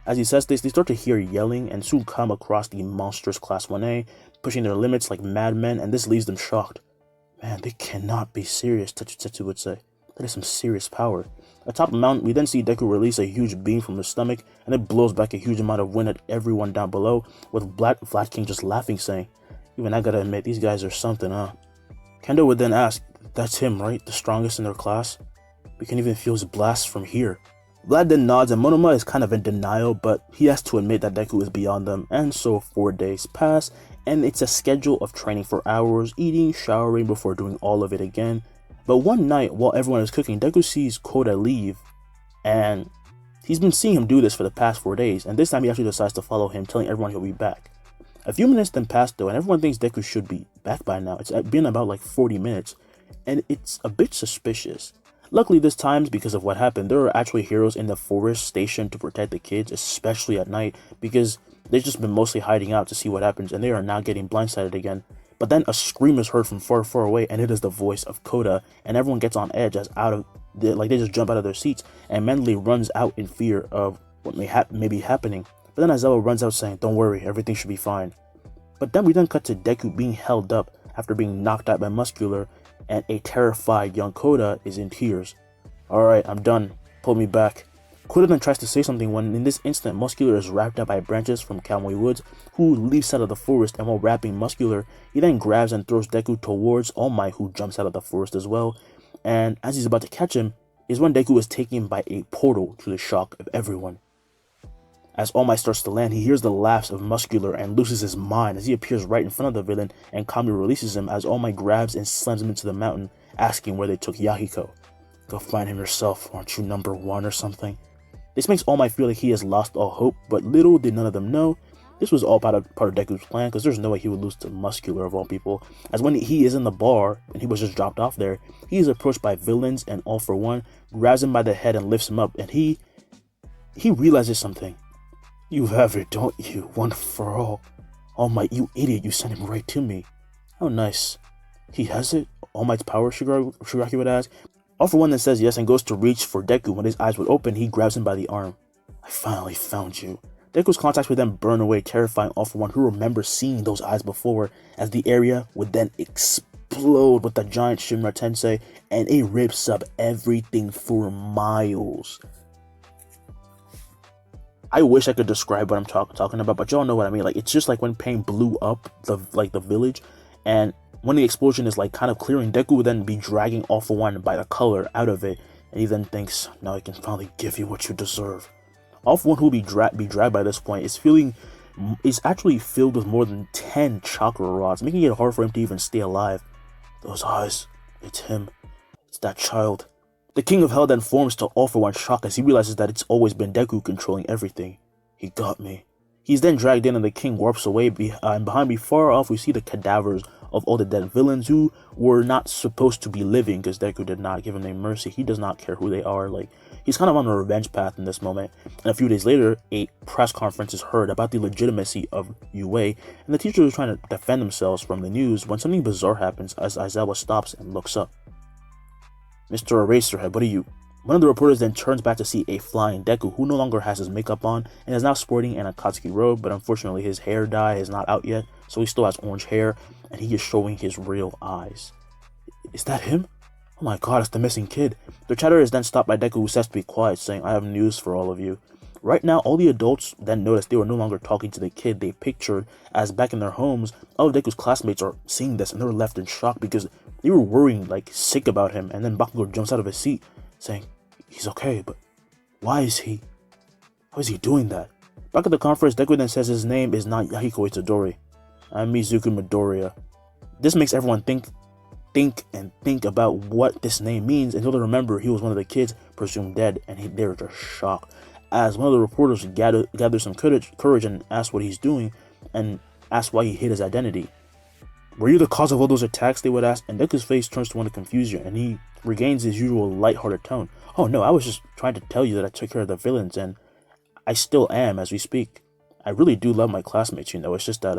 As he says this, they start to hear yelling and soon come across the monstrous Class 1A, pushing their limits like madmen, and this leaves them shocked. "Man, they cannot be serious," Tetsu would say. "That is some serious power." Atop the mountain, we then see Deku release a huge beam from his stomach, and it blows back a huge amount of wind at everyone down below, with Vlad King just laughing, saying, "Even I gotta admit, these guys are something, huh?" Kendo would then ask, "That's him, right? The strongest in their class? We can even feel his blast from here." Vlad then nods, and Monoma is kind of in denial, but he has to admit that Deku is beyond them, and so 4 days pass, and it's a schedule of training for hours, eating, showering before doing all of it again. But one night, while everyone is cooking, Deku sees Koda leave, and he's been seeing him do this for the past 4 days, and this time he actually decides to follow him, telling everyone he'll be back. A few minutes then pass though, and everyone thinks Deku should be back by now. It's been about like 40 minutes, and it's a bit suspicious. Luckily this time, because of what happened, there are actually heroes in the forest stationed to protect the kids, especially at night, because they've just been mostly hiding out to see what happens, and they are now getting blindsided again. But then a scream is heard from far, far away, and it is the voice of Koda, and everyone gets on edge as they just jump out of their seats, and Mandalay runs out in fear of what may be happening. But then Aizawa runs out saying, "Don't worry, everything should be fine." But then we then cut to Deku being held up after being knocked out by Muscular, and a terrified young Koda is in tears. "Alright, I'm done. Pull me back." Koda then tries to say something when in this instant Muscular is wrapped up by branches from Kamui Woods, who leaps out of the forest, and while wrapping Muscular, he then grabs and throws Deku towards All Might, who jumps out of the forest as well. And as he's about to catch him, is when Deku is taken by a portal, to the shock of everyone. As All Might starts to land, he hears the laughs of Muscular and loses his mind as he appears right in front of the villain, and Kamui releases him as All Might grabs and slams him into the mountain, asking where they took Yahiko. "Go find him yourself, aren't you number 1 or something?" This makes All Might feel like he has lost all hope, but little did none of them know this was all part of Deku's plan, because there's no way he would lose to Muscular of all people, as when he is in the bar, and he was just dropped off there, he is approached by villains, and All For One grabs him by the head and lifts him up, and he realizes something. "You have it, don't you? One for all. All Might, you idiot, you sent him right to me." "How nice. He has it? All Might's power?" Shigaraki would ask. All For One then says yes and goes to reach for Deku. When his eyes would open, he grabs him by the arm. "I finally found you. Deku's contacts would then burn away, terrifying all for one who remembers seeing those eyes before, as the area would then explode with the giant Shinra Tensei, and it rips up everything for miles. I wish I could describe what I'm talking about, but y'all know what I mean. Like, it's just like when Pain blew up the village, and when the explosion is like kind of clearing, Deku would then be dragging All For One by the color out of it, and he then thinks, now I can finally give you what you deserve. All For One, who will be dragged by this point, is actually filled with more than 10 chakra rods, making it hard for him to even stay alive. Those eyes, it's him. It's that child. The King of Hell then forms to All For One shock as he realizes that it's always been Deku controlling everything. He got me. He's then dragged in and the king warps away, and behind me far off we see the cadavers of all the dead villains who were not supposed to be living because Deku did not give him any mercy. He does not care who they are. Like, he's kind of on a revenge path in this moment. And a few days later, a press conference is heard about the legitimacy of Yue, and the teachers are trying to defend themselves from the news when something bizarre happens as Aizawa stops and looks up. Mr. Eraserhead, what are you? One of the reporters then turns back to see a flying Deku who no longer has his makeup on and is now sporting an Akatsuki robe, but unfortunately his hair dye is not out yet, so he still has orange hair and he is showing his real eyes. Is that him? Oh my god, it's the missing kid. The chatter is then stopped by Deku, who says to be quiet, saying, I have news for all of you. Right now, all the adults then notice they were no longer talking to the kid they pictured, as back in their homes, all of Deku's classmates are seeing this and they were left in shock because they were worrying, like, sick about him, and then Bakugo jumps out of his seat, saying, he's okay, but why is he? How is he doing that? Back at the conference, Deku then says his name is not Yahiko Itadori. I'm Mizuku Midoriya. This makes everyone think about what this name means until they remember he was one of the kids presumed dead, and they're just shocked. As one of the reporters gathers some courage and asks what he's doing, and asks why he hid his identity. Were you the cause of all those attacks, they would ask, and Deku's face turns to one of confusion, and he regains his usual lighthearted tone. Oh no, I was just trying to tell you that I took care of the villains, and I still am as we speak. I really do love my classmates, you know, it's just that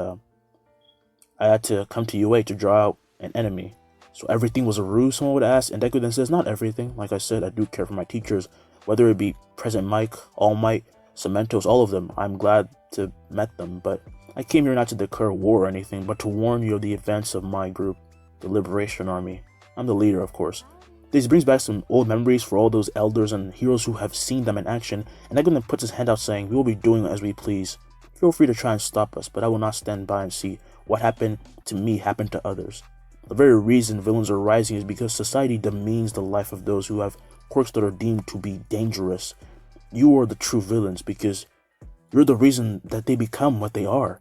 I had to come to UA to draw out an enemy. So everything was a ruse, someone would ask, and Deku then says, not everything. Like I said, I do care for my teachers, whether it be President Mike, All Might, Cementos, all of them. I'm glad to met them, but I came here not to declare war or anything, but to warn you of the events of my group, the Liberation Army. I'm the leader, of course. This brings back some old memories for all those elders and heroes who have seen them in action, and Deku then puts his hand out saying, we will be doing as we please. Feel free to try and stop us, but I will not stand by and see what happened to me happen to others. The very reason villains are rising is because society demeans the life of those who have quirks that are deemed to be dangerous. You are the true villains because you're the reason that they become what they are.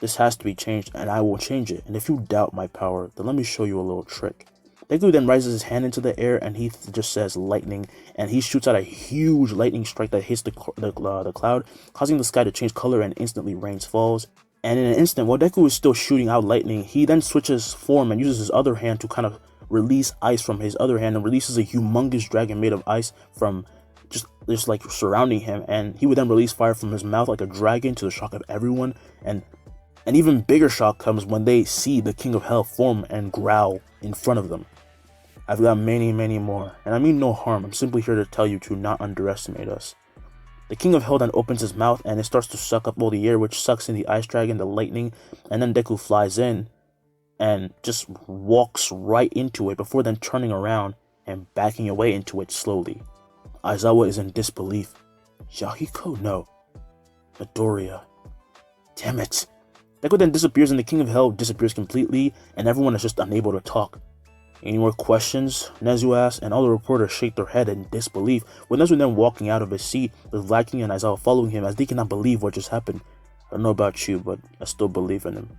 This has to be changed, and I will change it. And if you doubt my power, then let me show you a little trick. Deku then raises his hand into the air, and he just says lightning, and he shoots out a huge lightning strike that hits the cloud, causing the sky to change color, and instantly rain falls. And in an instant, while Deku is still shooting out lightning, he then switches form and uses his other hand to kind of release ice from his other hand, and releases a humongous dragon made of ice from just like surrounding him, and he would then release fire from his mouth like a dragon to the shock of everyone, and an even bigger shock comes when they see the King of Hell form and growl in front of them. I've got many, many more, and I mean no harm. I'm simply here to tell you to not underestimate us. The King of Hell then opens his mouth and it starts to suck up all the air, which sucks in the ice dragon, the lightning, and then Deku flies in and just walks right into it before then turning around and backing away into it slowly. Aizawa is in disbelief. Yahiko? No. Midoriya. Damn it. Deku then disappears and the King of Hell disappears completely, and everyone is just unable to talk. Any more questions? Nezu asks, and all the reporters shake their head in disbelief, with Nezu then walking out of his seat, with Viking and Aizawa following him as they cannot believe what just happened. I don't know about you, but I still believe in him.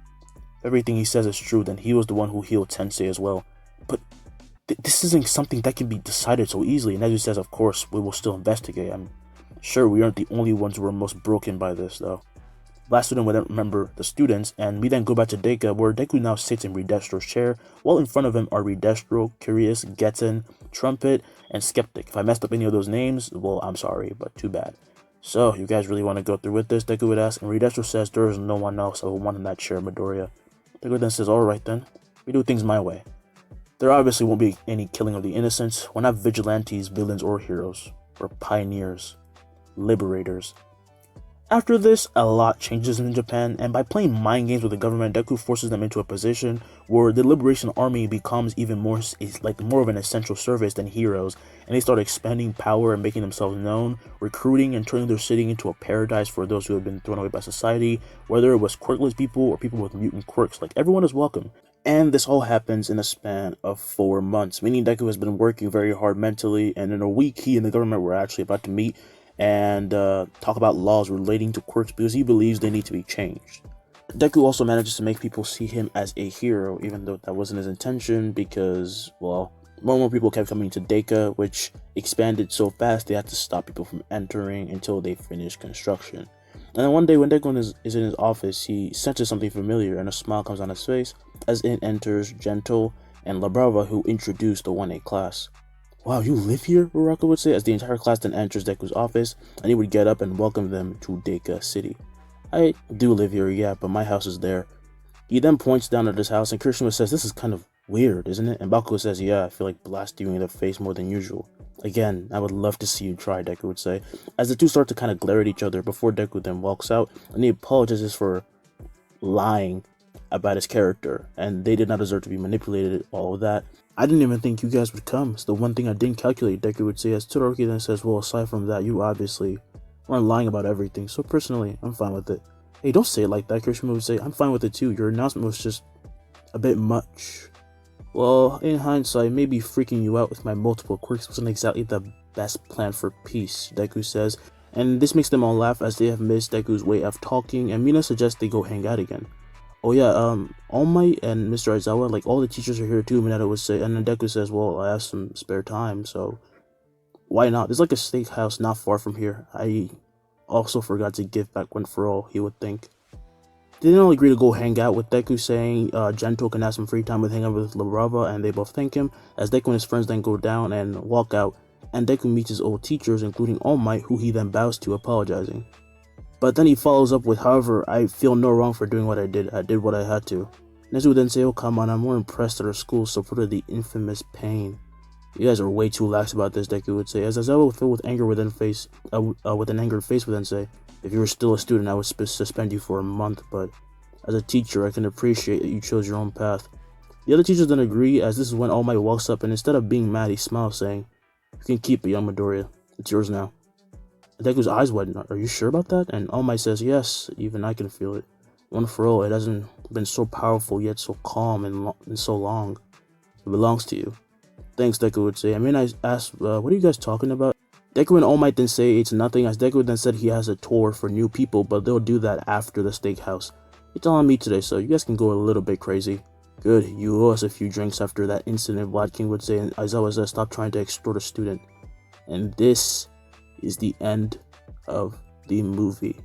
If everything he says is true, then he was the one who healed Tensei as well. But this isn't something that can be decided so easily. Nezu says, of course, we will still investigate. I'm sure we aren't the only ones who are most broken by this, though. Last student would then remember the students, and we then go back to Deka, where Deku now sits in Redestro's chair, while in front of him are Redestro, Curious, Getten, Trumpet, and Skeptic. If I messed up any of those names, well, I'm sorry, but too bad. So, you guys really want to go through with this? Deku would ask, and Redestro says there is no one else I would want in that chair, Midoriya. Deku then says, alright then, we do things my way. There obviously won't be any killing of the innocents. We're not vigilantes, villains, or heroes. We're pioneers, liberators. After this, a lot changes in Japan, and by playing mind games with the government, Deku forces them into a position where the Liberation Army becomes even more more of an essential service than heroes, and they start expanding power and making themselves known, recruiting and turning their city into a paradise for those who have been thrown away by society, whether it was quirkless people or people with mutant quirks. Like, everyone is welcome. And this all happens in a span of 4 months, meaning Deku has been working very hard mentally, and in a week he and the government were actually about to meet and talk about laws relating to quirks because he believes they need to be changed. Deku also manages to make people see him as a hero, even though that wasn't his intention because, well, more and more people kept coming to Deka, which expanded so fast they had to stop people from entering until they finished construction. And then one day when Deku is in his office, he senses something familiar and a smile comes on his face as in enters Gentle and La Brava, who introduced the 1A class. "Wow, you live here?" Uraka would say as the entire class then enters Deku's office, and he would get up and welcome them to Deka City. "I do live here, yeah, but my house is there." He then points down at his house, and Kirishima says, "This is kind of weird, isn't it?" And Bakugo says, "Yeah, I feel like blasting you in the face more than usual." "Again, I would love to see you try," Deku would say, as the two start to kind of glare at each other before Deku then walks out, and he apologizes for lying about his character, and they did not deserve to be manipulated, all of that. "I didn't even think you guys would come. It's the one thing I didn't calculate," Deku would say, as Todoroki then says, "Well, aside from that, you obviously weren't lying about everything, so personally, I'm fine with it." "Hey, don't say it like that," Kirishima would say. "I'm fine with it too. Your announcement was just a bit much." "Well, in hindsight, maybe freaking you out with my multiple quirks wasn't exactly the best plan for peace," Deku says, and this makes them all laugh as they have missed Deku's way of talking, and Mina suggests they go hang out again. "Oh yeah, All Might and Mr. Aizawa, like all the teachers are here too," Minato would say, and then Deku says, "Well, I have some spare time, so why not? There's like a steakhouse not far from here. I also forgot to give back one for all," he would think. They then all agree to go hang out with Deku, saying Gento can have some free time with hang out with La Brava, and they both thank him, as Deku and his friends then go down and walk out, and Deku meets his old teachers, including All Might, who he then bows to, apologizing. But then he follows up with, "However, I feel no wrong for doing what I did. I did what I had to." Nezu would then say, "Oh, come on, I'm more impressed that our school supported the infamous Pain." "You guys are way too lax about this," Deku would say, as Aizawa, filled with anger, with an angered face, would then say, "If you were still a student, I would suspend you for a month, but as a teacher, I can appreciate that you chose your own path." The other teachers then agree, as this is when All Might walks up, and instead of being mad, he smiles, saying, "You can keep it, young Midoriya. It's yours now." Deku's eyes widen. "Are you sure about that?" And All Might says, "Yes, even I can feel it. One for all, it hasn't been so powerful yet so calm and so long. It belongs to you." "Thanks," Deku would say. I mean, I asked, "What are you guys talking about?" Deku and All Might then say it's nothing, as Deku then said he has a tour for new people, but they'll do that after the steakhouse. "It's all on me today, so you guys can go a little bit crazy." "Good, you owe us a few drinks after that incident," Vlad King would say, and Aizawa says, "Stop trying to extort a student." And this is the end of the movie.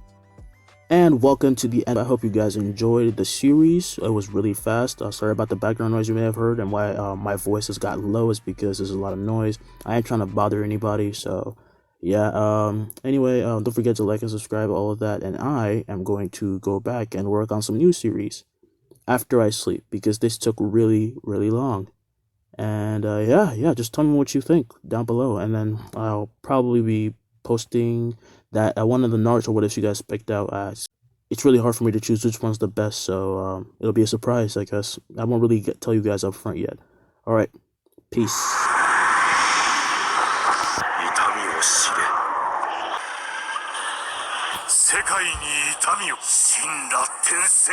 And welcome to the end. I hope you guys enjoyed the series. It was really fast. Sorry about the background noise you may have heard, and why my voice has gotten low is because there's a lot of noise. I ain't trying to bother anybody, so yeah. Anyway, don't forget to like and subscribe, all of that, and I am going to go back and work on some new series after I sleep, because this took really, really long. And yeah, just tell me what you think down below, and then I'll probably be posting that one of the Naruto what if you guys picked out. It's really hard for me to choose which one's the best, so it'll be a surprise, I guess. I won't really tell you guys up front yet. Alright, peace. 世界に痛みを、神羅転生。